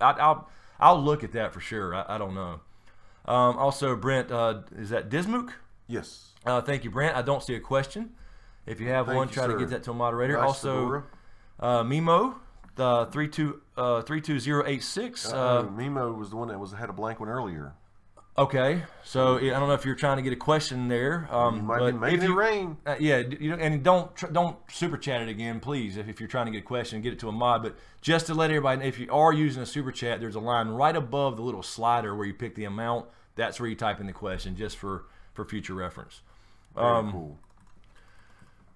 I'll look at that for sure. I don't know. Also, Brent, is that Dismook? Yes. Thank you, Brent. I don't see a question. If you have one, try to get that to a moderator. Nice also, Mimo, the 32086. Mimo was the one that had a blank one earlier. Okay, so I don't know if you're trying to get a question there. You might be making it rain. Yeah, and don't super chat it again, please. If you're trying to get a question, get it to a mod. But just to let everybody know, if you are using a super chat, there's a line right above the little slider where you pick the amount. That's where you type in the question, just for future reference. Very cool.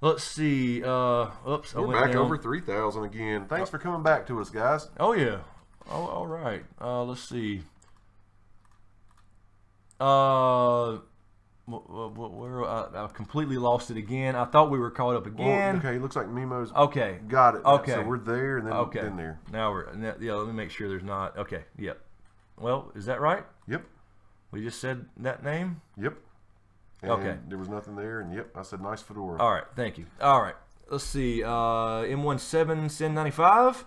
Let's see. Oops, we're back over 3,000 again. Thanks for coming back to us, guys. Oh yeah. Oh, all right. Let's see. I completely lost it again. I thought we were caught up again. Well, okay, looks like Mimo's got it. Okay, so we're there, and then there. Now yeah. Let me make sure there's not. Okay, yep. Well, is that right? Yep. We just said that name. Yep. And okay. There was nothing there, and yep, I said nice fedora. All right, thank you. All right, let's see. M17 Sin 95.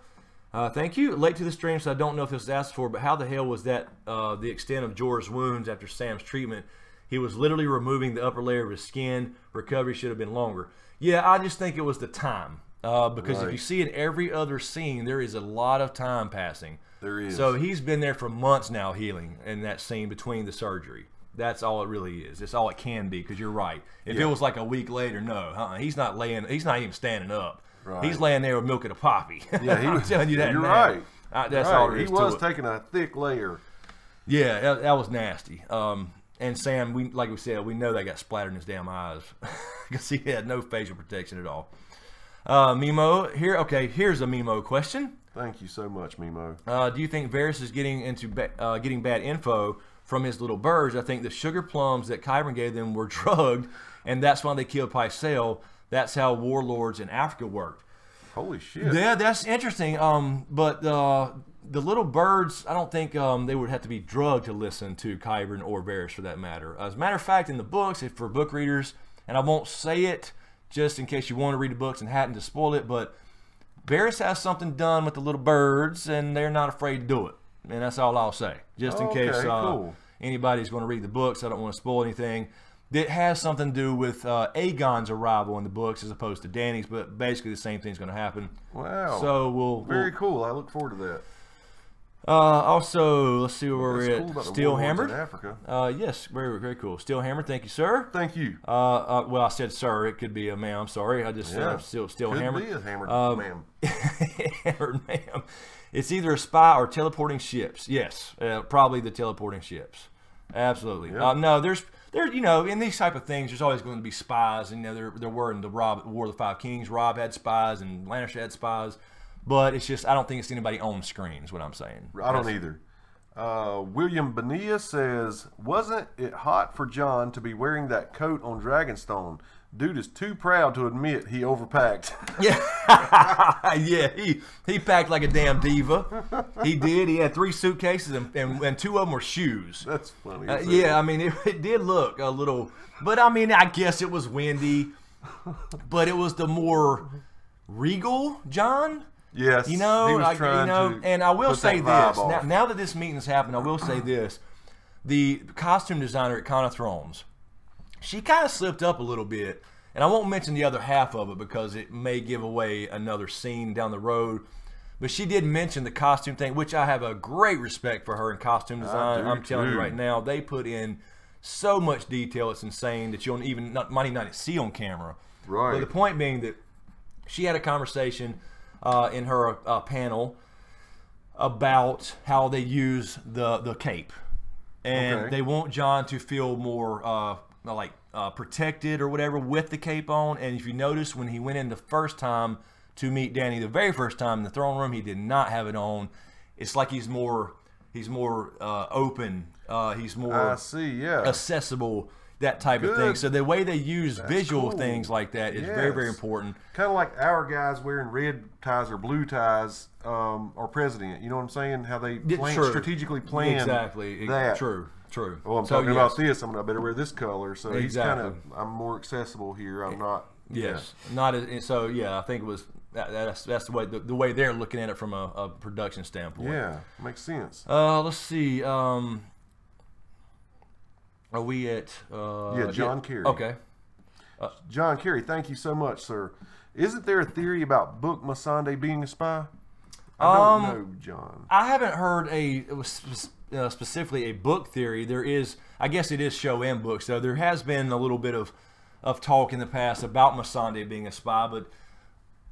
Thank you. Late to the stream, so I don't know if this was asked for, but how the hell was that the extent of Jorah's wounds after Sam's treatment? He was literally removing the upper layer of his skin. Recovery should have been longer. Yeah, I just think it was the time. Because if you see in every other scene, there is a lot of time passing. There is. So he's been there for months now healing in that scene between the surgery. That's all it really is. It's all it can be, because you're right. If it was like a week later, no. He's not even standing up. Right. He's laying there with milk and a poppy. Yeah, I'm telling you that. You're now. right. That's all there is. He was taking a thick layer. Yeah, that was nasty. And Sam, like we said, we know they got splattered in his damn eyes because he had no facial protection at all. Mimo, here's a Mimo question. Thank you so much, Mimo. Do you think Varys is getting into getting bad info from his little birds? I think the sugar plums that Qyburn gave them were drugged, and that's why they killed Pycelle. That's how warlords in Africa worked. Holy shit. Yeah, that's interesting. But the little birds, I don't think they would have to be drugged to listen to Qyburn or Varys for that matter. As a matter of fact, in the books, if for book readers, and I won't say it just in case you want to read the books and hadn't to spoil it, but Varys has something done with the little birds, and they're not afraid to do it. And that's all I'll say. Just in case anybody's going to read the books, I don't want to spoil anything. It has something to do with Aegon's arrival in the books as opposed to Dany's, but basically the same thing's going to happen. Wow. So very cool. I look forward to that. Also, let's see where we're at. Steel Hammered. Africa. Yes, very, very cool. Steel Hammered, thank you, sir. Thank you. Well, I said sir. It could be a ma'am. I'm sorry. I just said Steel Hammered. Could be a hammered ma'am. Hammered ma'am. It's either a spy or teleporting ships. Yes, probably the teleporting ships. Absolutely. Yep. No, there's in these type of things, there's always going to be spies. And there were in the War of the Five Kings. Robb had spies, and Lannister had spies. But it's just, I don't think it's anybody on screen is what I'm saying. I don't either. William Bonilla says, wasn't it hot for Jon to be wearing that coat on Dragonstone? Dude is too proud to admit he overpacked. Yeah, yeah, he packed like a damn diva. He did. He had 3 suitcases and 2 of them were shoes. That's funny. Yeah, I mean, it did look a little, but I mean, I guess it was windy, but it was the more regal Jon. Yes, he was trying to and I will say this, now that this meeting has happened, I will say this. The costume designer at Con of Thrones, she kind of slipped up a little bit, and I won't mention the other half of it because it may give away another scene down the road, but she did mention the costume thing, which I have a great respect for her in costume design. I'm telling you right now, they put in so much detail, it's insane, that you might even not see on camera. Right. But the point being that she had a conversation in her panel about how they use the cape, and they want Jon to feel more protected or whatever with the cape on. And if you notice, when he went in the first time to meet Dany, the very first time in the throne room, he did not have it on. It's like he's more open. He's more accessible that type of thing. So the way they use visual things like that is very, very important. Kind of like our guys wearing red ties or blue ties are president. You know what I'm saying? How they strategically plan exactly that. True. Well, I'm talking about this. I better wear this color. So he's kind of, I'm more accessible here. I'm not. Yes, not as, so. Yeah, I think it was that's the way they're looking at it from a production standpoint. Yeah, makes sense. Let's see. Are we at? John Kerry. Okay. John Kerry, thank you so much, sir. Isn't there a theory about Book Melisandre being a spy? I don't know, John. I haven't heard specifically a book theory. There is, I guess it is show and book, so there has been a little bit of talk in the past about Melisandre being a spy, but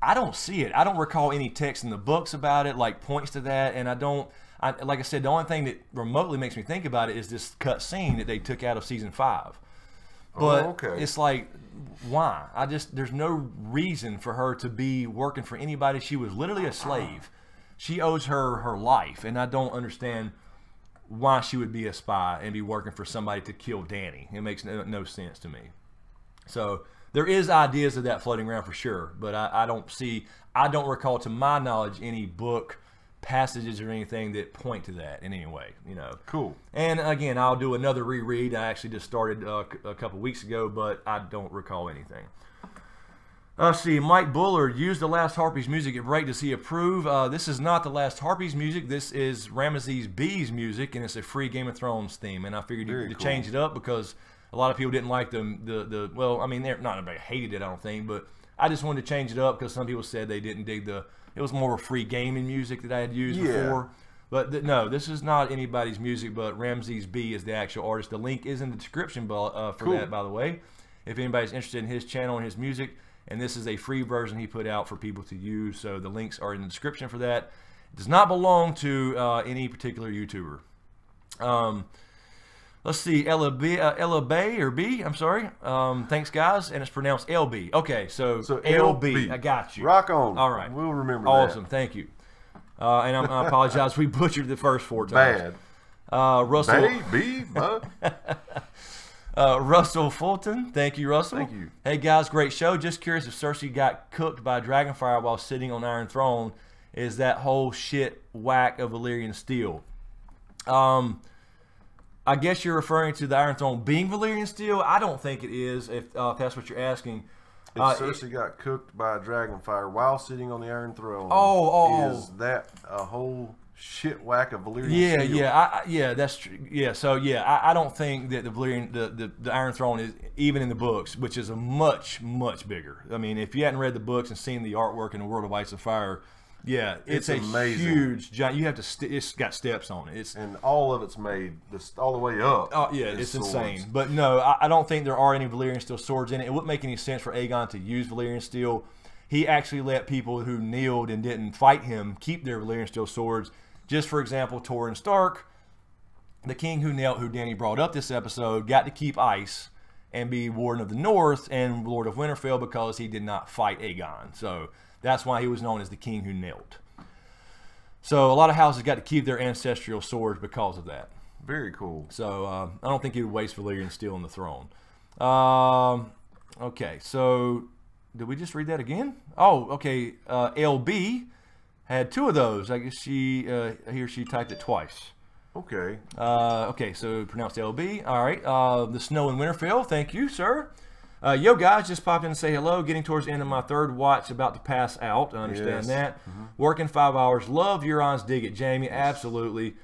I don't see it. I don't recall any text in the books about it, like points to that, and like I said, the only thing that remotely makes me think about it is this cut scene that they took out of season 5. But it's like, why? There's no reason for her to be working for anybody. She was literally a slave. She owes her life, and I don't understand why she would be a spy and be working for somebody to kill Dany. It makes no sense to me. So there is ideas of that floating around for sure, but I don't recall, to my knowledge, any book passages or anything that point to that in any way. Cool. And again, I'll do another reread. I actually just started a couple weeks ago, but I don't recall anything. Let's see. Mike Bullard used the Last Harpies music at break. Does he approve? This is not the Last Harpies music. This is Ramesses B's music, and it's a free Game of Thrones theme. And I figured to change it up because a lot of people didn't like the well, I mean, not everybody hated it, I don't think, but I just wanted to change it up because some people said they didn't dig it was more of a free gaming music that I had used before. But no, this is not anybody's music, but Ramesses B is the actual artist. The link is in the description for that, by the way, if anybody's interested in his channel and his music. And this is a free version he put out for people to use, so the links are in the description for that. It does not belong to any particular YouTuber. Let's see, Ella B, I'm sorry. Thanks, guys, and it's pronounced LB. Okay, so LB. I got you. Rock on. All right. We'll remember that. Awesome, thank you. And I apologize, we butchered the first 4 times. Bad. Russell. Baby, Russell Fulton, thank you, Russell. Thank you. Hey guys, great show. Just curious if Cersei got cooked by Dragonfire while sitting on Iron Throne. Is that whole shit whack of Valyrian steel? I guess you're referring to the Iron Throne being Valyrian steel. I don't think it is, if that's what you're asking. If Cersei got cooked by a Dragonfire while sitting on the Iron Throne, is that a whole shit whack of Valyrian steel? That's true. Yeah, so I don't think that the Valyrian, the Iron Throne is even in the books, which is a much bigger. I mean, if you hadn't read the books and seen the artwork in the World of Ice and Fire, it's a amazing, huge giant. You have to. It's got steps on it. And all of it's made all the way up. Oh yeah, it's insane. But no, I don't think there are any Valyrian steel swords in it. It wouldn't make any sense for Aegon to use Valyrian steel. He actually let people who kneeled and didn't fight him keep their Valyrian steel swords. Just for example, Torrhen Stark, the king who knelt, who Dany brought up this episode, got to keep ice and be Warden of the North and Lord of Winterfell because he did not fight Aegon. So that's why he was known as the king who knelt. So a lot of houses got to keep their ancestral swords because of that. Very cool. So I don't think he would waste Valyrian steel on the throne. Okay, so did we just read that again? Oh, okay. LB had 2 of those. I guess he or she typed it twice. Okay. Okay, so pronounced LB. All right. The snow in Winterfell. Thank you, sir. Yo, guys, just popped in to say hello. Getting towards the end of my 3rd watch, about to pass out. I understand that. Working 5 hours. Love Euron's dig it, Jamie. Absolutely.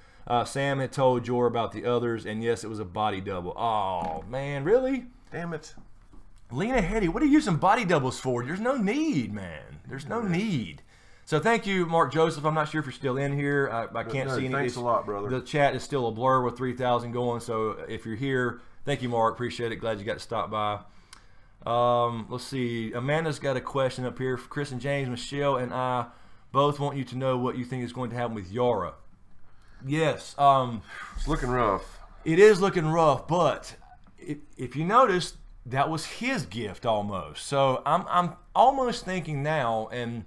Sam had told Jorah about the others, and yes, it was a body double. Oh, man, really? Damn it. Lena Headey, what are you using body doubles for? There's no need, man. There's no need. So thank you, Mark Joseph. I'm not sure if you're still in here. I can't see any. Thanks a lot, brother. The chat is still a blur with 3,000 going, so if you're here, thank you, Mark. Appreciate it. Glad you got to stop by. Let's see. Amanda's got a question up here. Chris and James, Michelle, and I both want you to know what you think is going to happen with Jorah. Yes. It's looking rough. It is looking rough, but if you notice, that was his gift almost. So I'm almost thinking now, and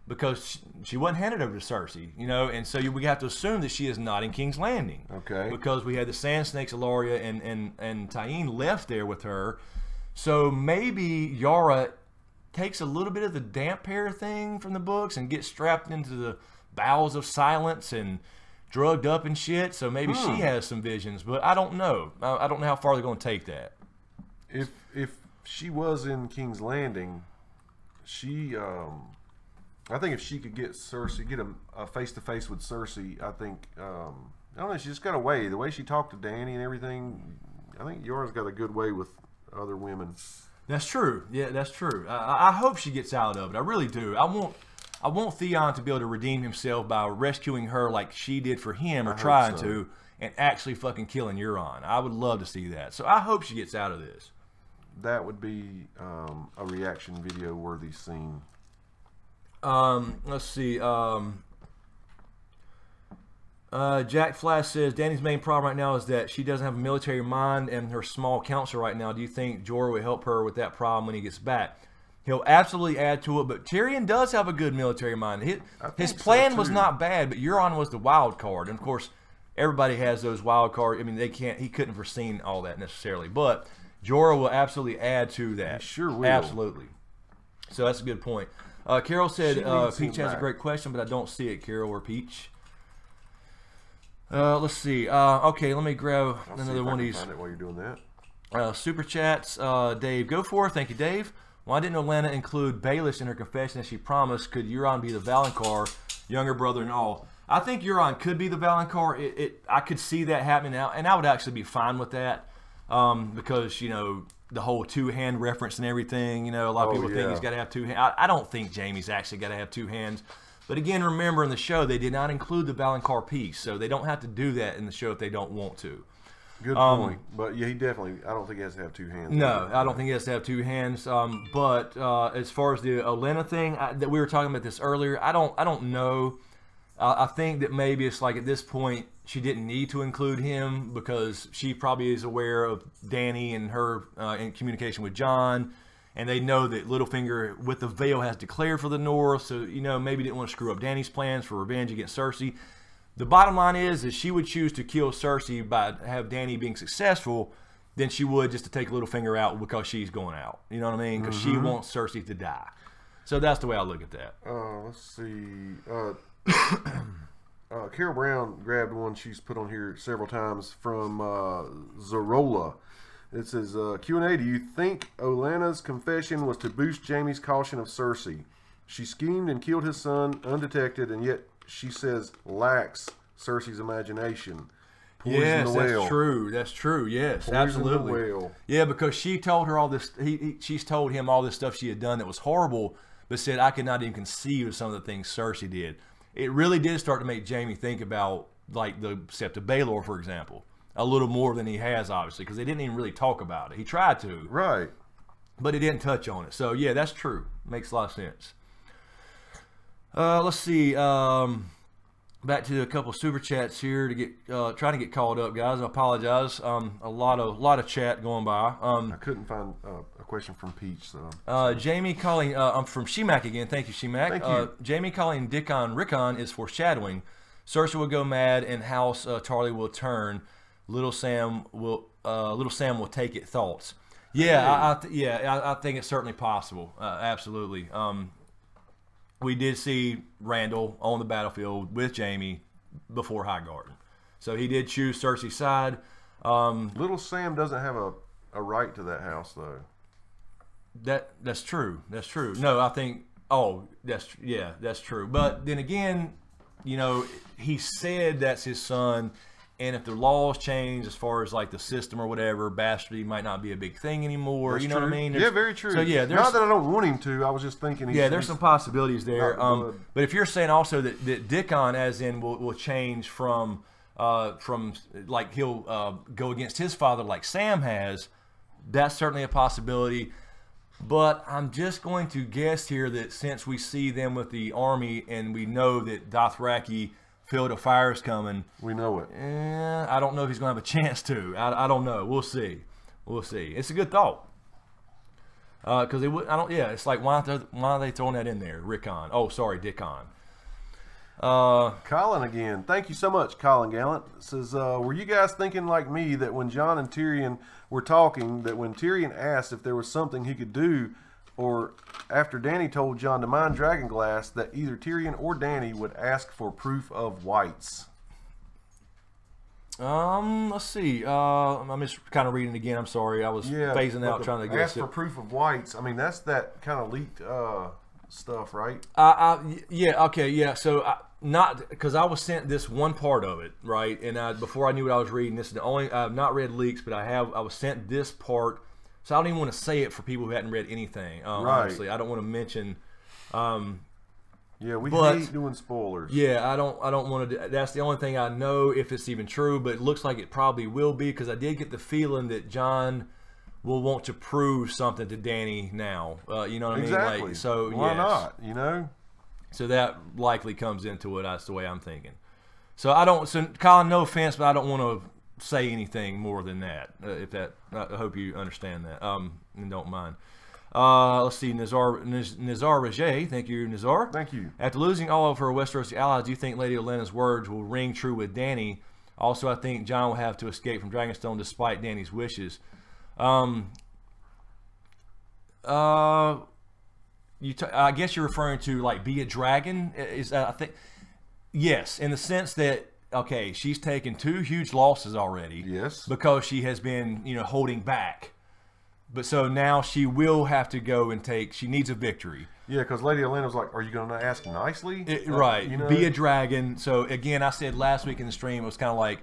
because she wasn't handed over to Cersei, you know, and so we have to assume that she is not in King's Landing. Okay. Because we had the Sand Snakes, Ellaria, and Tyene left there with her. So maybe Jorah takes a little bit of the damp hair thing from the books and gets strapped into the bowels of silence and drugged up and shit. So maybe she has some visions, but I don't know. I don't know how far they're going to take that. If she was in King's Landing, she... I think if she could get Cersei, get a face-to-face with Cersei, I think, I don't know, she just got a way. The way she talked to Dany and everything, I think Jorah's got a good way with other women. That's true. Yeah, that's true. I hope she gets out of it. I really do. I want Theon to be able to redeem himself by rescuing her like she did for him, or trying to, and actually fucking killing Euron. I would love to see that. So I hope she gets out of this. That would be a reaction video worthy scene. Let's see. Jack Flash says Dany's main problem right now is that she doesn't have a military mind and her small council right now. Do you think Jorah will help her with that problem when he gets back? He'll absolutely add to it, but Tyrion does have a good military mind. His plan was not bad, but Euron was the wild card, and of course, everybody has those wild cards. I mean, he couldn't foreseen all that necessarily, but Jorah will absolutely add to that. He sure will. Absolutely. So that's a good point. Carol said, Peach has a great question, but I don't see it, Carol or Peach. Let's see. Okay, let me grab another one of these. Find it while you're doing that. Super chats. Dave, go for it. Thank you, Dave. Why didn't Olenna include Baelish in her confession as she promised? Could Euron be the Valonqar, younger brother and all? I think Euron could be the Valonqar. I could see that happening now, and I would actually be fine with that, because, you know, the whole two-hand reference and everything, you know, a lot of people think he's got to have two hands. I don't think Jaime's actually got to have two hands. But again, remember in the show, they did not include the Valonqar piece, so they don't have to do that in the show if they don't want to. Good point. But yeah, he definitely, I don't think he has to have two hands. No, I don't think he has to have two hands. But as far as the Olenna thing, that we were talking about this earlier, I don't know. I think that maybe it's like at this point, she didn't need to include him because she probably is aware of Dany and her in communication with Jon, and they know that Littlefinger with the veil has declared for the North, so, you know, maybe didn't want to screw up Dany's plans for revenge against Cersei. The bottom line is she would choose to kill Cersei by have Dany being successful than she would just to take Littlefinger out because she's going out. You know what I mean? Because she wants Cersei to die. So that's the way I look at that. Let's see. Carol Brown grabbed one she's put on here several times from Zorola. It says, Q&A, do you think Olenna's confession was to boost Jaime's caution of Cersei? She schemed and killed his son undetected, and yet she says lacks Cersei's imagination. Yes, that's true. That's true. Yes, absolutely. Yeah, because she told her all this. She's told him all this stuff she had done that was horrible, but said I could not even conceive of some of the things Cersei did. It really did start to make Jaime think about, like, the Sept of Baelor, for example, a little more than he has, obviously, because they didn't even really talk about it. He tried to, right, but he didn't touch on it. So yeah, that's true. Makes a lot of sense. Let's see. Back to a couple super chats here to get trying to get called up, guys. I apologize. A lot of chat going by. I couldn't find a question from Peach. So Jamie calling. I'm from Shemak again. Thank you, Shemak. Thank you. Jamie calling Dickon Rickon is foreshadowing. Cersei will go mad and House Tarly will turn. Little Sam will take it. Thoughts? Yeah, I think it's certainly possible. Absolutely. We did see Randall on the battlefield with Jaime before Highgarden. So he did choose Cersei's side. Little Sam doesn't have a right to that house, though. That's true. That's true. No, I think, that's true. But then again, you know, he said that's his son. And if the laws change as far as like the system or whatever, bastardy might not be a big thing anymore. That's you know true. what I mean? Yeah, very true. So yeah, not that I don't want him to. I was just thinking. There's some possibilities there. But if you're saying also that Dickon, as in, will change from like he'll go against his father like Sam has, that's certainly a possibility. But I'm just going to guess here that since we see them with the army and we know that Dothraki field of fire is coming. We know it. I don't know if he's going to have a chance to. I don't know. We'll see. We'll see. It's a good thought. Because they would, I don't. Yeah, it's like why are they throwing that in there? Rickon. Oh, sorry, Dickon. Colin again. Thank you so much, Colin Gallant. Says, were you guys thinking like me that when Jon and Tyrion were talking, that when Tyrion asked if there was something he could do, or after Dany told Jon to mine Dragonglass, that either Tyrion or Dany would ask for proof of whites? Let's see. I'm just kind of reading it again. I'm sorry. I was phasing out trying to get ask for proof of whites. I mean, that's that kind of leaked stuff, right? Yeah. Okay. Yeah. So not because I was sent this one part of it, right? And before I knew what I was reading, this is the only I've not read leaks, but I was sent this part. So I don't even want to say it for people who hadn't read anything. Right. Honestly, I don't want to mention. Yeah, we hate doing spoilers. Yeah, I don't want to. That's the only thing I know if it's even true, but it looks like it probably will be because I did get the feeling that Jon will want to prove something to Dany now. You know what I mean? Exactly. Like, so why not? You know. So that likely comes into it. That's the way I'm thinking. So I don't. So Colin, no offense, but I don't want to say anything more than that. If that, I hope you understand that. And don't mind. Let's see, Nizar Rajay. Thank you, Nizar. Thank you. After losing all of her Westerosi allies, do you think Lady Olenna's words will ring true with Dany? Also, I think Jon will have to escape from Dragonstone despite Dany's wishes. I guess you're referring to like be a dragon. I think yes, in the sense that okay, she's taken 2 huge losses already. Yes, because she has been holding back. But so now she will have to go and take. She needs a victory. Yeah, because Lady Olenna was like, "Are you going to ask nicely?" Right. Be a dragon. So again, I said last week in the stream, it was kind of like,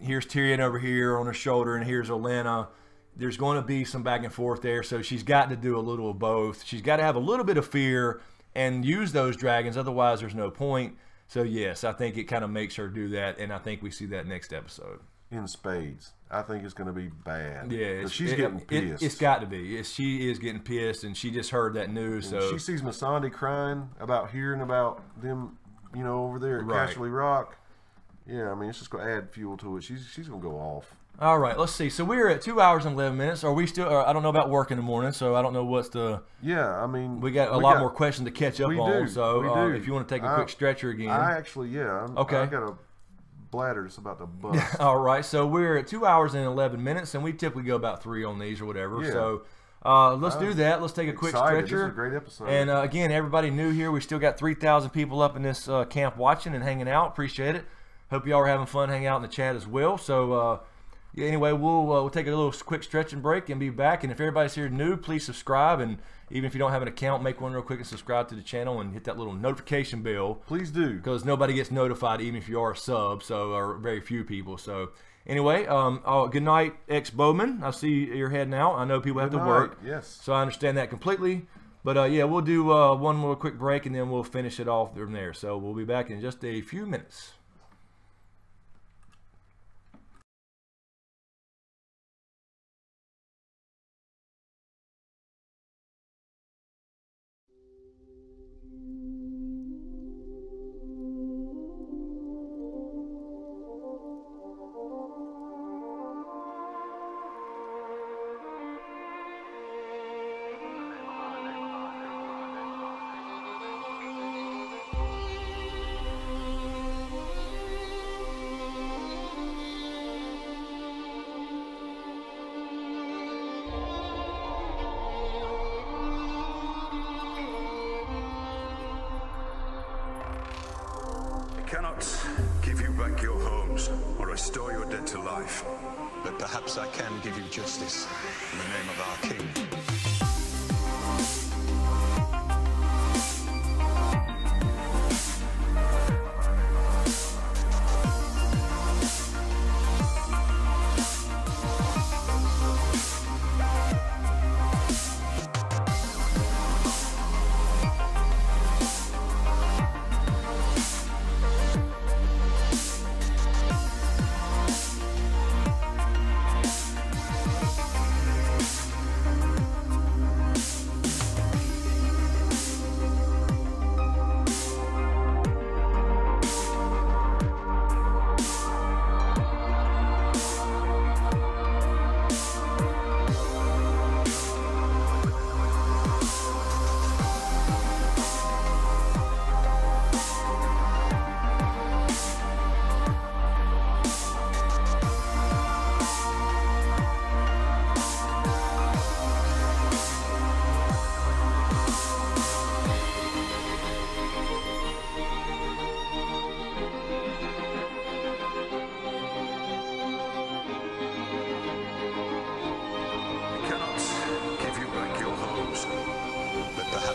here's Tyrion over here on her shoulder, and here's Olenna. There's going to be some back and forth there. So she's got to do a little of both. She's got to have a little bit of fear and use those dragons. Otherwise, there's no point. So yes, I think it kind of makes her do that, and I think we see that next episode. In spades. I think it's going to be bad. Yeah, she's getting pissed. It's got to be. She is getting pissed, and she just heard that news. So she sees Melisandre crying about hearing about them, over there at Casterly Rock. Yeah, I mean, it's just going to add fuel to it. She's going to go off. All right, let's see. So we're at 2 hours and 11 minutes. Are we still? I don't know about work in the morning, so I don't know what's the. Yeah, I mean, we got a lot more questions to catch up on. So we do. If you want to take a quick stretcher again, I actually, okay. I got a bladder that's about to bust. All right, so we're at 2 hours and 11 minutes, and we typically go about 3 on these or whatever. Yeah. So let's do that. Let's take a quick stretcher. This is a great episode. And again, everybody new here, we still got 3,000 people up in this camp watching and hanging out. Appreciate it. Hope y'all are having fun hanging out in the chat as well. So yeah, anyway, we'll take a little quick stretching break and be back. And if everybody's here new, please subscribe. And even if you don't have an account, make one real quick and subscribe to the channel and hit that little notification bell. Please do. Because nobody gets notified even if you are a sub, or very few people. So anyway, good night, ex-Bowman. I see you're heading out. I know people have to work. Yes. So I understand that completely. But yeah, we'll do one more quick break and then we'll finish it off from there. So we'll be back in just a few minutes. Cannot give you back your homes or restore your dead to life. But perhaps I can give you justice in the name of our king.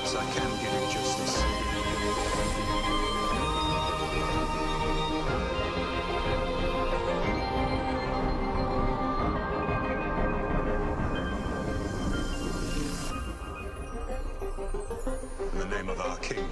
perhaps I can give you justice. In the name of our king.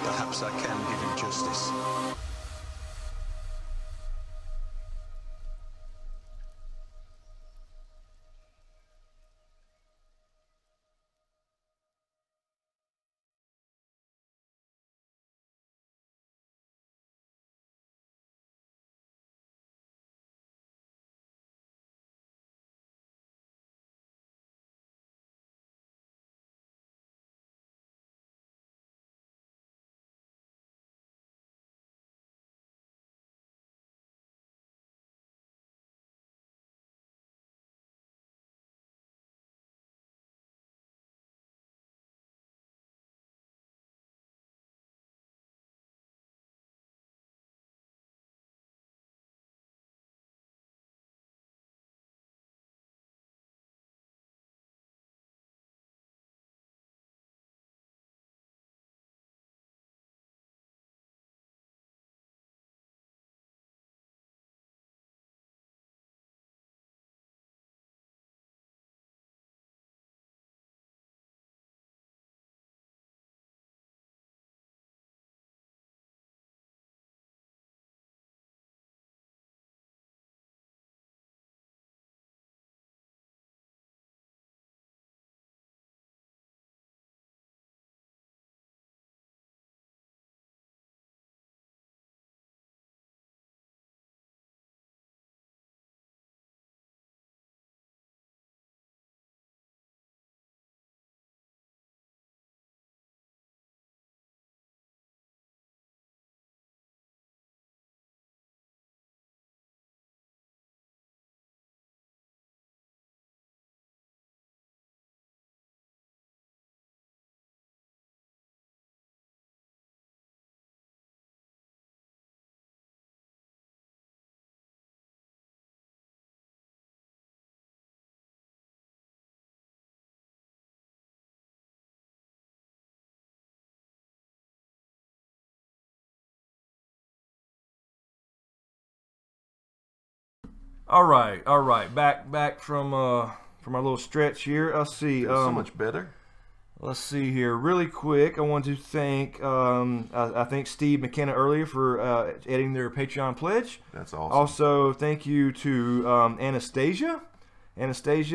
Perhaps I can give you justice. All right. Back from our little stretch here. Let's see. So much better. Let's see here, really quick. I want to thank I thanked Steve McKenna earlier for editing their Patreon pledge. That's awesome. Also, thank you to Anastasia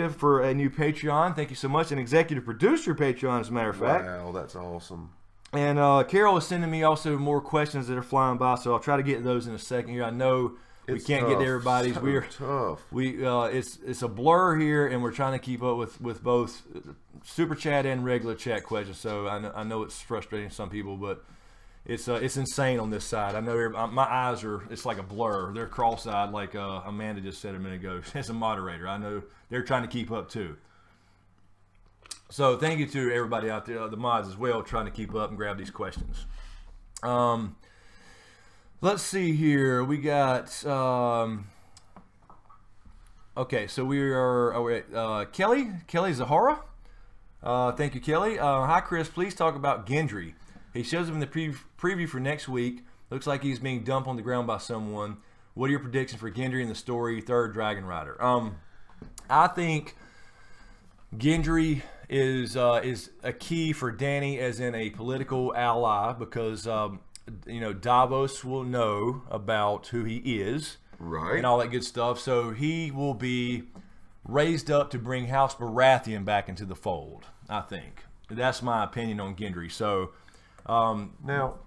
for a new Patreon. Thank you so much. An executive producer Patreon, as a matter of fact. Wow, that's awesome. And Carol is sending me also more questions that are flying by, so I'll try to get to those in a second here. I know we can't get to everybody's. So tough. It's a blur here, and we're trying to keep up with both super chat and regular chat questions. So I know it's frustrating to some people, but it's insane on this side. I know my eyes it's like a blur. They're cross-eyed, like Amanda just said a minute ago. As a moderator, I know they're trying to keep up too. So thank you to everybody out there, the mods as well, trying to keep up and grab these questions. Let's see here. We got okay. So we are Kelly Zahara. Thank you, Kelly. Hi, Chris. Please talk about Gendry. He shows up in the preview for next week. Looks like he's being dumped on the ground by someone. What are your predictions for Gendry in the story, third Dragon Rider? I think Gendry is a key for Dany as in a political ally because Davos will know about who he is, right, and all that good stuff. So he will be raised up to bring House Baratheon back into the fold. I think that's my opinion on Gendry. So now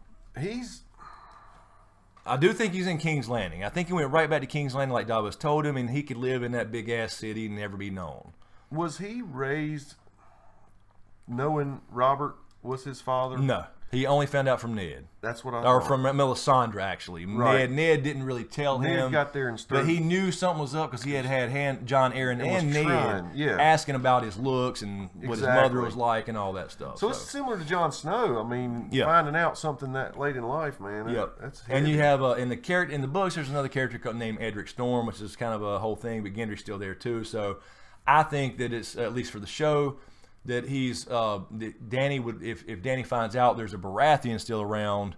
I do think he's in King's Landing. I think he went right back to King's Landing like Davos told him, and he could live in that big ass city and never be known. Was he raised knowing Robert was his father? No, he only found out from Ned. That's what I Or thought. from Melisandre, actually. Right. Ned didn't really tell him. Ned got there and started. But he knew something was up because he had John Aaron and Ned asking about his looks and what his mother was like and all that stuff. So it's similar to Jon Snow. I mean, finding out something that late in life, man. That's heavy. And you have in the books, there's another character named Edric Storm, which is kind of a whole thing, but Gendry's still there too. So I think that it's, at least for the show, that he's Dany would, if Dany finds out there's a Baratheon still around,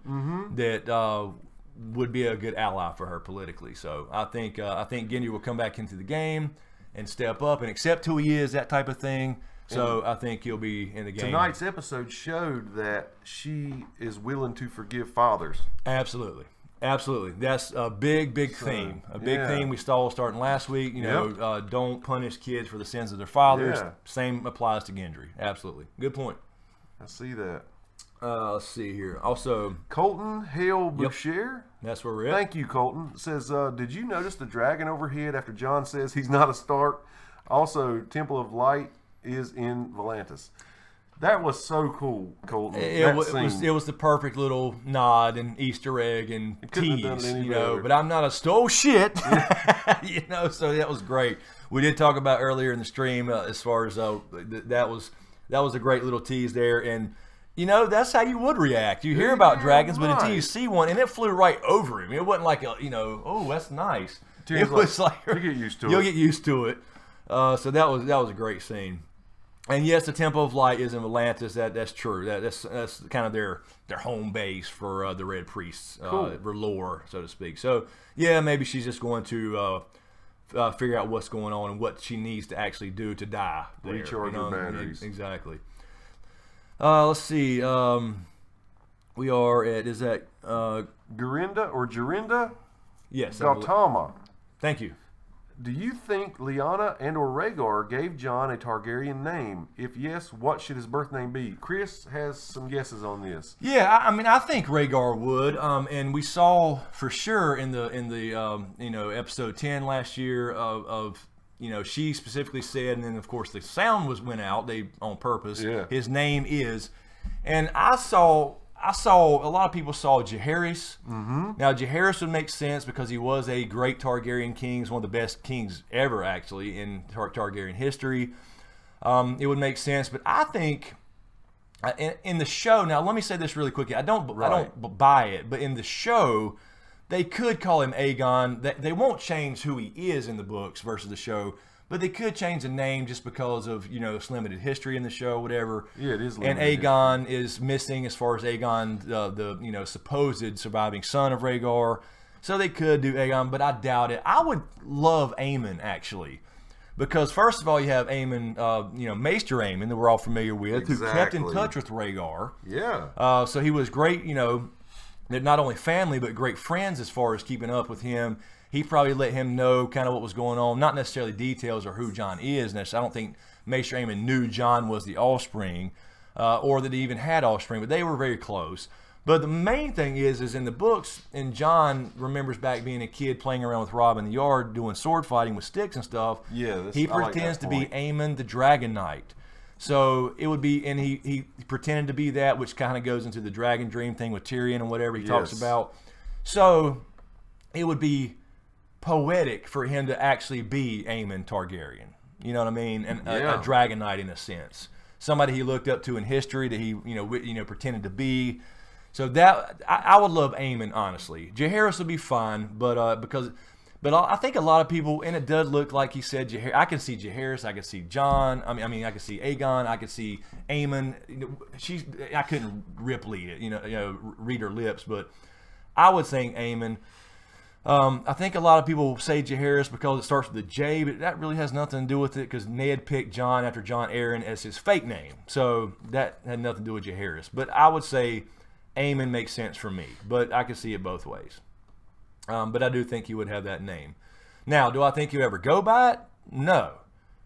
that would be a good ally for her politically. So I think Gendry will come back into the game and step up and accept who he is, that type of thing. So I think he'll be in the game. Tonight's episode showed that she is willing to forgive fathers. Absolutely. Absolutely. That's a big theme. A big theme we saw starting last week. Don't punish kids for the sins of their fathers. Same applies to Gendry. Absolutely. Good point. I see that. Let's see here. Also, Colton Hale Boucher. That's where we're at. Thank you, Colton. It says, did you notice the dragon overhead after Jon says he's not a Stark? Also, Temple of Light is in Volantis. That was so cool, Colton. It was the perfect little nod and Easter egg and tease, But I'm not a shit, So that was great. We did talk about earlier in the stream as far as that was a great little tease there, and that's how you would react. You hear about dragons, but until you see one, and it flew right over him. It wasn't like oh, that's nice. It was like you get used to it. You'll get used to it. So that was a great scene. And yes, the Temple of Light is in Volantis. That's true. That's kind of their home base for the Red Priests, lore, so to speak. So yeah, maybe she's just going to figure out what's going on and what she needs to actually do to die. Recharge her batteries. Exactly. Let's see. We are at Garinda? Yes. Gautama. Thank you. Do you think Lyanna and or Rhaegar gave Jon a Targaryen name? If yes, what should his birth name be? Chris has some guesses on this. Yeah, I think Rhaegar would. And we saw for sure in the episode 10 last year of she specifically said, and then of course the sound went out on purpose. Yeah. His name is, and I saw a lot of people saw Jaehaerys. Now Jaehaerys would make sense because he was a great Targaryen king, one of the best kings ever actually in Targaryen history. It would make sense, but I think in the show, now let me say this really quickly. I don't buy it, but in the show they could call him Aegon. They won't change who he is in the books versus the show. But they could change the name just because of, it's limited history in the show, whatever. Yeah, it is limited. And Aegon is missing as far as Aegon, the supposed surviving son of Rhaegar. So they could do Aegon, but I doubt it. I would love Aemon, actually. Because, first of all, you have Aemon, Maester Aemon, that we're all familiar with, who kept in touch with Rhaegar. Yeah. So he was great, they're not only family, but great friends as far as keeping up with him. He probably let him know kind of what was going on, not necessarily details or who Jon is. I don't think Maester Aemon knew Jon was the offspring or that he even had offspring, but they were very close. But the main thing is in the books, and Jon remembers back being a kid playing around with Robb in the yard doing sword fighting with sticks and stuff. Yeah, he pretends to be Aemon the Dragon Knight. So it would be, and he pretended to be that, which kind of goes into the dragon dream thing with Tyrion and whatever he talks about. So it would be poetic for him to actually be Aemon Targaryen. You know what I mean? And a dragon knight in a sense. Somebody he looked up to in history that he pretended to be. So that I would love Aemon, honestly. Jaehaerys would be fine, but I think a lot of people, and it does look like he said Jaehaerys. I can see Jaehaerys, I can see Jon. I mean I can see Aegon, I can see Aemon. I couldn't read it, read her lips, but I would say Aemon. I think a lot of people say Jaehaerys because it starts with a J, but that really has nothing to do with it because Ned picked Jon after Jon Arryn as his fake name. So that had nothing to do with Jaehaerys. But I would say Aemon makes sense for me, but I can see it both ways. But I do think he would have that name. Now, do I think he'll ever go by it? No.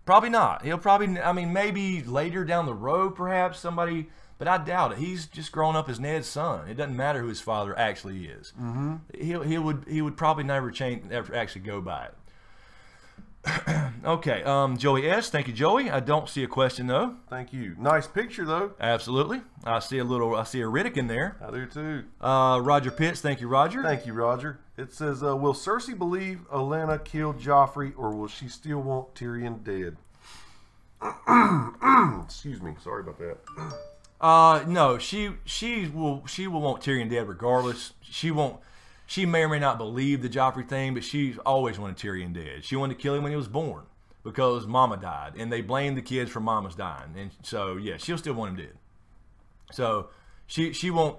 Probably not. He'll probably, I mean, maybe later down the road perhaps somebody... But I doubt it. He's just grown up as Ned's son. It doesn't matter who his father actually is. Mm-hmm. He would probably never actually go by it. Okay, Joey S. Thank you, Joey. I don't see a question though. Thank you. Nice picture though. Absolutely. I see a Riddick in there. I do too. Roger Pitts. Thank you, Roger. Thank you, Roger. It says, will Cersei believe Olenna killed Joffrey, or will she still want Tyrion dead? Excuse me. Sorry about that. No, she will want Tyrion dead regardless. She may or may not believe the Joffrey thing, but she's always wanted Tyrion dead. She wanted to kill him when he was born because Mama died, and they blamed the kids for Mama's dying, and so yeah, she'll still want him dead. So she won't.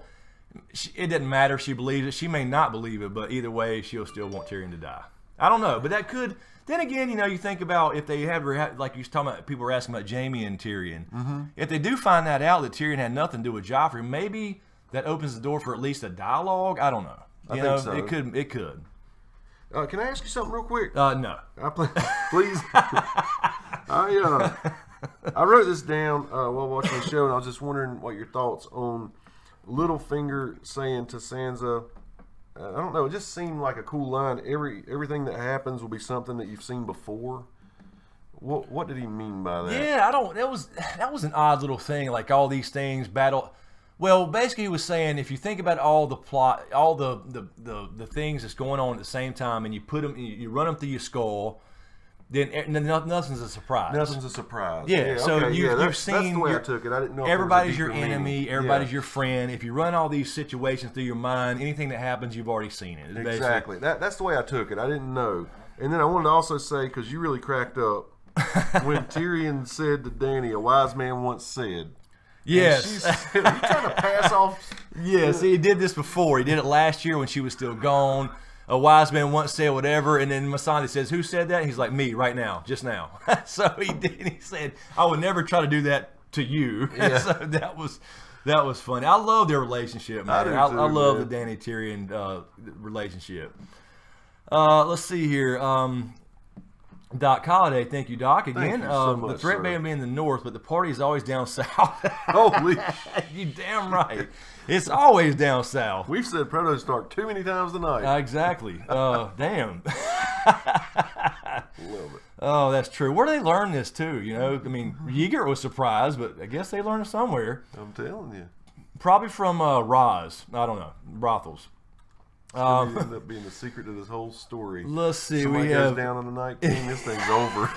It doesn't matter if she believes it. She may not believe it, but either way, she'll still want Tyrion to die. I don't know, but that could. Then again, you think about if they have, like you was talking about, people were asking about Jaime and Tyrion. Mm-hmm. If they do find that out that Tyrion had nothing to do with Joffrey, maybe that opens the door for at least a dialogue. I don't know. I think so. It could. Can I ask you something real quick? No. Please. I wrote this down while watching the show, and I was just wondering what your thoughts on Littlefinger saying to Sansa. I don't know. It just seemed like a cool line. Everything that happens will be something that you've seen before. What did he mean by that? Yeah, that was an odd little thing. Like all these things battle. Well, basically, he was saying if you think about all the plot, all the things that's going on at the same time, and you put them, you run them through your skull, then nothing's a surprise. Nothing's a surprise. Yeah. So okay, you've seen. That's the way I took it. I didn't know. Everybody's your enemy. Everybody's your friend. If you run all these situations through your mind, anything that happens, you've already seen it. Exactly. That's the way I took it. I didn't know. And then I wanted to also say, because you really cracked up when Tyrion said to Dany, "A wise man once said." Yes. He's trying to pass off. Yes, he did this before. He did it last year when she was still gone. A wise man once said whatever, and then Melisandre says, "Who said that?" And he's like, "Me, right now, just now." So he did. He said, "I would never try to do that to you." Yeah. So that was funny. I love their relationship, man. I love the Dany Tyrion relationship. Let's see here. Doc Holliday, thank you, Doc. Again, so much, the threat may be in the north, but the party is always down south. Holy you damn right. It's always down south. We've said Proto Stark too many times tonight. Exactly. Damn. Love it. Oh, that's true. Where do they learn this too? I mean, Yeager was surprised, but I guess they learned it somewhere. I'm telling you. Probably from Roz. I don't know. Brothels. End up being the secret to this whole story. Let's see. Somebody goes down on the Night King. This thing's over.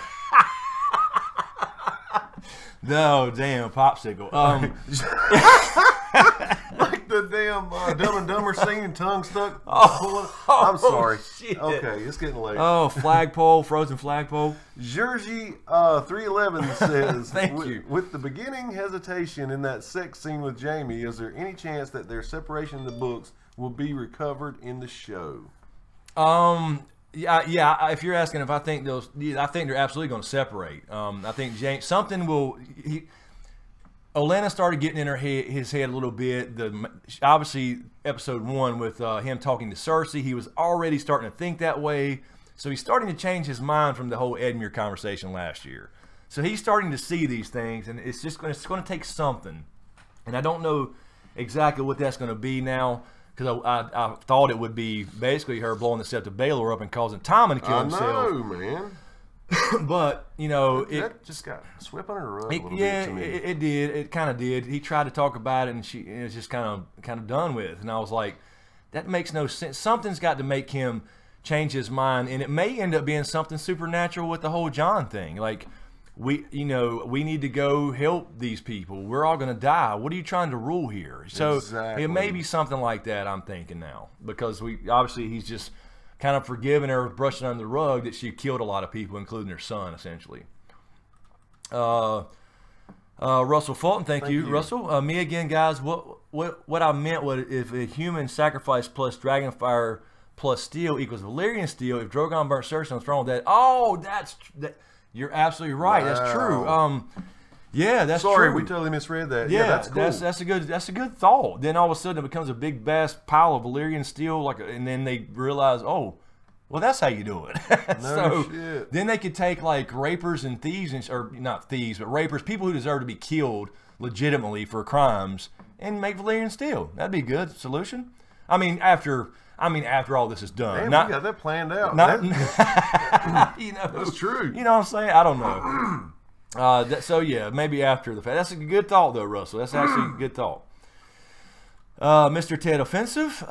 No, damn popsicle. Like the damn Dumb and Dumber scene, tongue stuck. I'm sorry. Shit. Okay, it's getting late. Oh, flagpole, frozen flagpole. Jersey 311 says, Thank you. With the beginning hesitation in that sex scene with Jaime, is there any chance that their separation in the books will be recovered in the show? Yeah. If you're asking if I think those, I think they're absolutely going to separate. I think something will. Olenna started getting in his head a little bit. Obviously, episode 1 with him talking to Cersei, he was already starting to think that way. So he's starting to change his mind from the whole Edmure conversation last year. So he's starting to see these things, and it's going to take something. And I don't know exactly what that's going to be now. Because I thought it would be basically her blowing the Sept of Baelor up and causing Tommen to kill himself. I know, man. But you know, that just got swept under the rug a little yeah, bit to me. It did. It kind of did. He tried to talk about it, and it was just kind of done with. And I was like, that makes no sense. Something's got to make him change his mind, and it may end up being something supernatural with the whole Jon thing. Like, we need to go help these people. We're all going to die. What are you trying to rule here? So it may be something like that, I'm thinking now, because obviously he's just kind of forgiving her, brushing under the rug that she killed a lot of people, including her son, essentially. Russell Fulton, thank you. Russell. Me again, guys. What I meant was, if a human sacrifice plus dragonfire plus steel equals Valyrian steel, if Drogon burnt Cersei on the throne, you're absolutely right. Wow. That's true. Yeah, that's true. Sorry, we totally misread that. Yeah, that's cool. That's a good thought. Then all of a sudden it becomes a big vast pile of Valyrian steel, and then they realize, oh, well, that's how you do it. Shit. Then they could take like rapers and thieves, or not thieves, but rapers, people who deserve to be killed legitimately for crimes, and make Valyrian steel. That'd be a good solution. I mean, after all this is done. Damn, we got that planned out. That's true. You know what I'm saying? I don't know. So yeah, maybe after the fact. That's a good thought, though, Russell. That's actually a good thought. Mr. Ted Offensive.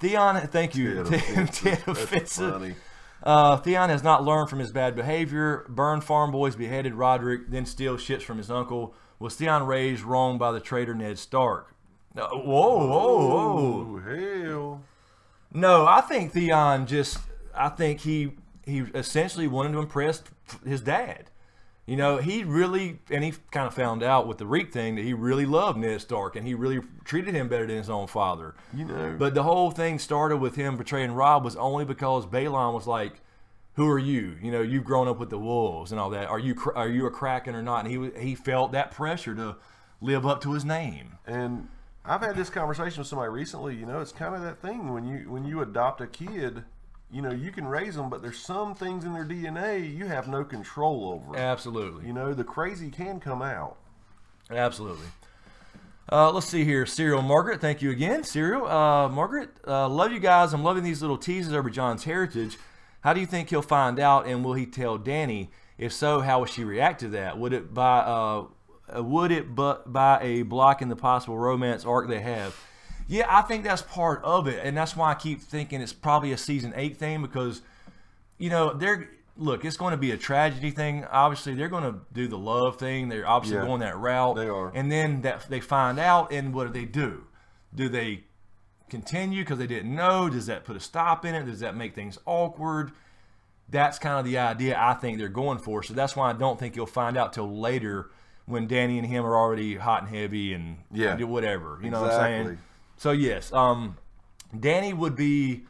Theon, thank you. Ted Offensive. Theon has not learned from his bad behavior. Burned farm boys, beheaded Roderick, then steals shits from his uncle. Was Theon raised wrong by the traitor Ned Stark? Whoa. Hell. No, I think Theon he essentially wanted to impress his dad. You know, he kind of found out with the Reek thing that he really loved Ned Stark, and he really treated him better than his own father. You know. But the whole thing started with him betraying Robb was only because Balon was like, who are you? You know, you've grown up with the wolves and all that. Are you a Kraken or not? And he felt that pressure to live up to his name. And I've had this conversation with somebody recently. You know, it's kind of that thing when you adopt a kid. You know, you can raise them, but there's some things in their DNA you have no control over. Absolutely. You know, the crazy can come out. Absolutely. Let's see here. Serial Margaret, thank you again. Serial Margaret, love you guys. I'm loving these little teases over Jon's heritage. How do you think he'll find out, and will he tell Dany? If so, how will she react to that? Would it buy a block in the possible romance arc they have? Yeah, I think that's part of it, and that's why I keep thinking it's probably a season 8 thing, because, you know, it's going to be a tragedy thing. Obviously, they're going to do the love thing. They're obviously going that route. They are. And then they find out, and what do? Do they continue because they didn't know? Does that put a stop in it? Does that make things awkward? That's kind of the idea I think they're going for. So that's why I don't think you'll find out till later, when Dany and him are already hot and heavy and whatever. You know what I'm saying? So yes, Dany would be,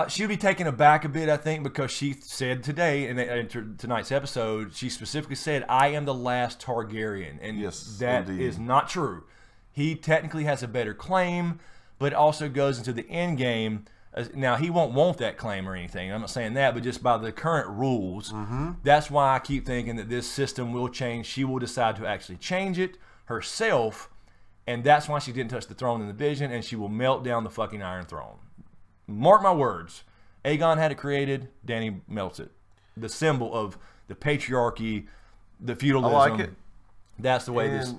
she would be taken aback a bit, I think, because she said today in tonight's episode, she specifically said, "I am the last Targaryen," and that is not true. He technically has a better claim, but it also goes into the end game. Now, he won't want that claim or anything. I'm not saying that, but just by the current rules, that's why I keep thinking that this system will change. She will decide to actually change it herself. And that's why she didn't touch the throne in the vision, and she will melt down the fucking Iron Throne. Mark my words. Aegon had it created, Dany melts it. The symbol of the patriarchy, the feudalism. I like it. That's the way this...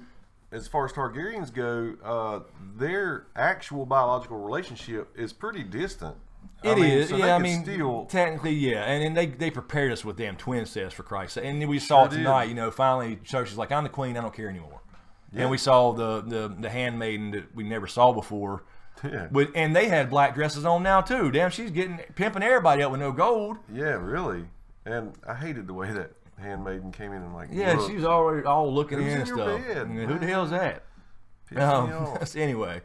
As far as Targaryens go, their actual biological relationship is pretty distant. It is. Technically, yeah. And then they prepared us with damn twin sets, for Christ's sake. And then we saw it tonight, you know, finally, Cersei's like, I'm the queen, I don't care anymore. Yeah. And we saw the handmaiden that we never saw before. Yeah. And they had black dresses on now too. Damn, she's pimping everybody up with no gold. Yeah, really. And I hated the way that handmaiden came in and like. Yeah, she was already all looking in and stuff. Who the hell's that? Anyway,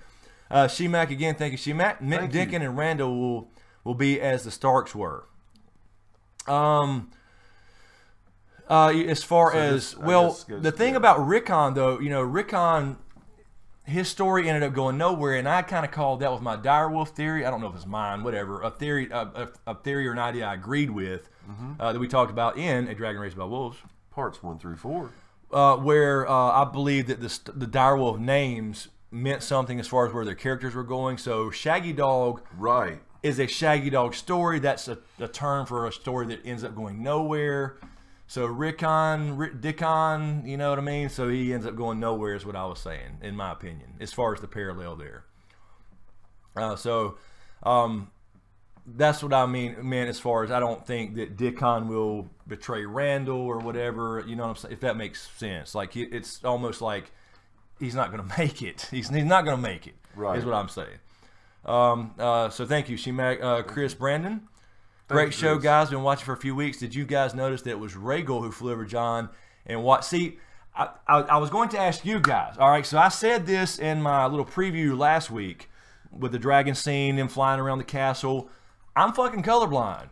She-Mac again. Thank you, She-Mac. Mick Dinkin and Randall will be as the Starks were. As far as the thing about Rickon, though, you know, Rickon, his story ended up going nowhere, and I kind of called that with my direwolf theory. I don't know if it's mine, whatever. A theory or an idea I agreed with that we talked about in A Dragon Raised by Wolves, parts 1 through 4, where I believe that the direwolf names meant something as far as where their characters were going. So Shaggy Dog, right? is a shaggy dog story. That's a term for a story that ends up going nowhere. So Dickon, you know what I mean? So he ends up going nowhere is what I was saying, in my opinion, as far as the parallel there. That's what I meant as far as I don't think that Dickon will betray Randall or whatever, you know what I'm saying? If that makes sense. Like, it's almost like he's not going to make it. He's not going to make it, right, is what I'm saying. So thank you, Chris Brandon. Great show, guys. Been watching for a few weeks. Did you guys notice that it was Rhaegal who flew over Jon and what? See, I was going to ask you guys. All right, so I said this in my little preview last week with the dragon scene and flying around the castle. I'm fucking colorblind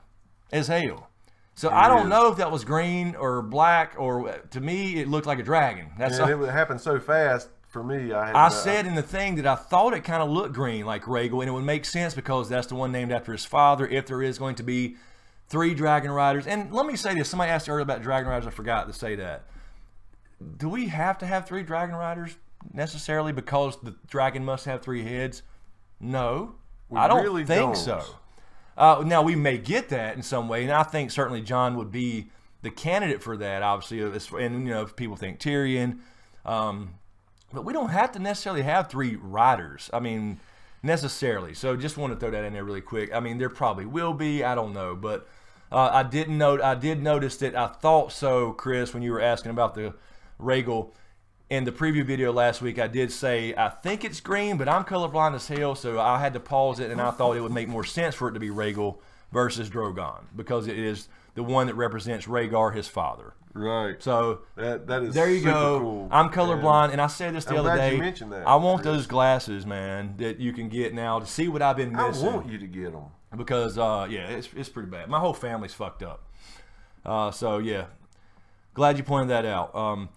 as hell. So I don't know if that was green or black, or to me it looked like a dragon. It happened so fast. For me, I said in the thing that I thought it kind of looked green like Rhaegal, and it would make sense because that's the one named after his father. If there is going to be 3 dragon riders, and let me say this: somebody asked earlier about dragon riders. I forgot to say that. Do we have to have 3 dragon riders necessarily because the dragon must have 3 heads? No, I don't think so. Now we may get that in some way, and I think certainly Jon would be the candidate for that. Obviously, and you know, if people think Tyrion. But we don't have to necessarily have 3 riders. I mean, necessarily. So just want to throw that in there really quick. I mean, there probably will be. I don't know. But I did notice that I thought so, Chris, when you were asking about the Rhaegal. In the preview video last week, I did say, I think it's green, but I'm colorblind as hell, so I had to pause it, and I thought it would make more sense for it to be Rhaegal versus Drogon, because it is the one that represents Rhaegar, his father. Right. So that is there you go. Cool. I'm colorblind, and I said this the other day. You mentioned that. I want those glasses, man, that you can get now to see what I've been missing. I want you to get them because yeah, it's pretty bad. My whole family's fucked up. So yeah, glad you pointed that out.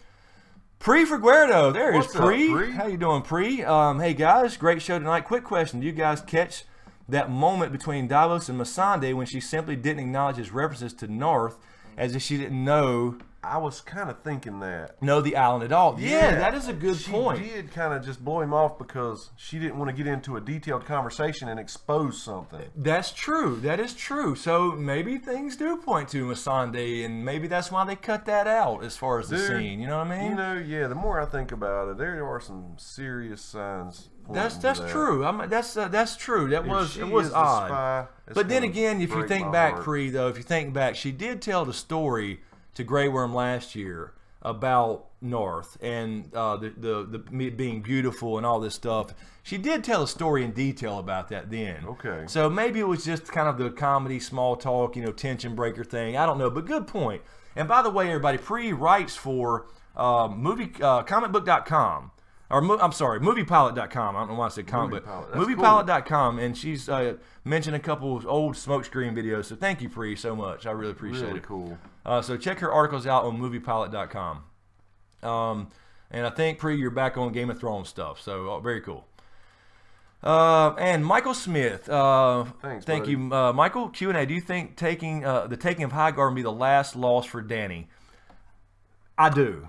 Pre Figueredo, there is Pre. How you doing, Pre? Hey guys, great show tonight. Quick question: do you guys catch that moment between Davos and Melisandre when she simply didn't acknowledge his references to North, as if she didn't know? I was kind of thinking that. Know the island at all. Yeah, that is a good point. She did kind of just blow him off because she didn't want to get into a detailed conversation and expose something. That's true. That is true. So maybe things do point to Melisandre, and maybe that's why they cut that out as far as the scene. You know what I mean? You know, yeah, the more I think about it, there are some serious signs. That's true. That's true. It was odd. But then again, if you think back, Pre, though, if you think back, she did tell the story to Grey Worm last year about North and the being beautiful and all this stuff. She did tell a story in detail about that then. Okay. So maybe it was just kind of the comedy, small talk, you know, tension breaker thing. I don't know, but good point. And by the way, everybody, Pre writes for comicbook.com. Or I'm sorry, moviepilot.com. I don't know why I said comic book. Moviepilot.com, and she's mentioned a couple of old Smokescreen videos. So thank you, Pre, so much. I really appreciate it. Really cool. So check her articles out on moviepilot.com. And I think, Pre, you're back on Game of Thrones stuff. So very cool. And Michael Smith. Thanks, thank you, Michael. Q&A. Do you think the taking of Highgarden will be the last loss for Dany? I do.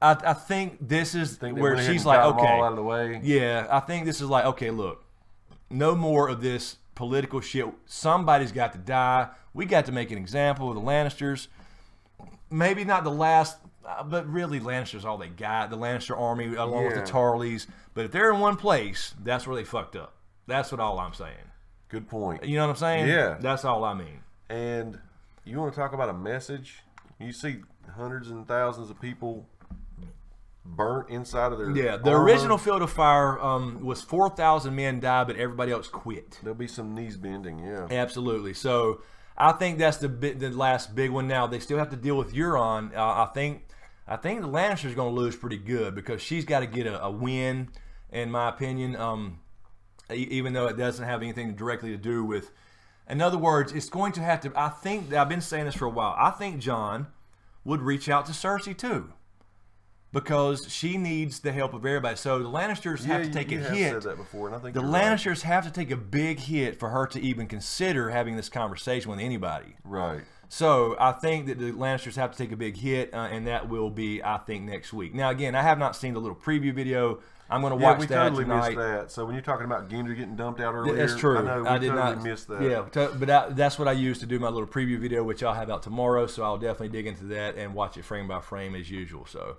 I think this is where she's like, okay, all out of the way. Yeah, I think this is like, okay, look, no more of this political shit. Somebody's got to die. We got to make an example of the Lannisters. Maybe not the last, but really Lannisters all they got. The Lannister army along with the Tarleys. But if they're in one place, that's where they fucked up. That's all I'm saying. Good point. You know what I'm saying? Yeah. That's all I mean. And you want to talk about a message? You see hundreds and thousands of people burnt inside of their the original field of fire was 4,000 men died, but everybody else quit. There'll be some knees bending, yeah. Absolutely. So I think that's the last big one. Now they still have to deal with Euron. I think the Lannister's going to lose pretty good because she's got to get a win, in my opinion. Even though it doesn't have anything directly to do with. In other words, it's going to have to. I think I've been saying this for a while. I think Jon would reach out to Cersei too, because she needs the help of everybody. So the Lannisters have to take a hit. You have said that before, and I think the Lannisters have to take a big hit for her to even consider having this conversation with anybody. Right. So I think that the Lannisters have to take a big hit, and that will be, I think, next week. Now, again, I have not seen the little preview video. I'm going to watch that tonight. We totally missed that. So when you're talking about Gendry getting dumped out earlier, that's true. I know we totally missed that. Yeah, but that's what I used to do my little preview video, which I'll have out tomorrow. So I'll definitely dig into that and watch it frame by frame as usual. So,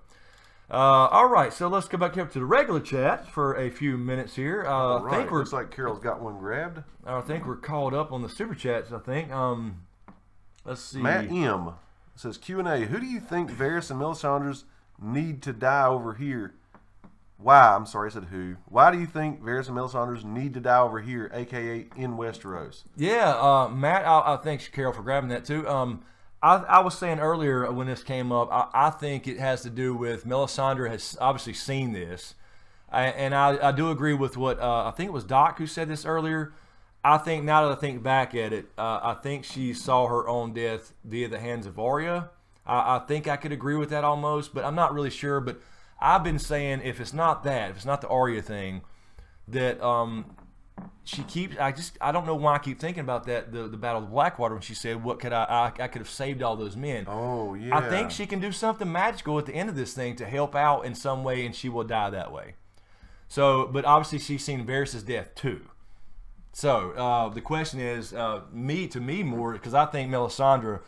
all right. So let's go back up to the regular chat for a few minutes here. I think looks like Carol's got one grabbed. I think we're caught up on the super chats. I think. Let's see. Matt M says Q&A. Who do you think Varys and Melisandre's need to die over here? Why? I'm sorry, I said who. Why do you think Varys and Melisandre's need to die over here, a.k.a. in Westeros? Yeah, Matt, I thanks Carol for grabbing that too. I was saying earlier when this came up, I think it has to do with Melisandre has obviously seen this. And I do agree with what, I think it was Doc who said this earlier. I think now that I think back at it, I think she saw her own death via the hands of Arya. I think I could agree with that almost, but I'm not really sure. But I've been saying if it's not that, if it's not the Arya thing, that she keeps. I don't know why I keep thinking about that. The Battle of Blackwater when she said, "What could I could have saved all those men." Oh yeah. I think she can do something magical at the end of this thing to help out in some way, and she will die that way. So, but obviously she's seen Varys' death too. So the question is, to me more, because I think Melisandre,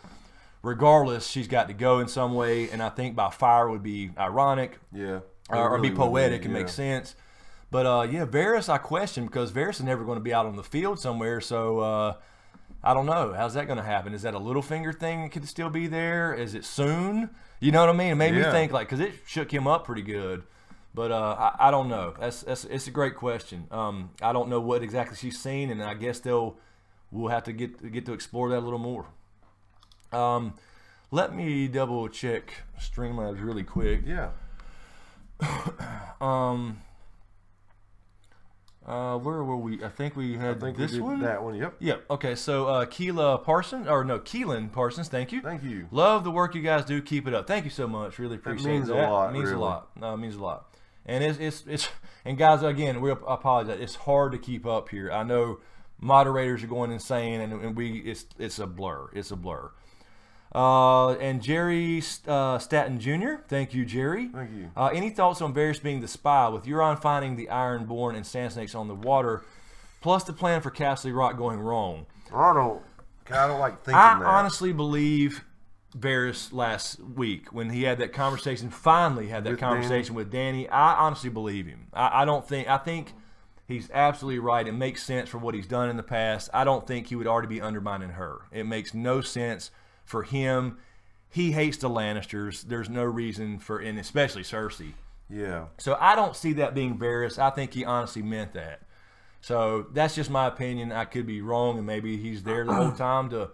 regardless, she's got to go in some way, and I think by fire would be ironic, yeah, or really be poetic and yeah. make sense. But yeah, Varys I question because Varys is never going to be out on the field somewhere, so I don't know. How's that going to happen? Is that a Littlefinger thing that could still be there? Is it soon? You know what I mean? It made me think like because it shook him up pretty good. But I don't know. It's a great question. I don't know what exactly she's seen, and I guess we'll have to get to explore that a little more. Let me double check Streamlabs really quick. Yeah. Where were we? I think we had this one. That one. Yep. Yep. Okay. So Keelan Parsons. Thank you. Thank you. Love the work you guys do. Keep it up. Thank you so much. Really appreciate that. It means a lot. It means really. a lot. No, it means a lot. And it's and guys, again, I apologize. It's hard to keep up here. I know moderators are going insane, and it's a blur. It's a blur. And Jerry Staten Jr. Thank you, Jerry. Thank you. Any thoughts on Varys being the spy with Euron finding the Ironborn and Sand Snakes on the water, plus the plan for Castle Rock going wrong? I don't like thinking that. I honestly believe Varys last week when he had that conversation, finally had that conversation with Dany. I honestly believe him. I think he's absolutely right. It makes sense for what he's done in the past. I don't think he would already be undermining her. It makes no sense for him. He hates the Lannisters. There's no reason for, and especially Cersei. Yeah. So I don't see that being Varys. I think he honestly meant that. So that's just my opinion. I could be wrong, and maybe he's there the whole time to.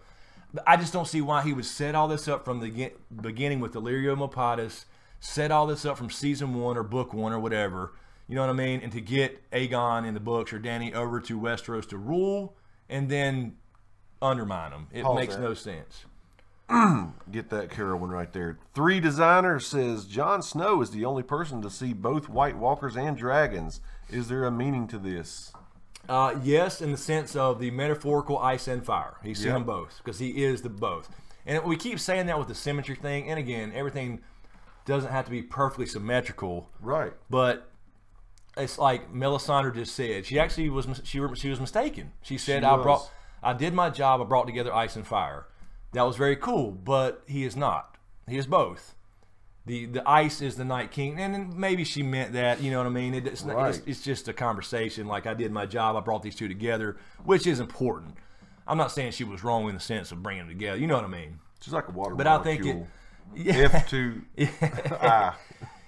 I just don't see why he would set all this up from the beginning with Illyrio Mopatis, set all this up from season 1 or book 1 or whatever, you know what I mean? And to get Aegon in the books or Dany over to Westeros to rule and then undermine them. It makes no sense. Get that Carol one right there. 3 Designer says, Jon Snow is the only person to see both White Walkers and dragons. Is there a meaning to this? Yes, in the sense of the metaphorical ice and fire. He's seen them both because he is the both. And we keep saying that with the symmetry thing. And again, everything doesn't have to be perfectly symmetrical. Right. But it's like Melisandre just said. She actually was mistaken. She said, I did my job. I brought together ice and fire. That was very cool. But he is not. He is both. The ice is the Night King, and maybe she meant that, you know what I mean? It's just a conversation, like I did my job, I brought these two together, which is important. I'm not saying she was wrong in the sense of bringing them together, you know what I mean? She's like a water but I think F2I.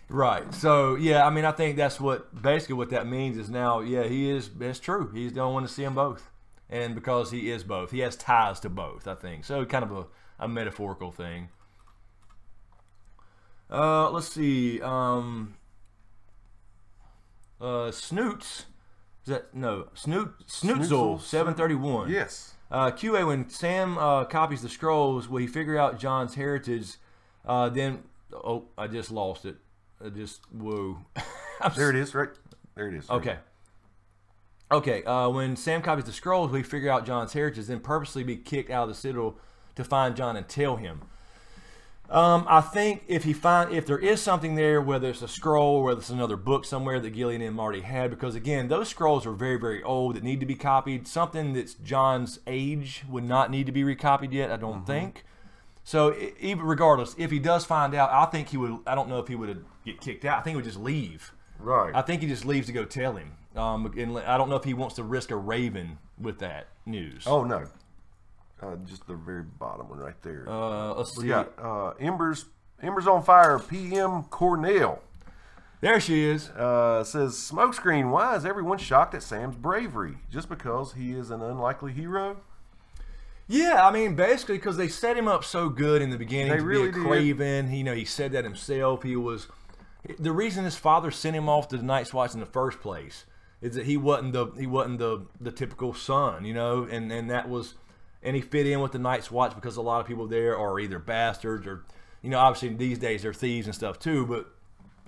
Right. So, yeah, I mean, I think that's basically what that means is now, yeah, it's true. He's the only one to see them both. And because he is both, he has ties to both, I think. So, kind of a metaphorical thing. Let's see. Snoots. Snootzel 731. Yes. QA, when Sam copies the scrolls, will he figure out Jon's heritage? Then, I just lost it. Whoa. There it is, right? There it is. Okay. Okay. When Sam copies the scrolls, will he figure out Jon's heritage, then purposely be kicked out of the Citadel to find Jon and tell him. I think if there is something there, whether it's a scroll, whether it's another book somewhere that Gilly and him already had, because again, those scrolls are very, very old that need to be copied. Something that's Jon's age would not need to be recopied yet, I don't think. So even regardless, if he does find out, I think he would. I don't know if he would get kicked out. I think he would just leave. Right. I think he just leaves to go tell him. And I don't know if he wants to risk a raven with that news. Oh no. Just the very bottom one right there. Let's see. We got Embers on Fire, PM Cornell. There she is. Says, Smokescreen, why is everyone shocked at Sam's bravery? Just because he is an unlikely hero? Yeah, I mean, basically because they set him up so good in the beginning They to really be a craven. He said that himself. The reason his father sent him off to the Night's Watch in the first place is that he wasn't the typical son, and that was. And he fit in with the Night's Watch because a lot of people there are either bastards or, obviously these days they're thieves and stuff too. But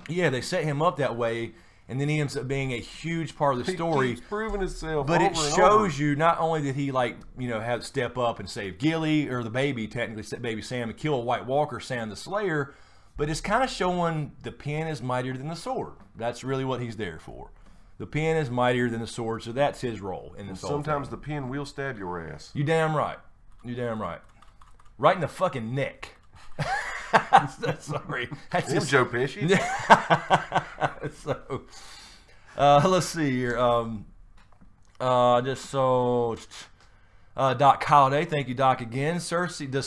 yeah, they set him up that way, and then he ends up being a huge part of the story. He's proven himself. But it shows you not only did he have to step up and save Gilly or the baby, technically baby Sam, and kill a White Walker, Sam the Slayer, but it's kind of showing the pen is mightier than the sword. That's really what he's there for. The pen is mightier than the sword, so that's his role in this. Sometimes the pen will stab your ass. You damn right. You damn right. Right in the fucking neck. Sorry. That's just Joe Pesci. So, let's see here. Just so Doc Holiday, thank you, Doc, again. Does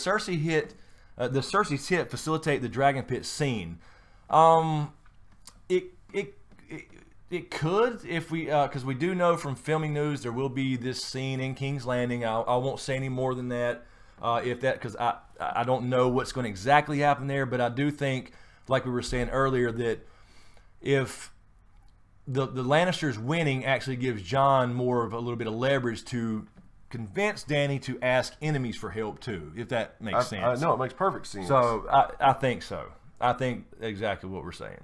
Cersei's hit facilitate the Dragon Pit scene? It could, if we, because we do know from filming news there will be this scene in King's Landing. I won't say any more than that, because I don't know what's going to exactly happen there. But I do think, like we were saying earlier, that if the Lannisters winning actually gives Jon more of a little bit of leverage to convince Dany to ask enemies for help too, if that makes sense. No, it makes perfect sense. So I think so. I think exactly what we're saying.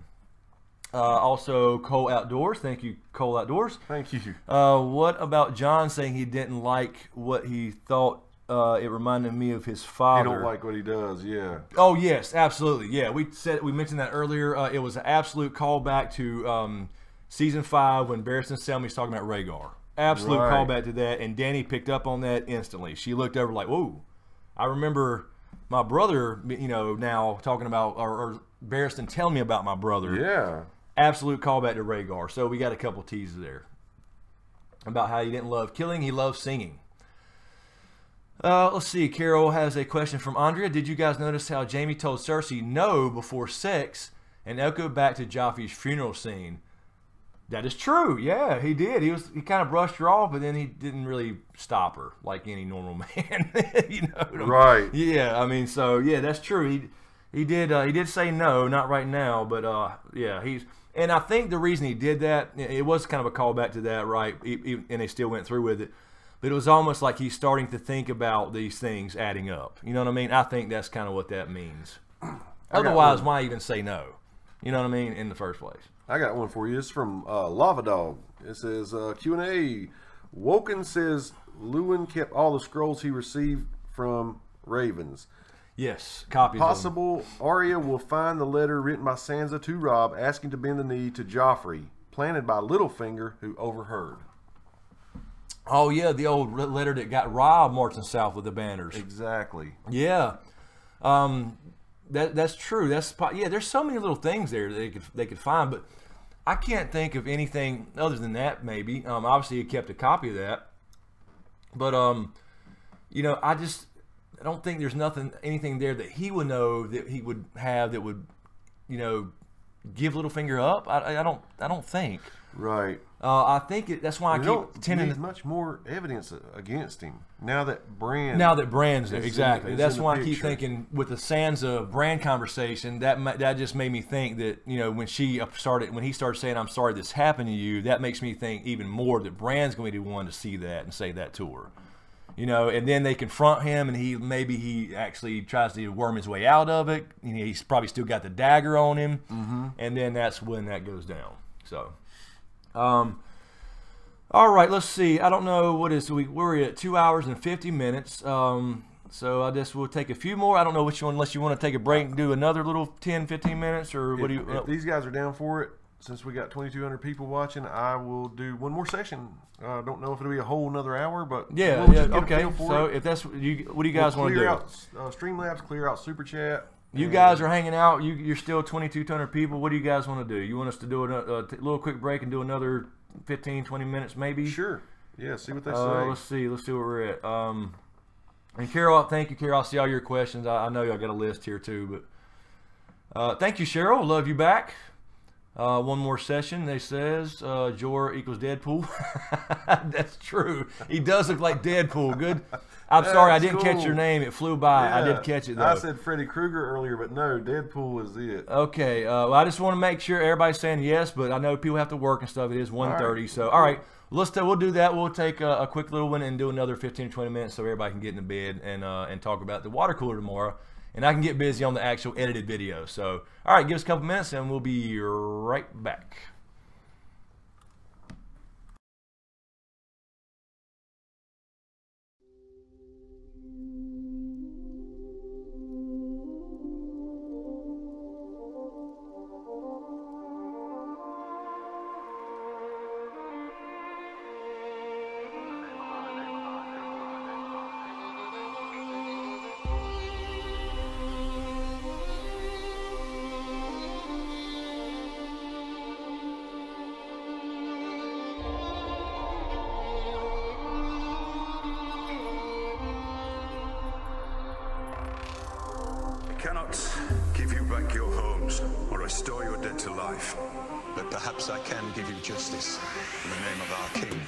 Also, Cole Outdoors. Thank you, Cole Outdoors. Thank you. What about Jon saying he didn't like what he thought? It reminded me of his father. He don't like what he does, yeah. Oh, yes, absolutely. Yeah, we mentioned that earlier. It was an absolute callback to Season 5 when Barristan Selmy's talking about Rhaegar. Absolute callback to that, and Dany picked up on that instantly. She looked over like, whoa. I remember my brother, now talking about, or Barristan telling me about my brother. Yeah. Absolute callback to Rhaegar. So we got a couple teases there about how he didn't love killing, he loved singing. Let's see. Carol has a question from Andrea. Did you guys notice how Jaime told Cersei no before sex and echoed back to Joffrey's funeral scene? That is true. Yeah, he did. He kind of brushed her off, but then he didn't really stop her like any normal man. Right. Yeah. I mean, so yeah, that's true. He did say no, not right now, but yeah, and I think the reason he did that, it was kind of a callback to that, right? And they still went through with it. But it was almost like he's starting to think about these things adding up. You know what I mean? I think that's kind of what that means. Otherwise, why even say no? You know what I mean? In the first place. I got one for you. It's from Lava Dog. It says, Q&A. Woken says Lewin kept all the scrolls he received from Ravens. Yes, copies. Possible Arya will find the letter written by Sansa to Robb asking to bend the knee to Joffrey, planted by Littlefinger, who overheard. Oh yeah, the old letter that got Robb marching south with the banners. Exactly. Yeah, that's true. There's so many little things there that they could find, but I can't think of anything other than that. Maybe obviously he kept a copy of that, but I don't think there's anything there that he would know that he would have that would, give Littlefinger up. I don't think. Right. I think that's why I keep tending to much more evidence against him now that Bran. Now that Bran's there, exactly. That's why I keep thinking with the Sansa Bran conversation. That just made me think that when he started saying I'm sorry this happened to you, that makes me think even more that Bran's going to be the one to see that and say that to her. And then they confront him, and he actually tries to worm his way out of it. He's probably still got the dagger on him, and then that's when that goes down. So, all right, let's see. I don't know we're at 2 hours and 50 minutes. So I guess we'll take a few more. I don't know which one, unless you want to take a break and do another little 10, 15 minutes, or what do you? If these guys are down for it, since we got 2,200 people watching, I will do one more session. I don't know if it'll be a whole another hour, but yeah, we'll okay. So if that's you, what do you guys want to do? Clear out Streamlabs, clear out Super Chat. You guys are hanging out. You're still 2,200 people. What do you guys want to do? You want us to do a little quick break and do another 15, 20 minutes, maybe? Sure. Yeah. See what they say. Let's see. Let's see where we're at. And Carol, thank you, Carol. I see all your questions. I know y'all got a list here too, but thank you, Cheryl. Love you back. One more session. They says Jorah equals Deadpool. That's true. He does look like Deadpool. Good. I'm sorry, I didn't catch your name. It flew by. Yeah, I did catch it though. I said Freddy Krueger earlier, but no, Deadpool is it. Okay. Well, I just want to make sure everybody's saying yes, but I know people have to work and stuff. It is 1:30, right. So all right. We'll do that. We'll take a quick little one and do another 15 or 20 minutes so everybody can get in the bed and talk about the water cooler tomorrow. And I can get busy on the actual edited video. So, all right, give us a couple minutes and we'll be right back. Perhaps I can give you justice in the name of our king.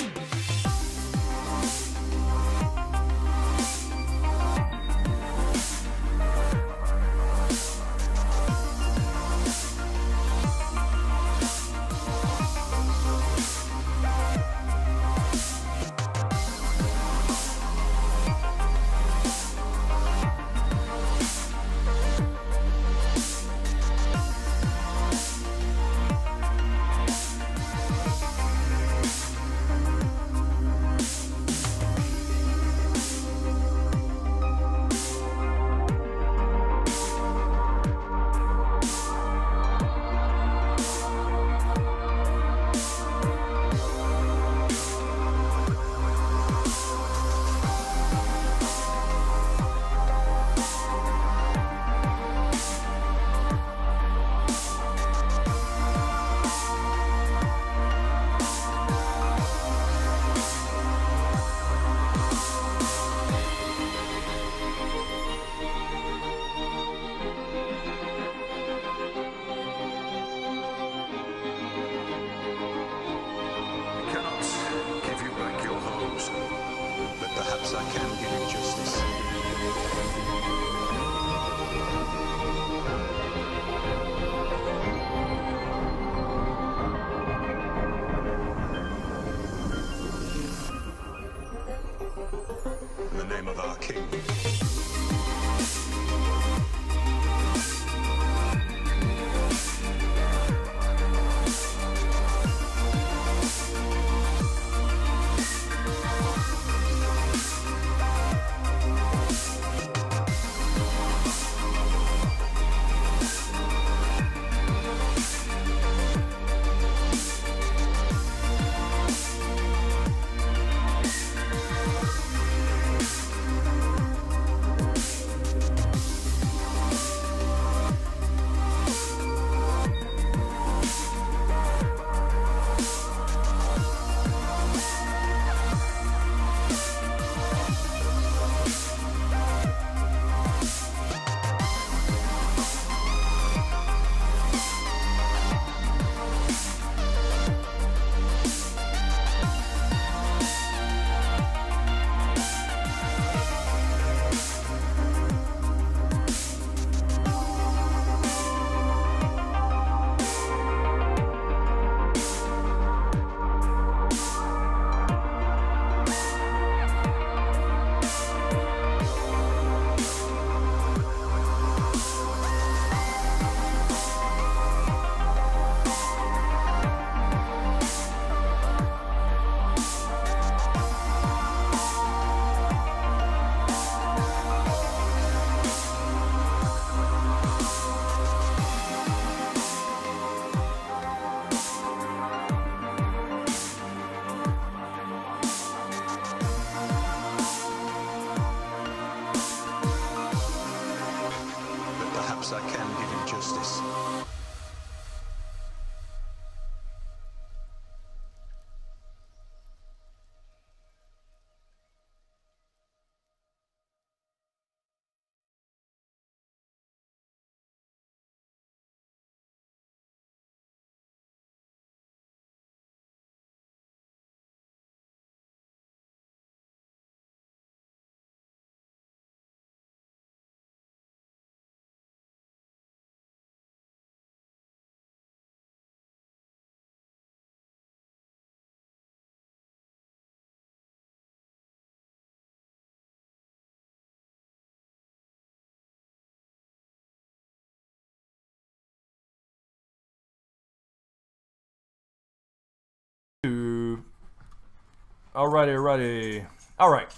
Alrighty, alrighty. All right.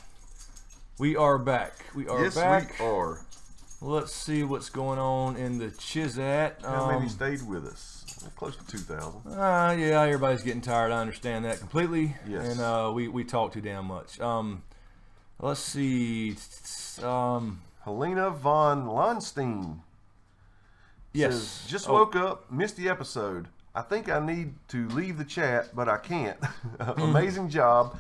We are back. We are back. Yes, we are. Let's see what's going on in the Chizat. How many stayed with us? Close to 2,000. Yeah, everybody's getting tired. I understand that completely. Yes. And we talk too damn much. Let's see. Helena von Lonstein. Yes. Says, just woke up, missed the episode. I think I need to leave the chat, but I can't. Amazing job,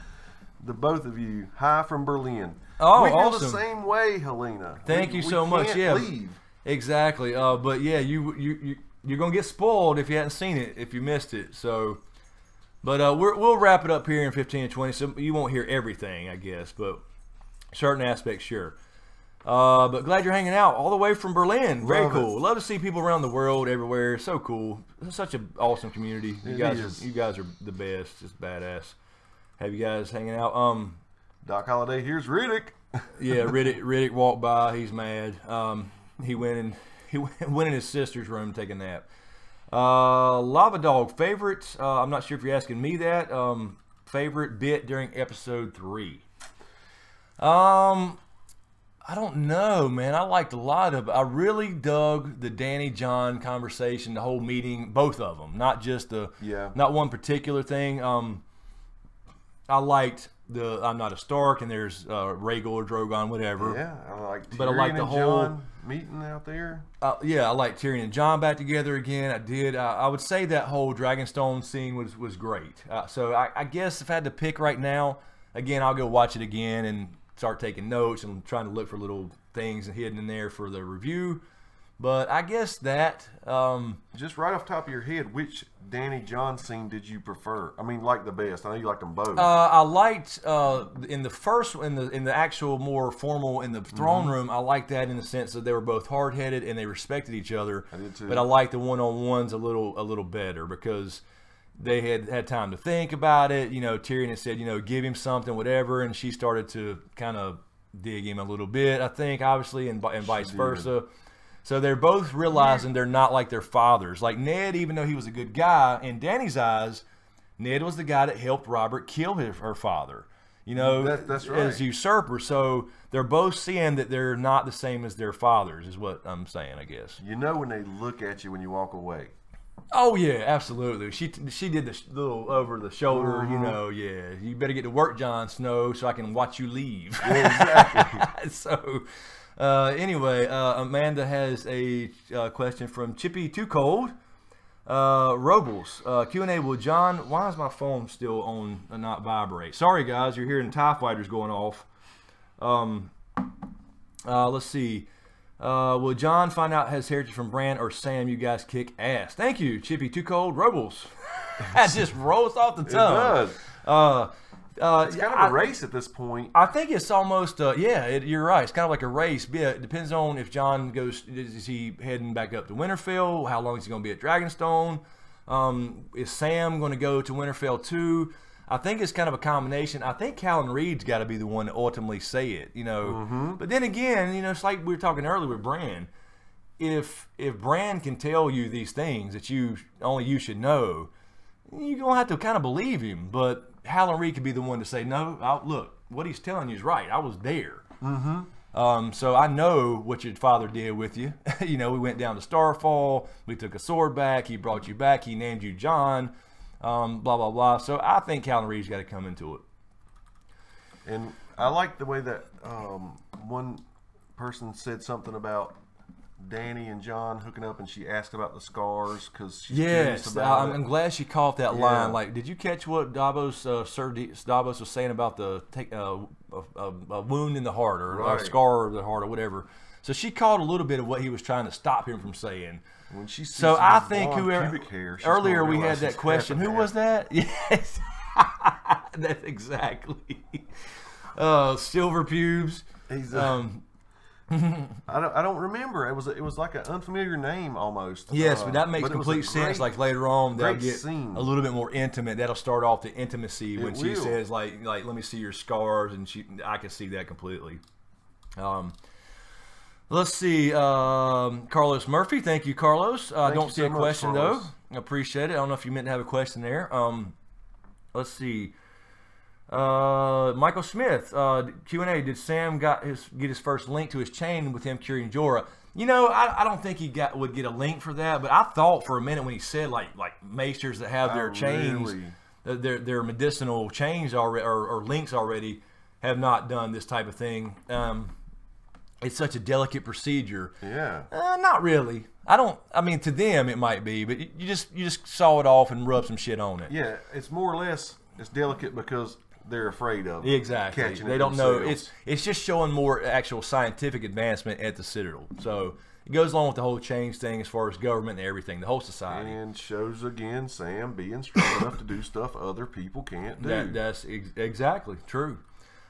the both of you. Hi from Berlin. Oh, we feel awesome. the same way, Helena. Thank you so much. Yeah, leave. Exactly. But yeah, you're gonna get spoiled if you hadn't seen it, if you missed it. So, but we'll wrap it up here in 15 and 20. So you won't hear everything, I guess, but certain aspects, sure. But glad you're hanging out all the way from Berlin. Very cool. Love to see people around the world, everywhere. So cool. It's such an awesome community. You guys are the best. Just badass. Have you guys hanging out? Doc Holliday, here's Riddick. Yeah, Riddick walked by. He's mad. He went in his sister's room to take a nap. Lava Dog favorite. I'm not sure if you're asking me that. Favorite bit during episode 3. I don't know, man. I liked a lot of it. I really dug the Danny John conversation, the whole meeting, both of them, not just not one particular thing. I liked the I'm not a Stark, and there's Rhaegal or Drogon, whatever. Yeah, I like Tyrion but I like the whole John meeting out there. Yeah, I like Tyrion and John back together again. I did. I would say that whole Dragonstone scene was great. So I guess if I had to pick right now, again, I'll go watch it again and start taking notes and trying to look for little things hidden in there for the review. But I guess that just right off the top of your head, which Danny John scene did you prefer? I mean, like the best. I know you liked them both. I liked in the first, in the actual more formal in the throne room. I liked that in the sense that they were both hard headed and they respected each other. I did too. But I liked the one-on-ones a little better because they had time to think about it. You know, Tyrion had said, you know, give him something, whatever, and she started to kind of dig him a little bit, I think, obviously, and vice versa. So they're both realizing they're not like their fathers. Like Ned, even though he was a good guy, in Danny's eyes, Ned was the guy that helped Robert kill her father. You know, that's right. As usurper. So they're both seeing that they're not the same as their fathers, is what I'm saying, I guess. You know when they look at you when you walk away. Oh yeah, absolutely. She did the little over the shoulder, you know. Yeah, you better get to work, Jon Snow, so I can watch you leave. Yeah, exactly. So, anyway, Amanda has a question from Chippy Too Cold. Robles, Q&A with John. Why is my phone still on and not vibrate? Sorry guys, you're hearing TIE fighters going off. Let's see. Will John find out his heritage from Bran or Sam? You guys kick ass. Thank you, Chippy Too Cold. Robles. That just rolls off the tongue. It does. It's kind of a race at this point. I think it's almost, you're right. It's kind of like a race. Yeah, it depends on if John goes, is he heading back up to Winterfell? How long is he going to be at Dragonstone? Is Sam going to go to Winterfell too? I think it's kind of a combination. I think Callan Reed's got to be the one to ultimately say it, you know. But then again, you know, it's like we were talking earlier with Bran. If Bran can tell you these things that only you should know, you're going to have to kind of believe him. But Callan Reed could be the one to say, no, look, what he's telling you is right. I was there. So I know what your father did with you. You know, we went down to Starfall. We took a sword back. He brought you back. He named you John. Blah, blah, blah. So I think Callan Reed's got to come into it. And I like the way that one person said something about Danny and John hooking up, and she asked about the scars because she's curious about I'm glad she caught that line. Like, did you catch what Sir Davos was saying about the a wound in the heart or a scar of the heart or whatever? So she caught a little bit of what he was trying to stop him from saying. When she sees so I think pubic hair, earlier we had that question. Who was that? Yes, that's exactly. Silver pubes. He's I don't remember. It was like an unfamiliar name almost. Yes, but that makes complete sense. Like later on, they'll get scene. A little bit more intimate. That'll start off the intimacy when she says like let me see your scars, and I can see that completely. Let's see, Carlos Murphy. Thank you, Carlos. I don't see a question though. I appreciate it. I don't know if you meant to have a question there. Let's see. Michael Smith, Q&A, did Sam get his first link to his chain with him curing Jorah? You know, I don't think he would get a link for that, but I thought for a minute when he said like maesters that have their chains, their medicinal chains already or links already have not done this type of thing. It's such a delicate procedure. Yeah. Not really. I mean, to them it might be, but you just saw it off and rub some shit on it. Yeah, it's more or less, it's delicate because they're afraid of it. Exactly. They don't know. It's just showing more actual scientific advancement at the Citadel. So it goes along with the whole change thing as far as government and everything, the whole society. And shows again Sam being strong enough to do stuff other people can't do. That's exactly true.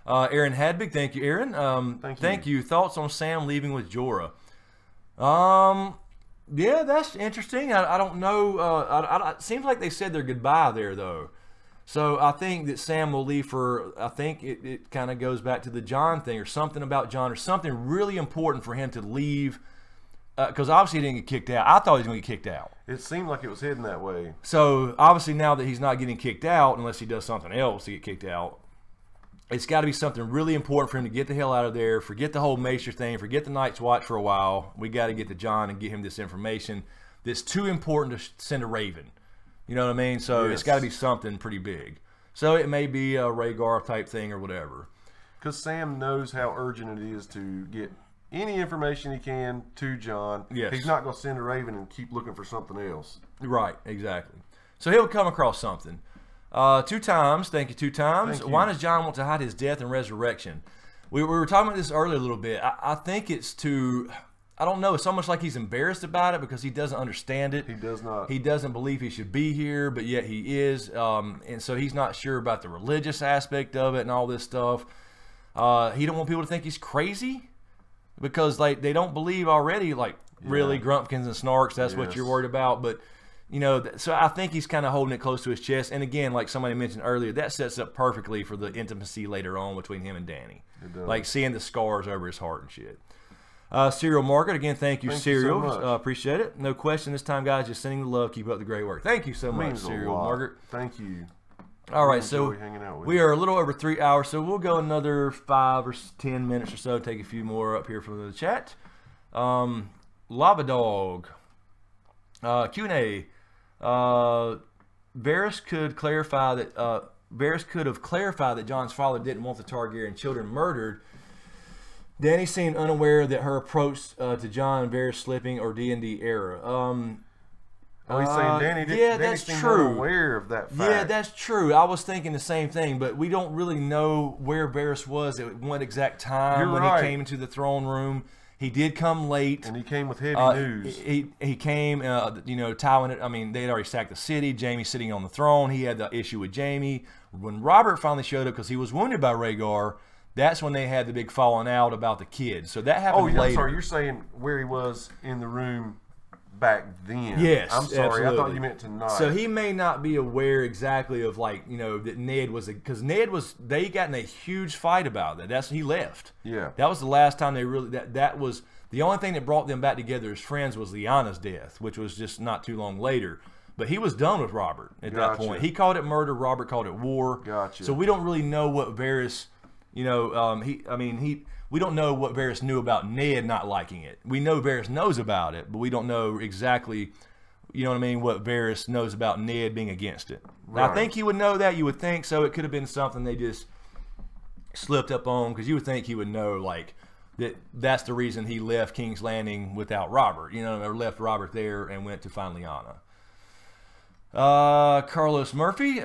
Aaron Hadbig, thank you, Aaron. Thank you. Thoughts on Sam leaving with Jorah? Yeah, that's interesting. I don't know. It seems like they said their goodbye there, though. So I think that Sam will leave for, I think it kind of goes back to the Jon thing or something about Jon or something really important for him to leave. Because obviously he didn't get kicked out. I thought he was going to get kicked out. It seemed like it was heading that way. So obviously now that he's not getting kicked out, unless he does something else to get kicked out, it's got to be something really important for him to get the hell out of there. Forget the whole Maester thing. Forget the Night's Watch for a while. We got to get to Jon and get him this information that's too important to send a Raven. You know what I mean? So It's got to be something pretty big. So it may be a Rhaegar type thing or whatever. Because Sam knows how urgent it is to get any information he can to Jon. Yes. He's not going to send a Raven and keep looking for something else. Right, exactly. So he'll come across something. 2 times, thank you, 2 times. Thank you. Why does Jon want to hide his death and resurrection? We were talking about this earlier a little bit. I think it's to, I don't know, it's almost like he's embarrassed about it because he doesn't understand it. He does not. He doesn't believe he should be here, but yet he is. And so he's not sure about the religious aspect of it and all this stuff. He don't want people to think he's crazy because like they don't believe already, like really Grumpkins and Snarks, that's what you're worried about. But you know, so I think he's kind of holding it close to his chest. And again, like somebody mentioned earlier, that sets up perfectly for the intimacy later on between him and Dany. Like seeing the scars over his heart and shit. Serial Market, again, thank you, Serial. So much. Appreciate it. No question this time, guys. Just sending the love. Keep up the great work. Thank you so much, Serial Margaret. Thank you. All right, so we are a little over 3 hours, so we'll go another 5 or 10 minutes or so. Take a few more up here from the chat. Lava Dog. Q&A. Varys could clarify that Varys could have clarified that Jon's father didn't want the Targaryen children murdered. Dany seemed unaware that her approach to Jon and Varys slipping or D&D era. He's saying Dany didn't. Yeah, that's true. Unaware of that fact. Yeah, that's true. I was thinking the same thing, but we don't really know where Varys was at what exact time when he came into the throne room. He did come late, and he came with heavy news. He came, you know, Tywin. I mean, they had already sacked the city. Jaime sitting on the throne. He had the issue with Jaime. When Robert finally showed up because he was wounded by Rhaegar, that's when they had the big falling out about the kids. So that happened later. I'm sorry. You're saying where he was in the room back then. Yes, I'm sorry. absolutely. I thought you meant tonight. So he may not be aware exactly of, like, you know, that Ned was, because Ned was, they got in a huge fight about that. He left. Yeah. That was the last time they really, that was, the only thing that brought them back together as friends was Lyanna's death, which was just not too long later. But he was done with Robert at that point. He called it murder. Robert called it war. Gotcha. So we don't really know what Varys, you know, we don't know what Varys knew about Ned not liking it. We know Varys knows about it, but we don't know exactly, you know what I mean, what Varys knows about Ned being against it. Right. Now, I think he would know that. You would think so. It could have been something they just slipped up on, because you would think he would know, like, that's the reason he left King's Landing without Robert, you know, or left Robert there and went to find Lyanna. Carlos Murphy,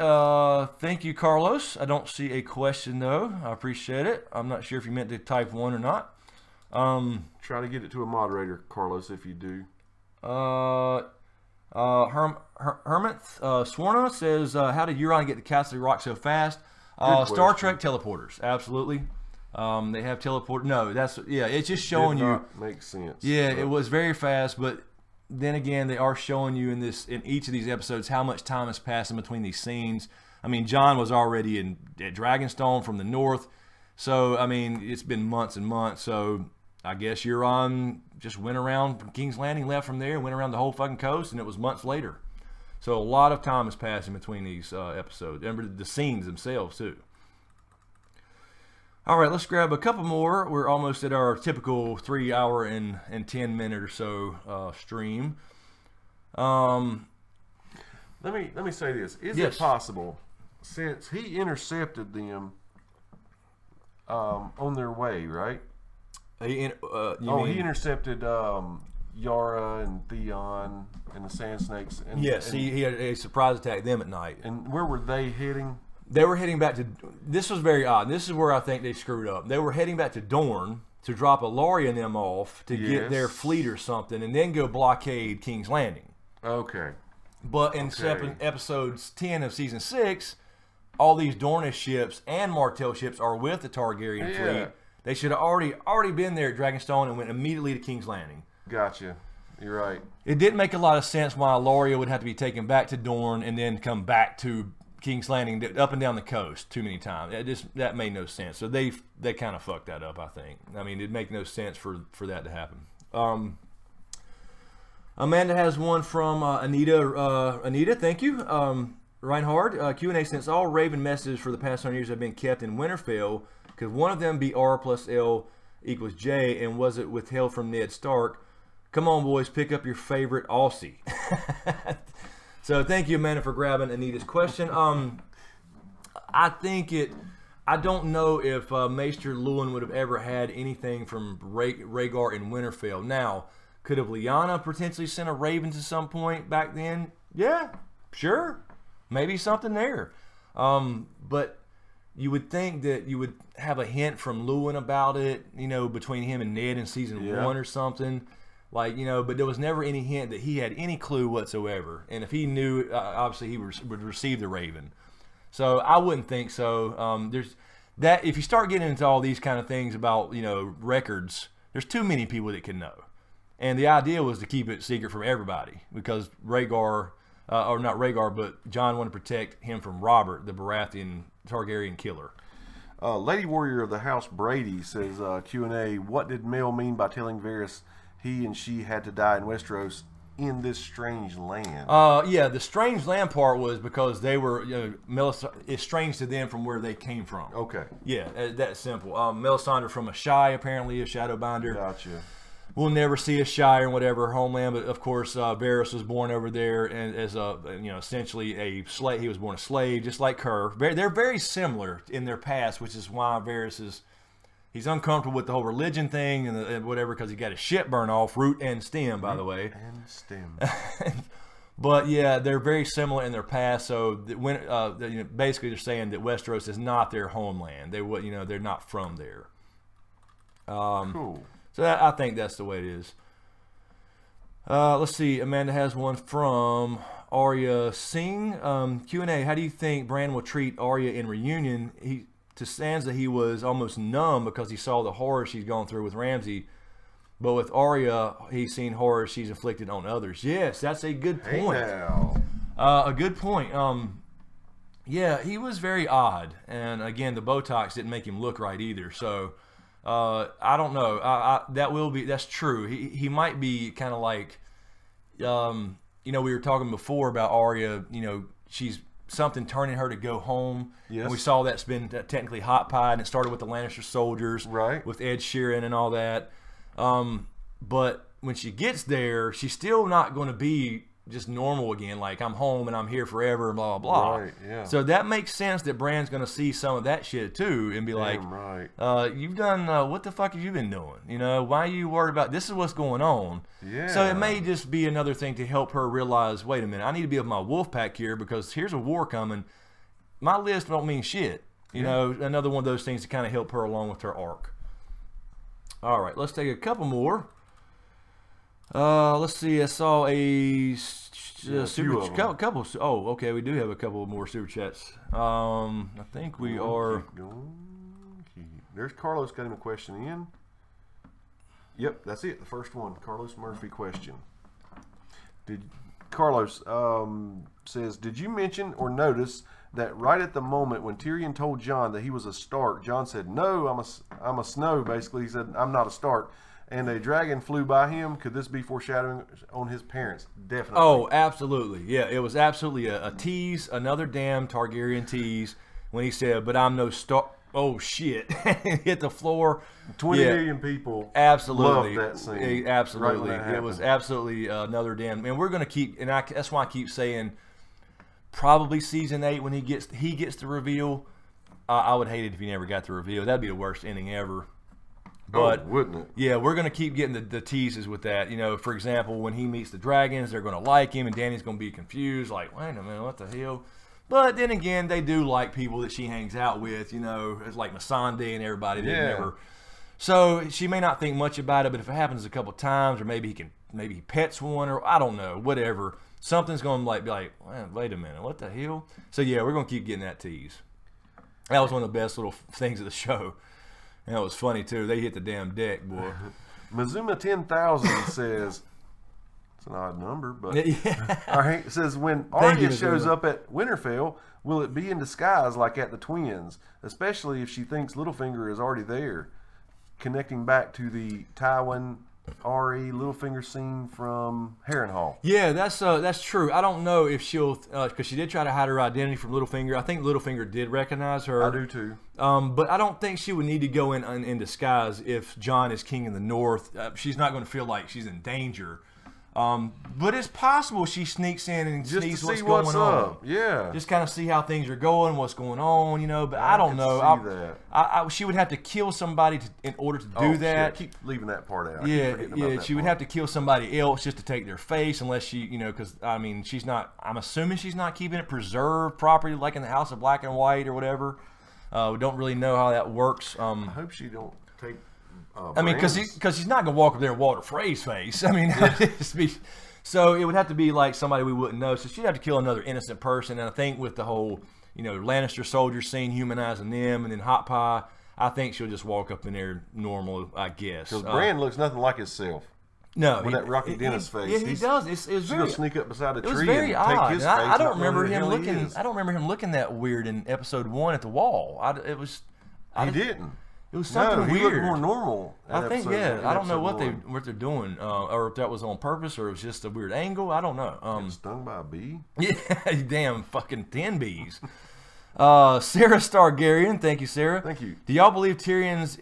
thank you, Carlos. I don't see a question though. I appreciate it. I'm not sure if you meant to type 1 or not. Try to get it to a moderator, Carlos, if you do. Hermit Swarna says, how did Euron get to Castle Rock so fast? Star Trek teleporters, absolutely. They have teleport. No, that's, yeah, it's just showing you. Makes sense. Yeah, it was very fast, but then again, they are showing you in each of these episodes how much time has passed in between these scenes. I mean, Jon was already at Dragonstone from the north, so I mean, it's been months and months. So I guess Euron just went around from King's Landing, left from there, went around the whole fucking coast, and it was months later. So a lot of time has passed in between these episodes. Remember the scenes themselves too. All right, let's grab a couple more. We're almost at our typical 3 hour and 10 minute or so stream. Let me say this: is it possible, since he intercepted them on their way, right? He intercepted Jorah and Theon and the Sand Snakes. And, yes, he had a surprise attack them at night. And where were they heading? They were heading back to. This was very odd. This is where I think they screwed up. They were heading back to Dorne to drop Ellaria and them off to get their fleet or something, and then go blockade King's Landing. Okay. But in episodes 10 of season 6, all these Dornish ships and Martell ships are with the Targaryen fleet. They should have already been there at Dragonstone and went immediately to King's Landing. Gotcha. You're right. It didn't make a lot of sense why Ellaria would have to be taken back to Dorne and then come back to King's Landing up and down the coast too many times. That made no sense. So they kind of fucked that up, I think. I mean, it'd make no sense for that to happen. Amanda has one from Anita. Anita, thank you. Reinhard, Q&A, since all Raven messages for the past 100 years have been kept in Winterfell, could one of them be R plus L equals J, and was it withheld from Ned Stark? Come on, boys, pick up your favorite Aussie. So thank you, Amanda, for grabbing Anita's question. I don't know if Maester Luwin would have ever had anything from Rhaegar in Winterfell. Now, could have Lyanna potentially sent a raven to some point back then? Yeah, sure. Maybe something there. But you would think that you would have a hint from Luwin about it, you know, between him and Ned in season 1 or something. Like, you know, but there was never any hint that he had any clue whatsoever. And if he knew, obviously he would receive the raven. So I wouldn't think so. There's that if you start getting into all these kind of things about, you know, records, there's too many people that can know. And the idea was to keep it secret from everybody because Rhaegar, or not Rhaegar, but Jon wanted to protect him from Robert, the Baratheon Targaryen killer. Lady Warrior of the House Brady says, Q&A, what did Mel mean by telling Varys he and she had to die in Westeros in this strange land? Yeah, the strange land part was because they were, you know, it's strange to them from where they came from. Okay. Yeah, that's simple. Melisandre from a Shy, apparently, a Shadowbinder. Gotcha. We'll never see a Shire in whatever homeland, but of course, Varys was born over there and as a, you know, essentially a slave. He was born a slave, just like her. They're very similar in their past, which is why Varys is. He's uncomfortable with the whole religion thing and whatever because he got his shit burned off, root and stem, by the way. And stem. But yeah, they're very similar in their past. So when you know, basically they're saying that Westeros is not their homeland. They're not from there. Cool. So I think that's the way it is. Let's see. Amanda has one from Arya Singh. Q&A. How do you think Bran will treat Arya in reunion? To Sansa, he was almost numb because he saw the horror she's gone through with Ramsay. But with Arya, he's seen horror she's inflicted on others. Yes, that's a good point. Hey now. A good point. Yeah, he was very odd. And again, the Botox didn't make him look right either. So, I don't know. That's true. He might be kind of like, you know, we were talking before about Arya, you know, she's something turning her to go home. Yes. And we saw that's been technically hot pied, and it started with the Lannister soldiers, right? With Ed Sheeran and all that. But when she gets there, she's still not going to be just normal again. Like, I'm home and I'm here forever and blah, blah, blah. Right, yeah. So that makes sense that Bran's going to see some of that shit too and be like, right. You've done, what the fuck have you been doing? You know, why are you worried about, this is what's going on. Yeah. So it may just be another thing to help her realize, wait a minute, I need to be with my wolf pack here because here's a war coming. My list don't mean shit. You know, another one of those things to kind of help her along with her arc. All right, let's take a couple more. Let's see. I saw a couple. Oh, okay. We do have a couple more super chats. I think we are. Keep going. There's Carlos got him a question in. Yep, that's it. The first one, Carlos Murphy question. Carlos says, did you mention or notice that right at the moment when Tyrion told Jon that he was a Stark, Jon said, "No, I'm a Snow." Basically, he said, "I'm not a Stark." And a dragon flew by him. Could this be foreshadowing on his parents? Definitely. Oh, absolutely. Yeah, it was absolutely a tease, another damn Targaryen tease when he said, "But I'm no Stark." oh shit, hit the floor. 20 million people absolutely loved that scene. Absolutely. Right, it was absolutely another damn, and we're going to keep, and that's why I keep saying probably season 8 when he gets the reveal. I would hate it if he never got the reveal. That'd be the worst ending ever. But wouldn't it? Yeah, we're going to keep getting the teases with that. You know, for example, when he meets the dragons, they're going to like him, and Dany's going to be confused, like, wait a minute, what the hell? But then again, they do like people that she hangs out with, you know, it's like Melisandre and everybody. So she may not think much about it, but if it happens a couple times, or maybe he pets one, or I don't know, whatever, something's going to be like, wait a minute, what the hell? So yeah, we're going to keep getting that tease. That was one of the best little things of the show. And it was funny too. They hit the damn deck, boy. Mazuma 10,000 says, it's an odd number, but all right. It says, when Arya shows up at Winterfell, will it be in disguise like at the Twins? Especially if she thinks Littlefinger is already there. Connecting back to the Tywin, Arya, Littlefinger scene from Harrenhal. Yeah, that's true. I don't know if she'll, because she did try to hide her identity from Littlefinger. I think Littlefinger did recognize her. I do too. But I don't think she would need to go in disguise if Jon is king in the north. She's not going to feel like she's in danger. But it's possible she sneaks in and just sees to what's see going what's on. up. Yeah. Just kind of see how things are going, what's going on, you know. But I don't know. She would have to kill somebody in order to do that. Keep leaving that part out. Yeah. She would have to kill somebody else just to take their face, unless she, you know, because I mean, she's not. I'm assuming she's not keeping it preserved properly, like in the House of Black and White or whatever. We don't really know how that works. I hope she don't take. I mean, because he's not gonna walk up there and Walter Frey's face. I mean, so it would have to be like somebody we wouldn't know. So she'd have to kill another innocent person. And I think with the whole, you know, Lannister soldiers scene, humanizing them, and then Hot Pie, I think she'll just walk up in there normal, I guess. Because Bran looks nothing like himself. No, with that Rocky Dennis face. Yeah, he does. It's very. Sneak up beside a tree. It was very and odd. Take his And face. I don't remember him looking. I don't remember him looking that weird in episode 1 at the wall. He didn't. It was something he weird. looked more normal. I think, I don't know what they're doing, or if that was on purpose, or it was just a weird angle. I don't know. Stung by a bee? Yeah, damn fucking 10 bees. Sarah Stargarian, thank you, Sarah. Thank you. Do y'all believe Tyrion is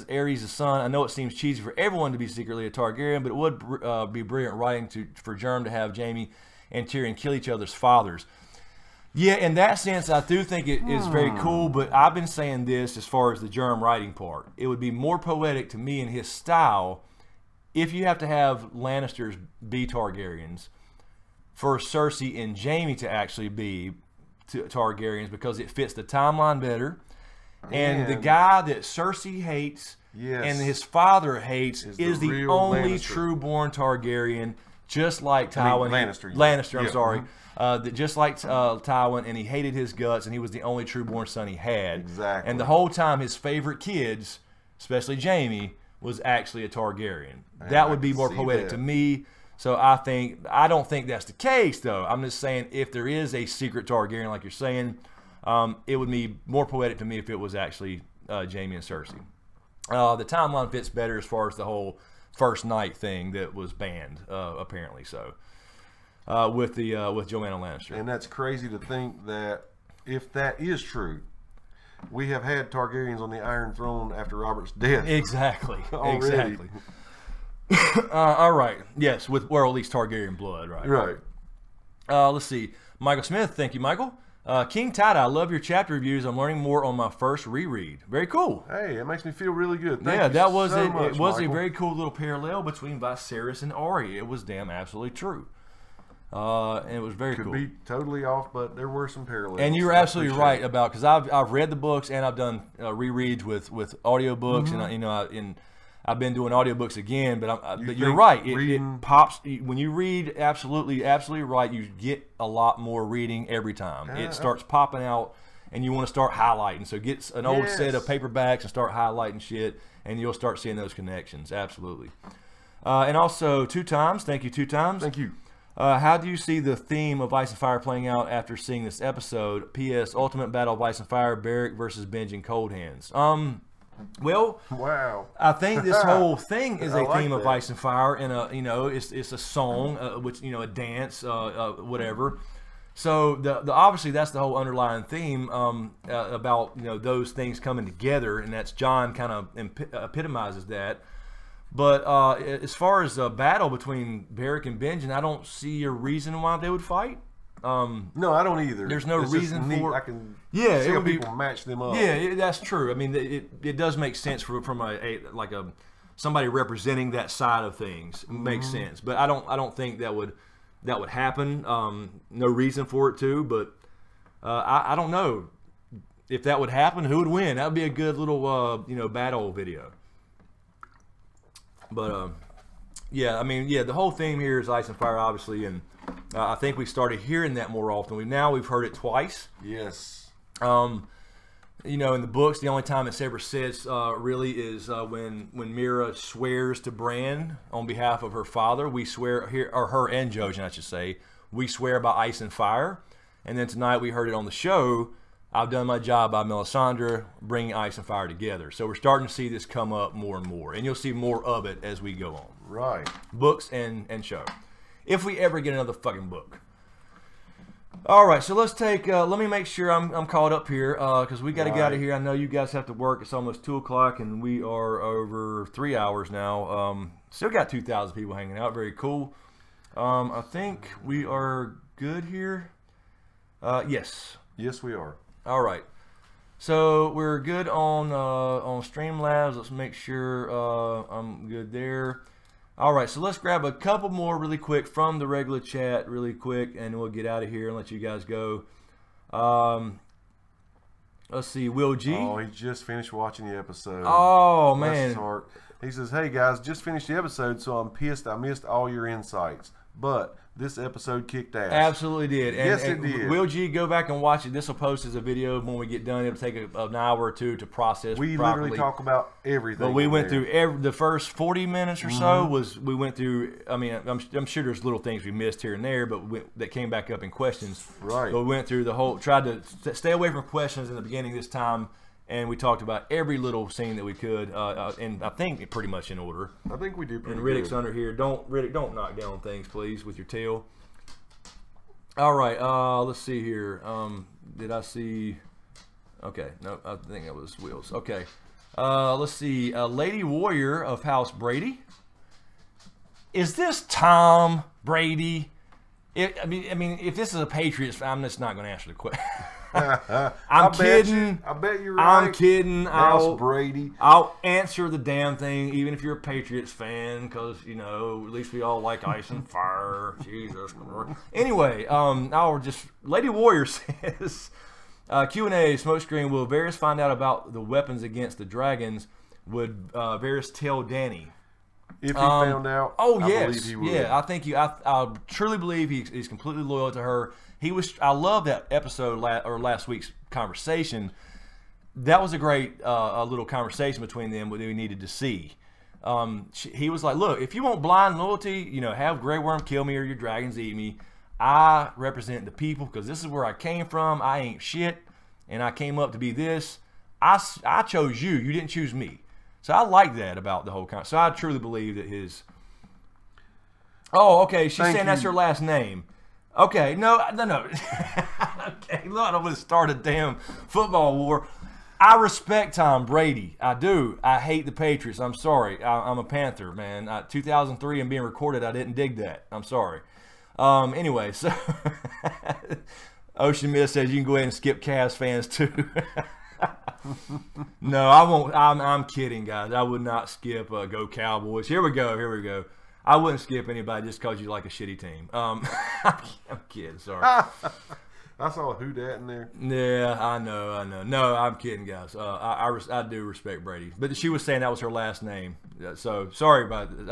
Aerys' son? I know it seems cheesy for everyone to be secretly a Targaryen, but it would be brilliant writing for Germ to have Jaime and Tyrion kill each other's fathers. Yeah, in that sense, I do think it is very cool, but I've been saying this as far as the Germ writing part. It would be more poetic to me in his style if you have to have Lannisters be Targaryens for Cersei and Jaime to actually be Targaryens, because it fits the timeline better. And the guy that Cersei hates and his father hates is the only true-born Targaryen, just like Tywin. Lannister, I'm sorry. Just like Tywin, and he hated his guts, and he was the only true-born son he had. Exactly. And the whole time, his favorite kids, especially Jaime, was actually a Targaryen. That would be more poetic to me. So I don't think that's the case, though. I'm just saying, if there is a secret Targaryen, like you're saying, it would be more poetic to me if it was actually Jaime and Cersei. The timeline fits better as far as the whole first night thing that was banned, apparently. So with Joanna Lannister, and that's crazy to think that if that is true, we have had Targaryens on the Iron Throne after Robert's death. Exactly. Exactly. All right. Yes, with at least Targaryen blood, right? Right. Let's see. Michael Smith, thank you, Michael. King Tide, I love your chapter reviews. I'm learning more on my first reread. Very cool. Hey, it makes me feel really good. Thank you that was so much, it was Michael. a very cool little parallel between Viserys and Arya. It was damn absolutely true. And it was very cool. Could be totally off, but there were some parallels. And you were absolutely right about, because I've read the books and I've done rereads with audiobooks, and I've been doing audiobooks again, but you're right. It pops when you read. Absolutely right. You get a lot more reading every time. It starts popping out, and you want to start highlighting. So get an old set of paperbacks and start highlighting shit, and you'll start seeing those connections. Absolutely. And also, 2 times. Thank you, 2 times. Thank you. How do you see the theme of Ice and Fire playing out after seeing this episode? P.S. Ultimate Battle of Ice and Fire: Beric versus Benjen Cold Hands. Well, wow. I think this whole thing is a like theme of that. Ice and Fire, and it's a song, which a dance, whatever. So the obviously that's the whole underlying theme about those things coming together, and that's Jon kind of epitomizes that. But as far as a battle between Beric and Benjen, I don't see a reason why they would fight. No, I don't either. There's no reason for. I can see how people match them up. Yeah, that's true. I mean, it does make sense from somebody representing that side of things. It makes sense, but I don't think that would happen. No reason for it to, but I don't know if that would happen. Who would win? That would be a good little battle video. But yeah, I mean, the whole theme here is ice and fire, obviously, and I think we started hearing that more often. We've heard it twice. Yes. In the books, the only time it's ever said really is when Mira swears to Bran on behalf of her father. We swear here, or her and Jojen, I should say. We swear by ice and fire. And then tonight we heard it on the show. I've done my job by Melisandre, bringing ice and fire together. So we're starting to see this come up more and more, and you'll see more of it as we go on. Right. Books and show, if we ever get another fucking book. All right, so let's take. Let me make sure I'm caught up here because we got to get out of here. I know you guys have to work. It's almost 2 o'clock, and we are over 3 hours now. Still got 2,000 people hanging out. Very cool. I think we are good here. Yes. Yes, we are. All right. So we're good on Streamlabs. Let's make sure I'm good there. All right, so let's grab a couple more really quick from the regular chat really quick, and we'll get out of here and let you guys go. Let's see, Will G. Oh, he just finished watching the episode. Oh, man. Bless his heart. He says, hey, guys, just finished the episode, so I'm pissed I missed all your insights. But this episode kicked ass. Absolutely did. And, yes, it did. Will G, go back and watch it. This will post as a video when we get done. It'll take an hour or two to process. We properly. literally talk about everything. But we went through the first 40 minutes or so. We went through. I mean, I'm sure there's little things we missed here and there, but that came back up in questions. Right. But we went through the whole. Tried to stay away from questions in the beginning this time. And we talked about every little scene that we could, and I think pretty much in order. I think we do pretty good. And Riddick's under here. Riddick, don't knock down things, please, with your tail. All right, let's see here. Did I see? Okay, no, I think it was Wheels. Okay, let's see. Lady Warrior of House Brady. Is this Tom Brady? I mean, if this is a Patriots fan, I'm just not going to answer the question. I'm kidding. I bet you're right. I'm kidding. House Brady. I'll answer the damn thing, even if you're a Patriots fan, because at least we all like ice and fire. Jesus Christ. Anyway, I'll just. Lady Warrior says, Q&A. Smokescreen. Will Varys find out about the weapons against the dragons? Would Varys tell Dany? If he found out, I believe he would. Yeah, I think I truly believe he's completely loyal to her. I love that episode last week's conversation. That was a great little conversation between them that we needed to see. He was like, look, if you want blind loyalty, have Grey Worm kill me or your dragons eat me. I represent the people because this is where I came from. I ain't shit, and I came up to be this. I chose you. You didn't choose me. So I like that about the whole concept. So I truly believe that his... Oh, okay. She's saying that's her last name. Okay. No. Okay. Look, I'm going to start a damn football war. I respect Tom Brady. I do. I hate the Patriots. I'm sorry. I'm a Panther, man. 2003 and being recorded, I didn't dig that. I'm sorry. Anyway, so... Ocean Mist says you can go ahead and skip Cavs fans too. No, I won't. I'm kidding, guys. I would not skip Go Cowboys. Here we go. I wouldn't skip anybody just because you like a shitty team. I'm kidding. Sorry. I saw a who dat in there. Yeah, I know. No, I'm kidding, guys. I do respect Brady, but she was saying that was her last name. So sorry about it.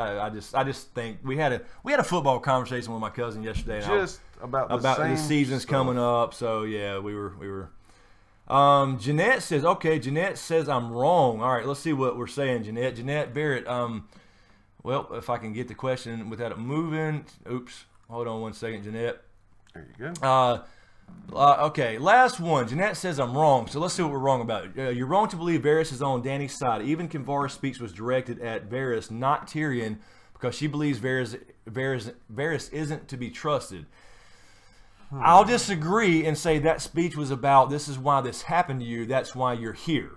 I just think we had a football conversation with my cousin yesterday. Just about the season's coming up. So yeah, we were. Jeanette says, okay, Jeanette says I'm wrong. All right, let's see what we're saying, Jeanette. Jeanette Barrett, well, if I can get the question without it moving. Oops, hold on one second, Jeanette. There you go. Okay, last one. Jeanette says I'm wrong, so let's see what we're wrong about. You're wrong to believe Varys is on Dany's side. Even Kinvara's speech was directed at Varys, not Tyrion, because she believes Varys isn't to be trusted. I'll disagree and say that speech was about, this is why this happened to you, that's why you're here.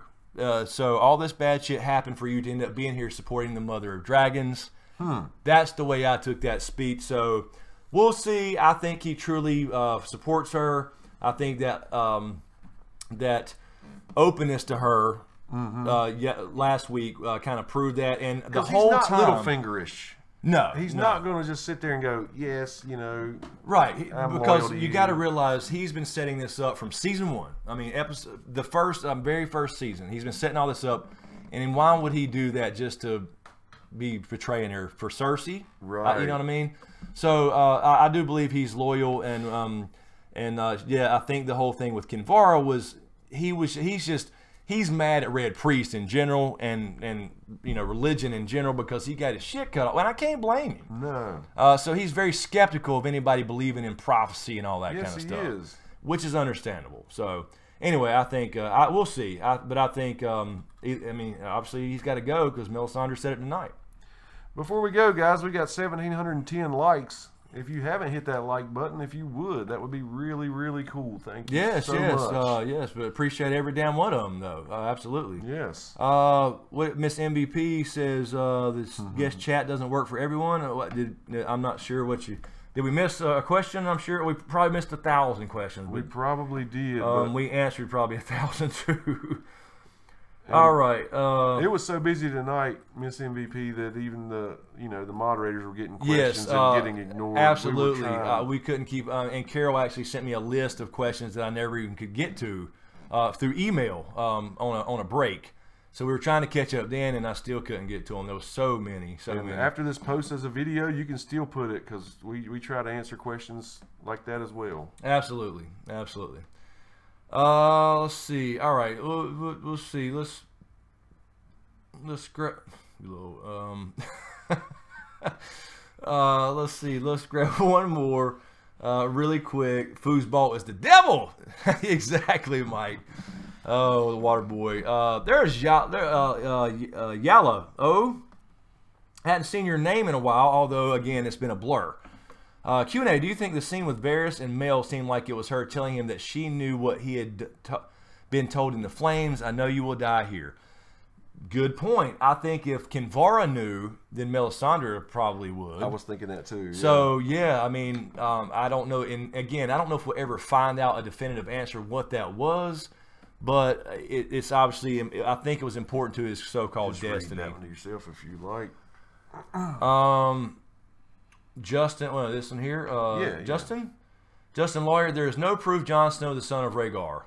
So all this bad shit happened for you to end up being here supporting the Mother of Dragons. That's the way I took that speech. So we'll see. I think he truly supports her. I think that that openness to her last week kind of proved that. And the whole he's not time, Littlefingerish. No, he's not going to just sit there and go, yes, you know, right? Because you got to you. realize he's been setting this up from season 1. I mean, the very first season, he's been setting all this up. And why would he do that just to be betraying her for Cersei? Right. You know what I mean? So I do believe he's loyal, and yeah, I think the whole thing with Kinvara was he's mad at Red Priest in general, and you know, religion in general, because he got his shit cut off, and I can't blame him. No. So he's very skeptical of anybody believing in prophecy and all that kind of stuff. Yes, he is. Which is understandable. So anyway, I think we'll see. But I think I mean, obviously he's got to go because Melisandre said it tonight. Before we go, guys, we got 1,710 likes. If you haven't hit that like button, if you would, that would be really, really cool. Thank you so much. Yes, but appreciate every damn one of them, though. Absolutely. Yes. What Miss MVP says, this guest chat doesn't work for everyone. I'm not sure what you... Did we miss a question? I'm sure we probably missed 1,000 questions. We probably did. We answered probably 1,000 too. All right. It was so busy tonight, Miss MVP, that even the moderators were getting questions and getting ignored. Absolutely, we couldn't keep. And Carol actually sent me a list of questions that I never even could get to through email on a break. So we were trying to catch up then, and I still couldn't get to them. There was so many. And after this post as a video, you can still put it, because we try to answer questions like that as well. Absolutely, absolutely. Let's see. All right, we'll see. Let's grab. Let's see. Let's grab one more, really quick. Foosball is the devil. Exactly, Mike. Oh, the water boy. There's Yalla. Oh, hadn't seen your name in a while. Although again, it's been a blur. Q&A, do you think the scene with Varys and Mel seemed like it was her telling him that she knew what he had been told in the flames? I know you will die here. Good point. I think if Kinvara knew, then Melisandre probably would. I was thinking that too. Yeah. So, yeah, I mean, I don't know. And again, I don't know if we'll ever find out a definitive answer what that was. But it's obviously, I think it was important to his so-called destiny. Read that one to yourself if you like. Justin, well, this one here. Justin Lawyer, there is no proof Jon Snow the son of Rhaegar.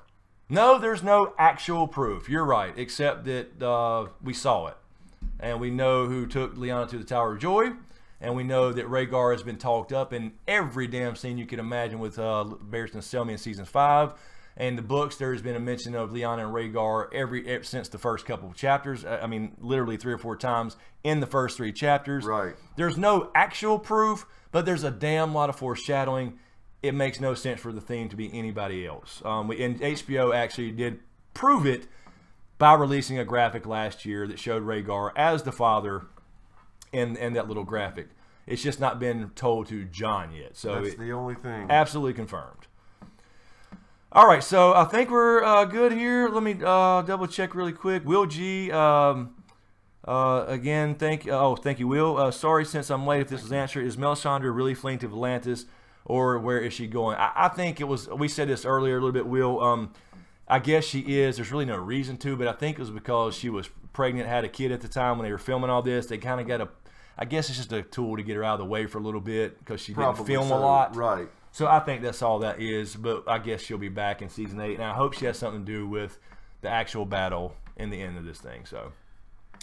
No, there's no actual proof. You're right, except that we saw it. And we know who took Lyanna to the Tower of Joy. And we know that Rhaegar has been talked up in every damn scene you can imagine with Barristan Selmy in Season 5. And the books, there's been a mention of Lyanna and Rhaegar since the first couple of chapters. I mean, literally 3 or 4 times in the first 3 chapters. Right. There's no actual proof, but there's a damn lot of foreshadowing. It makes no sense for the theme to be anybody else. And HBO actually did prove it by releasing a graphic last year that showed Rhaegar as the father in that little graphic. It's just not been told to Jon yet. So that's the only thing. Absolutely confirmed. All right, so I think we're good here. Let me double check really quick. Will G, again, thank you, Will. Sorry, since I'm late, if this was answered, is Melisandre really fleeing to Volantis, or where is she going? I think it was, we said this earlier a little bit, Will. I guess she is. There's really no reason to, but I think it was because she was pregnant, had a kid at the time when they were filming all this. They kind of got I guess it's just a tool to get her out of the way for a little bit because she didn't film a lot. Right. So I think that's all that is, but I guess she'll be back in Season 8, and I hope she has something to do with the actual battle in the end of this thing. So,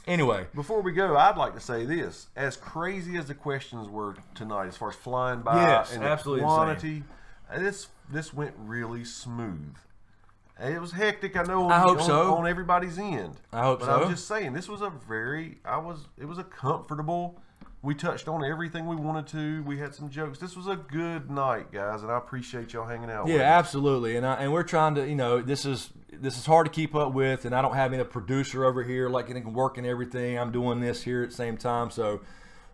anyway. Before we go, I'd like to say this. As crazy as the questions were tonight, as far as flying by and the quantity, this went really smooth. It was hectic, I know, on everybody's end. I hope so. But I'm just saying, this was it was a comfortable... We touched on everything we wanted to. We had some jokes. This was a good night, guys, and I appreciate y'all hanging out with us. Yeah, absolutely. And we're trying to, this is hard to keep up with, and I don't have any producer over here like can work and everything. I'm doing this here at the same time, so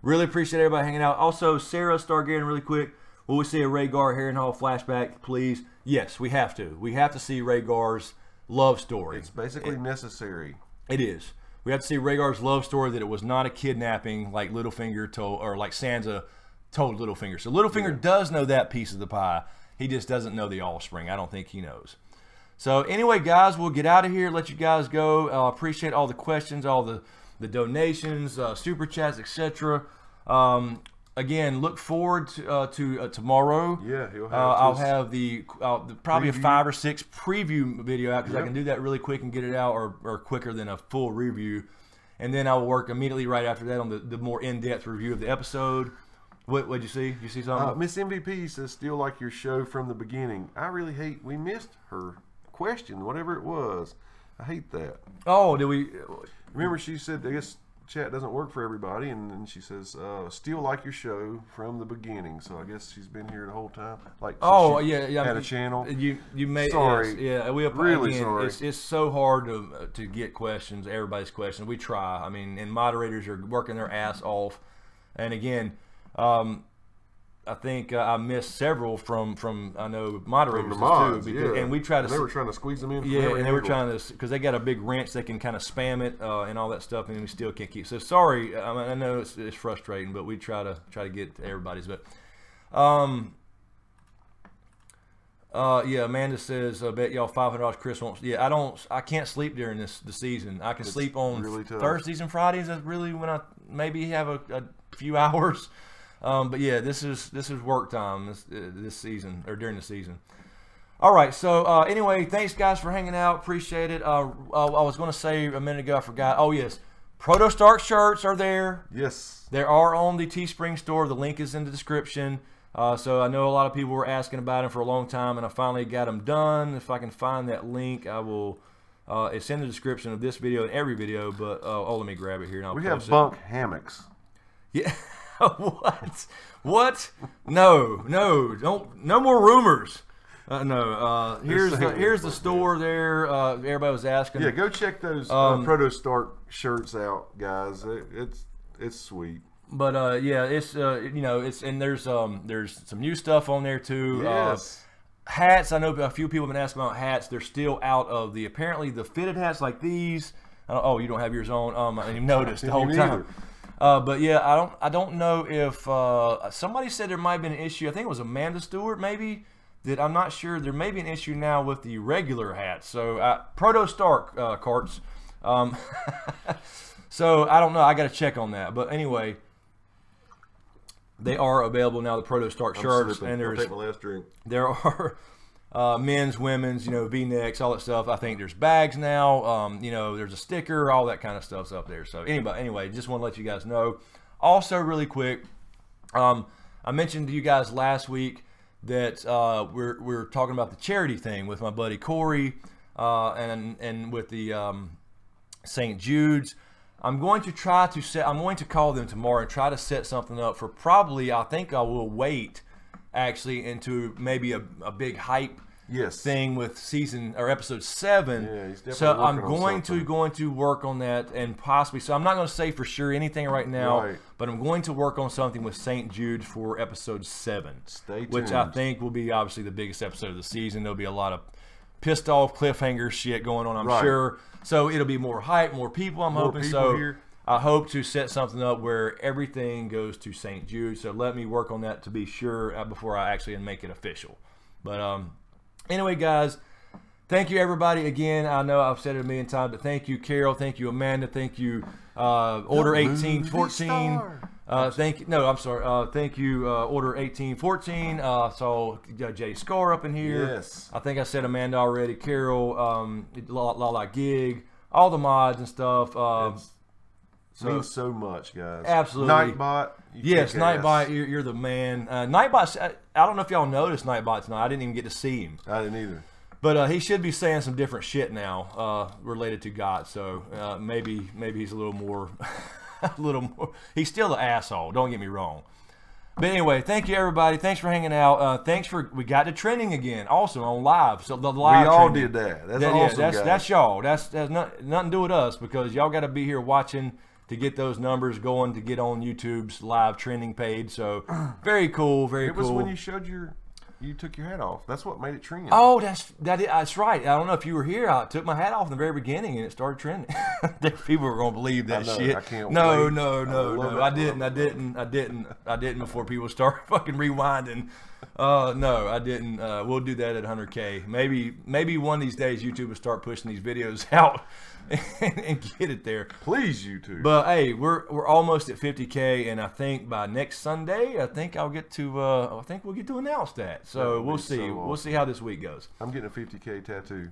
really appreciate everybody hanging out. Also, Sarah Stargate, really quick. Will we see a Rhaegar Harrenhal flashback, please? Yes, we have to. We have to see Rhaegar's love story. It's basically necessary. It is. We have to see Rhaegar's love story, that it was not a kidnapping like Littlefinger told, or like Sansa told Littlefinger. So Littlefinger does know that piece of the pie. He just doesn't know the offspring. I don't think he knows. So anyway, guys, we'll get out of here. Let you guys go. Appreciate all the questions, all the donations, super chats, etc. Again, look forward to tomorrow. Yeah, he'll have I'll have probably a 5 or 6 preview video out, because I Yep. can do that really quick and get it out, or quicker than a full review. And then I'll work immediately right after that on the more in-depth review of the episode. What'd you see? You see something? Miss MVP says, still like your show from the beginning. I really hate we missed her question, whatever it was. I hate that. Oh, did we? Remember, she said, I guess chat doesn't work for everybody, and then she says, still like your show from the beginning. So I guess she's been here the whole time. Like, oh she yeah, had a channel. You made sorry, yes, yeah. We really again, sorry. It's so hard to get questions, everybody's questions. We try. I mean, and moderators are working their ass off. And again, I think I missed several from I know moderators From the mods, too, because, yeah. and we try to. They were trying to squeeze them in. From Yeah, every and they were angle. trying to, because they got a big wrench, they can kind of spam it and all that stuff, and we still can't keep. So sorry, I know it's frustrating, but we try to get to everybody's. But yeah, Amanda says, I bet y'all $500 Chris wants. Yeah, I can't sleep during the season. I can sleep on really tough. Thursdays and Fridays. That's really when I maybe have a few hours. But yeah, this is work time this season, or during the season. All right, so anyway, thanks guys for hanging out. Appreciate it. I was going to say a minute ago, I forgot. Oh yes, Proto Stark shirts are there. Yes. They are on the Teespring store. The link is in the description. So I know a lot of people were asking about them for a long time, and I finally got them done. If I can find that link, I will. It's in the description of this video and every video. But let me grab it here. And I'll We post have it. bunk hammocks. Yeah. What? What? No, don't. No more rumors. No. Here's the store there. Everybody was asking. Yeah, go check those Proto Stark shirts out, guys. It's sweet. But yeah, it's it's, and there's some new stuff on there too. Yes. Hats. I know a few people have been asking about hats. They're still out of apparently the fitted hats like these. Oh, you don't have yours on. I didn't even notice the whole time. But yeah, I don't know if somebody said there might have been an issue. I think it was Amanda Stewart, maybe. That I'm not sure. There may be an issue now with the regular hats. So Proto Stark carts. So I don't know. I got to check on that. But anyway, they are available now. The Proto Stark shirts, and I'll take my last drink. there are men's, women's, V-necks, all that stuff. I think there's bags now. There's a sticker, all that kind of stuff's up there. So anyway, just want to let you guys know. Also, really quick, I mentioned to you guys last week that we're talking about the charity thing with my buddy Corey and with the St. Jude's. I'm going to call them tomorrow and try to set something up for probably, I think I will wait actually into maybe a big hype thing with episode 7. Yeah, he's definitely so I'm working going to work on that, and possibly, so I'm not going to say for sure anything right now, Right. but I'm going to work on something with St. Jude for episode 7. Stay tuned. Which I think will be obviously the biggest episode of the season. There'll be a lot of pissed off cliffhanger shit going on, I'm Right. sure. So it'll be more hype, more people, I'm hoping. people So here. I hope to set something up where everything goes to St. Jude. So let me work on that to be sure before I actually make it official. But anyway, guys, thank you everybody again. I know I've said it a million times, but thank you, Carol. Thank you, Amanda. Thank you, Order 1814. Thank you. No, I'm sorry. Thank you, Order 1814. So Jay Scar up in here. Yes. I think I said Amanda already. Carol, La Gig, all the mods and stuff. Means so much, guys. Absolutely. Nightbot. Yes, Nightbot, you're the man. Nightbot, I don't know if y'all noticed Nightbot tonight. I didn't even get to see him. I didn't either. But he should be saying some different shit now related to God. So maybe he's a little more, He's still an asshole. Don't get me wrong. But anyway, thank you everybody. Thanks for hanging out. We got to trending again. Also on live. So the live. We all trending. did that. That's awesome, guys. That's y'all. That's nothing to do with us, because y'all got to be here watching to get those numbers going to get on YouTube's live trending page. So very cool, very cool. It was when you showed you took your hat off. That's what made it trend. Oh, that's right. I don't know if you were here. I took my hat off in the very beginning and it started trending. People were gonna believe that shit. I can't no, wait. No. I didn't before people start fucking rewinding. No, I didn't. We'll do that at 100K. Maybe one of these days YouTube will start pushing these videos out and get it there. Please, YouTube. But hey, we're almost at 50K, and I think by next Sunday, I think we'll get to announce that. So we'll see. So awesome. We'll see how this week goes. I'm getting a 50K tattoo.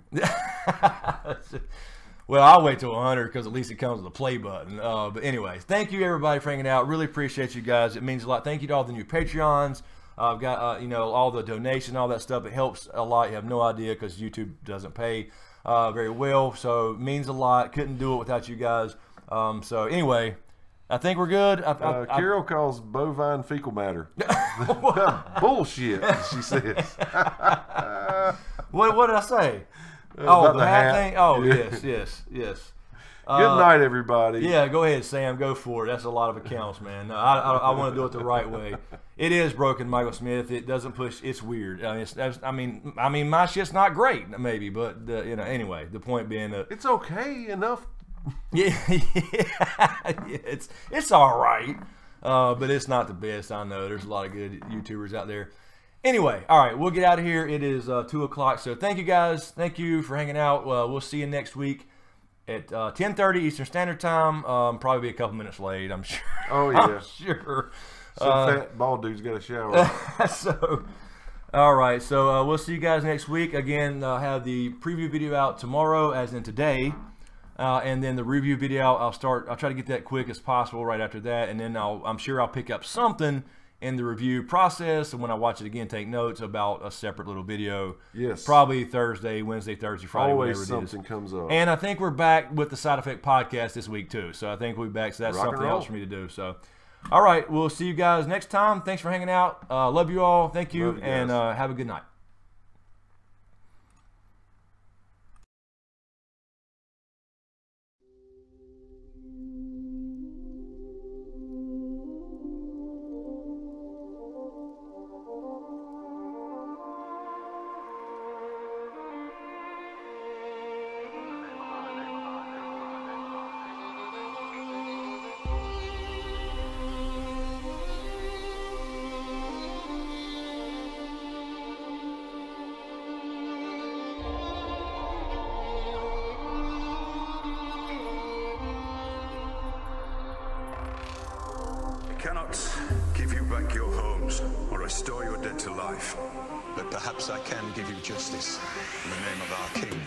Well, I'll wait till 100 because at least it comes with a play button. But anyways, thank you everybody for hanging out. Really appreciate you guys. It means a lot. Thank you to all the new Patreons. I've got all the donation, all that stuff. It helps a lot. You have no idea because YouTube doesn't pay very well, so it means a lot. Couldn't do it without you guys. So anyway, I think we're good. Carol calls bovine fecal matter bullshit. She says. What did I say? Oh, the hat thing. Oh, yeah. yes. Good night, everybody. Yeah, go ahead, Sam. Go for it. That's a lot of accounts, man. No, I want to do it the right way. It is broken, Michael Smith. It doesn't push. It's weird. I mean, my shit's not great, maybe, but anyway, the point being that it's okay enough. Yeah, it's all right, but it's not the best. I know there's a lot of good YouTubers out there. Anyway, all right, we'll get out of here. It is 2 o'clock, so thank you guys. Thank you for hanging out. We'll see you next week at 10:30 Eastern Standard Time. Probably be a couple minutes late, I'm sure. Oh, yeah. I'm sure. Some fat bald dude's got a shower. So, all right. So we'll see you guys next week. Again, have the preview video out tomorrow, as in today, and then the review video. I'll try to get that quick as possible right after that, and then I'm sure I'll pick up something in the review process, and when I watch it again, take notes about a separate little video. Yes. Probably Thursday, Wednesday, Thursday, Friday, always whenever something it is. comes up. And I think we're back with the Side Effect podcast this week too. So I think we'll be back. So that's Rock and something roll. else for me to do. So, all right, we'll see you guys next time. Thanks for hanging out. Love you all. Thank you, Love you and guys. have a good night. I cannot give you back your homes or restore your dead to life. But perhaps I can give you justice in the name of our king.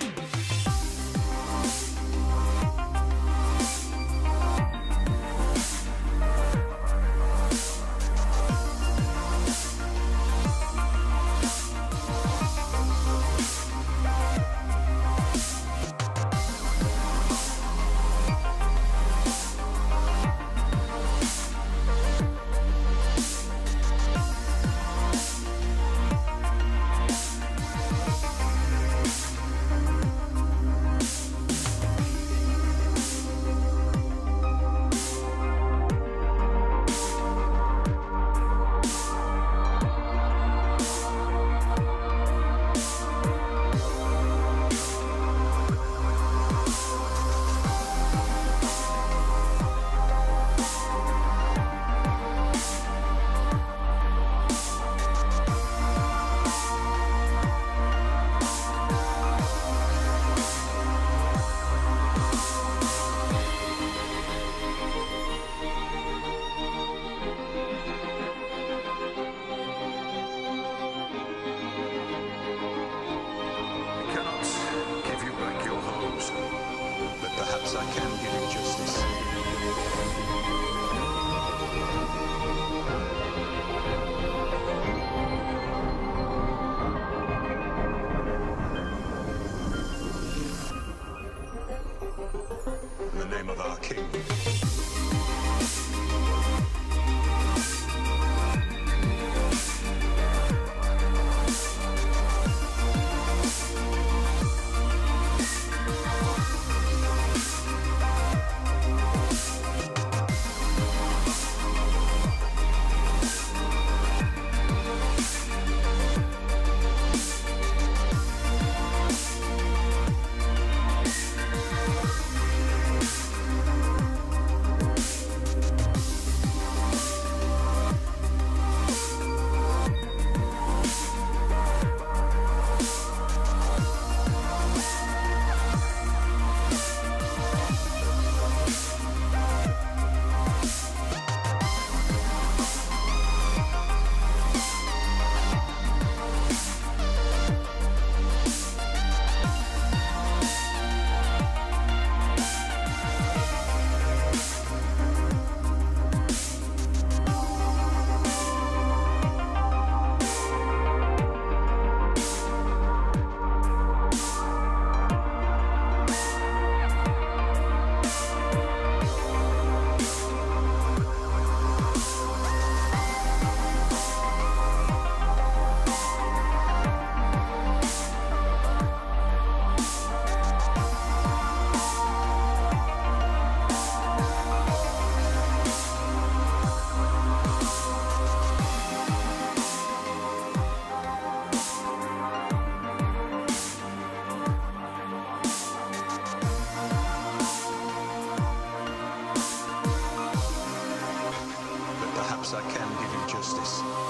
Perhaps I can give you justice. In the name of our king. justice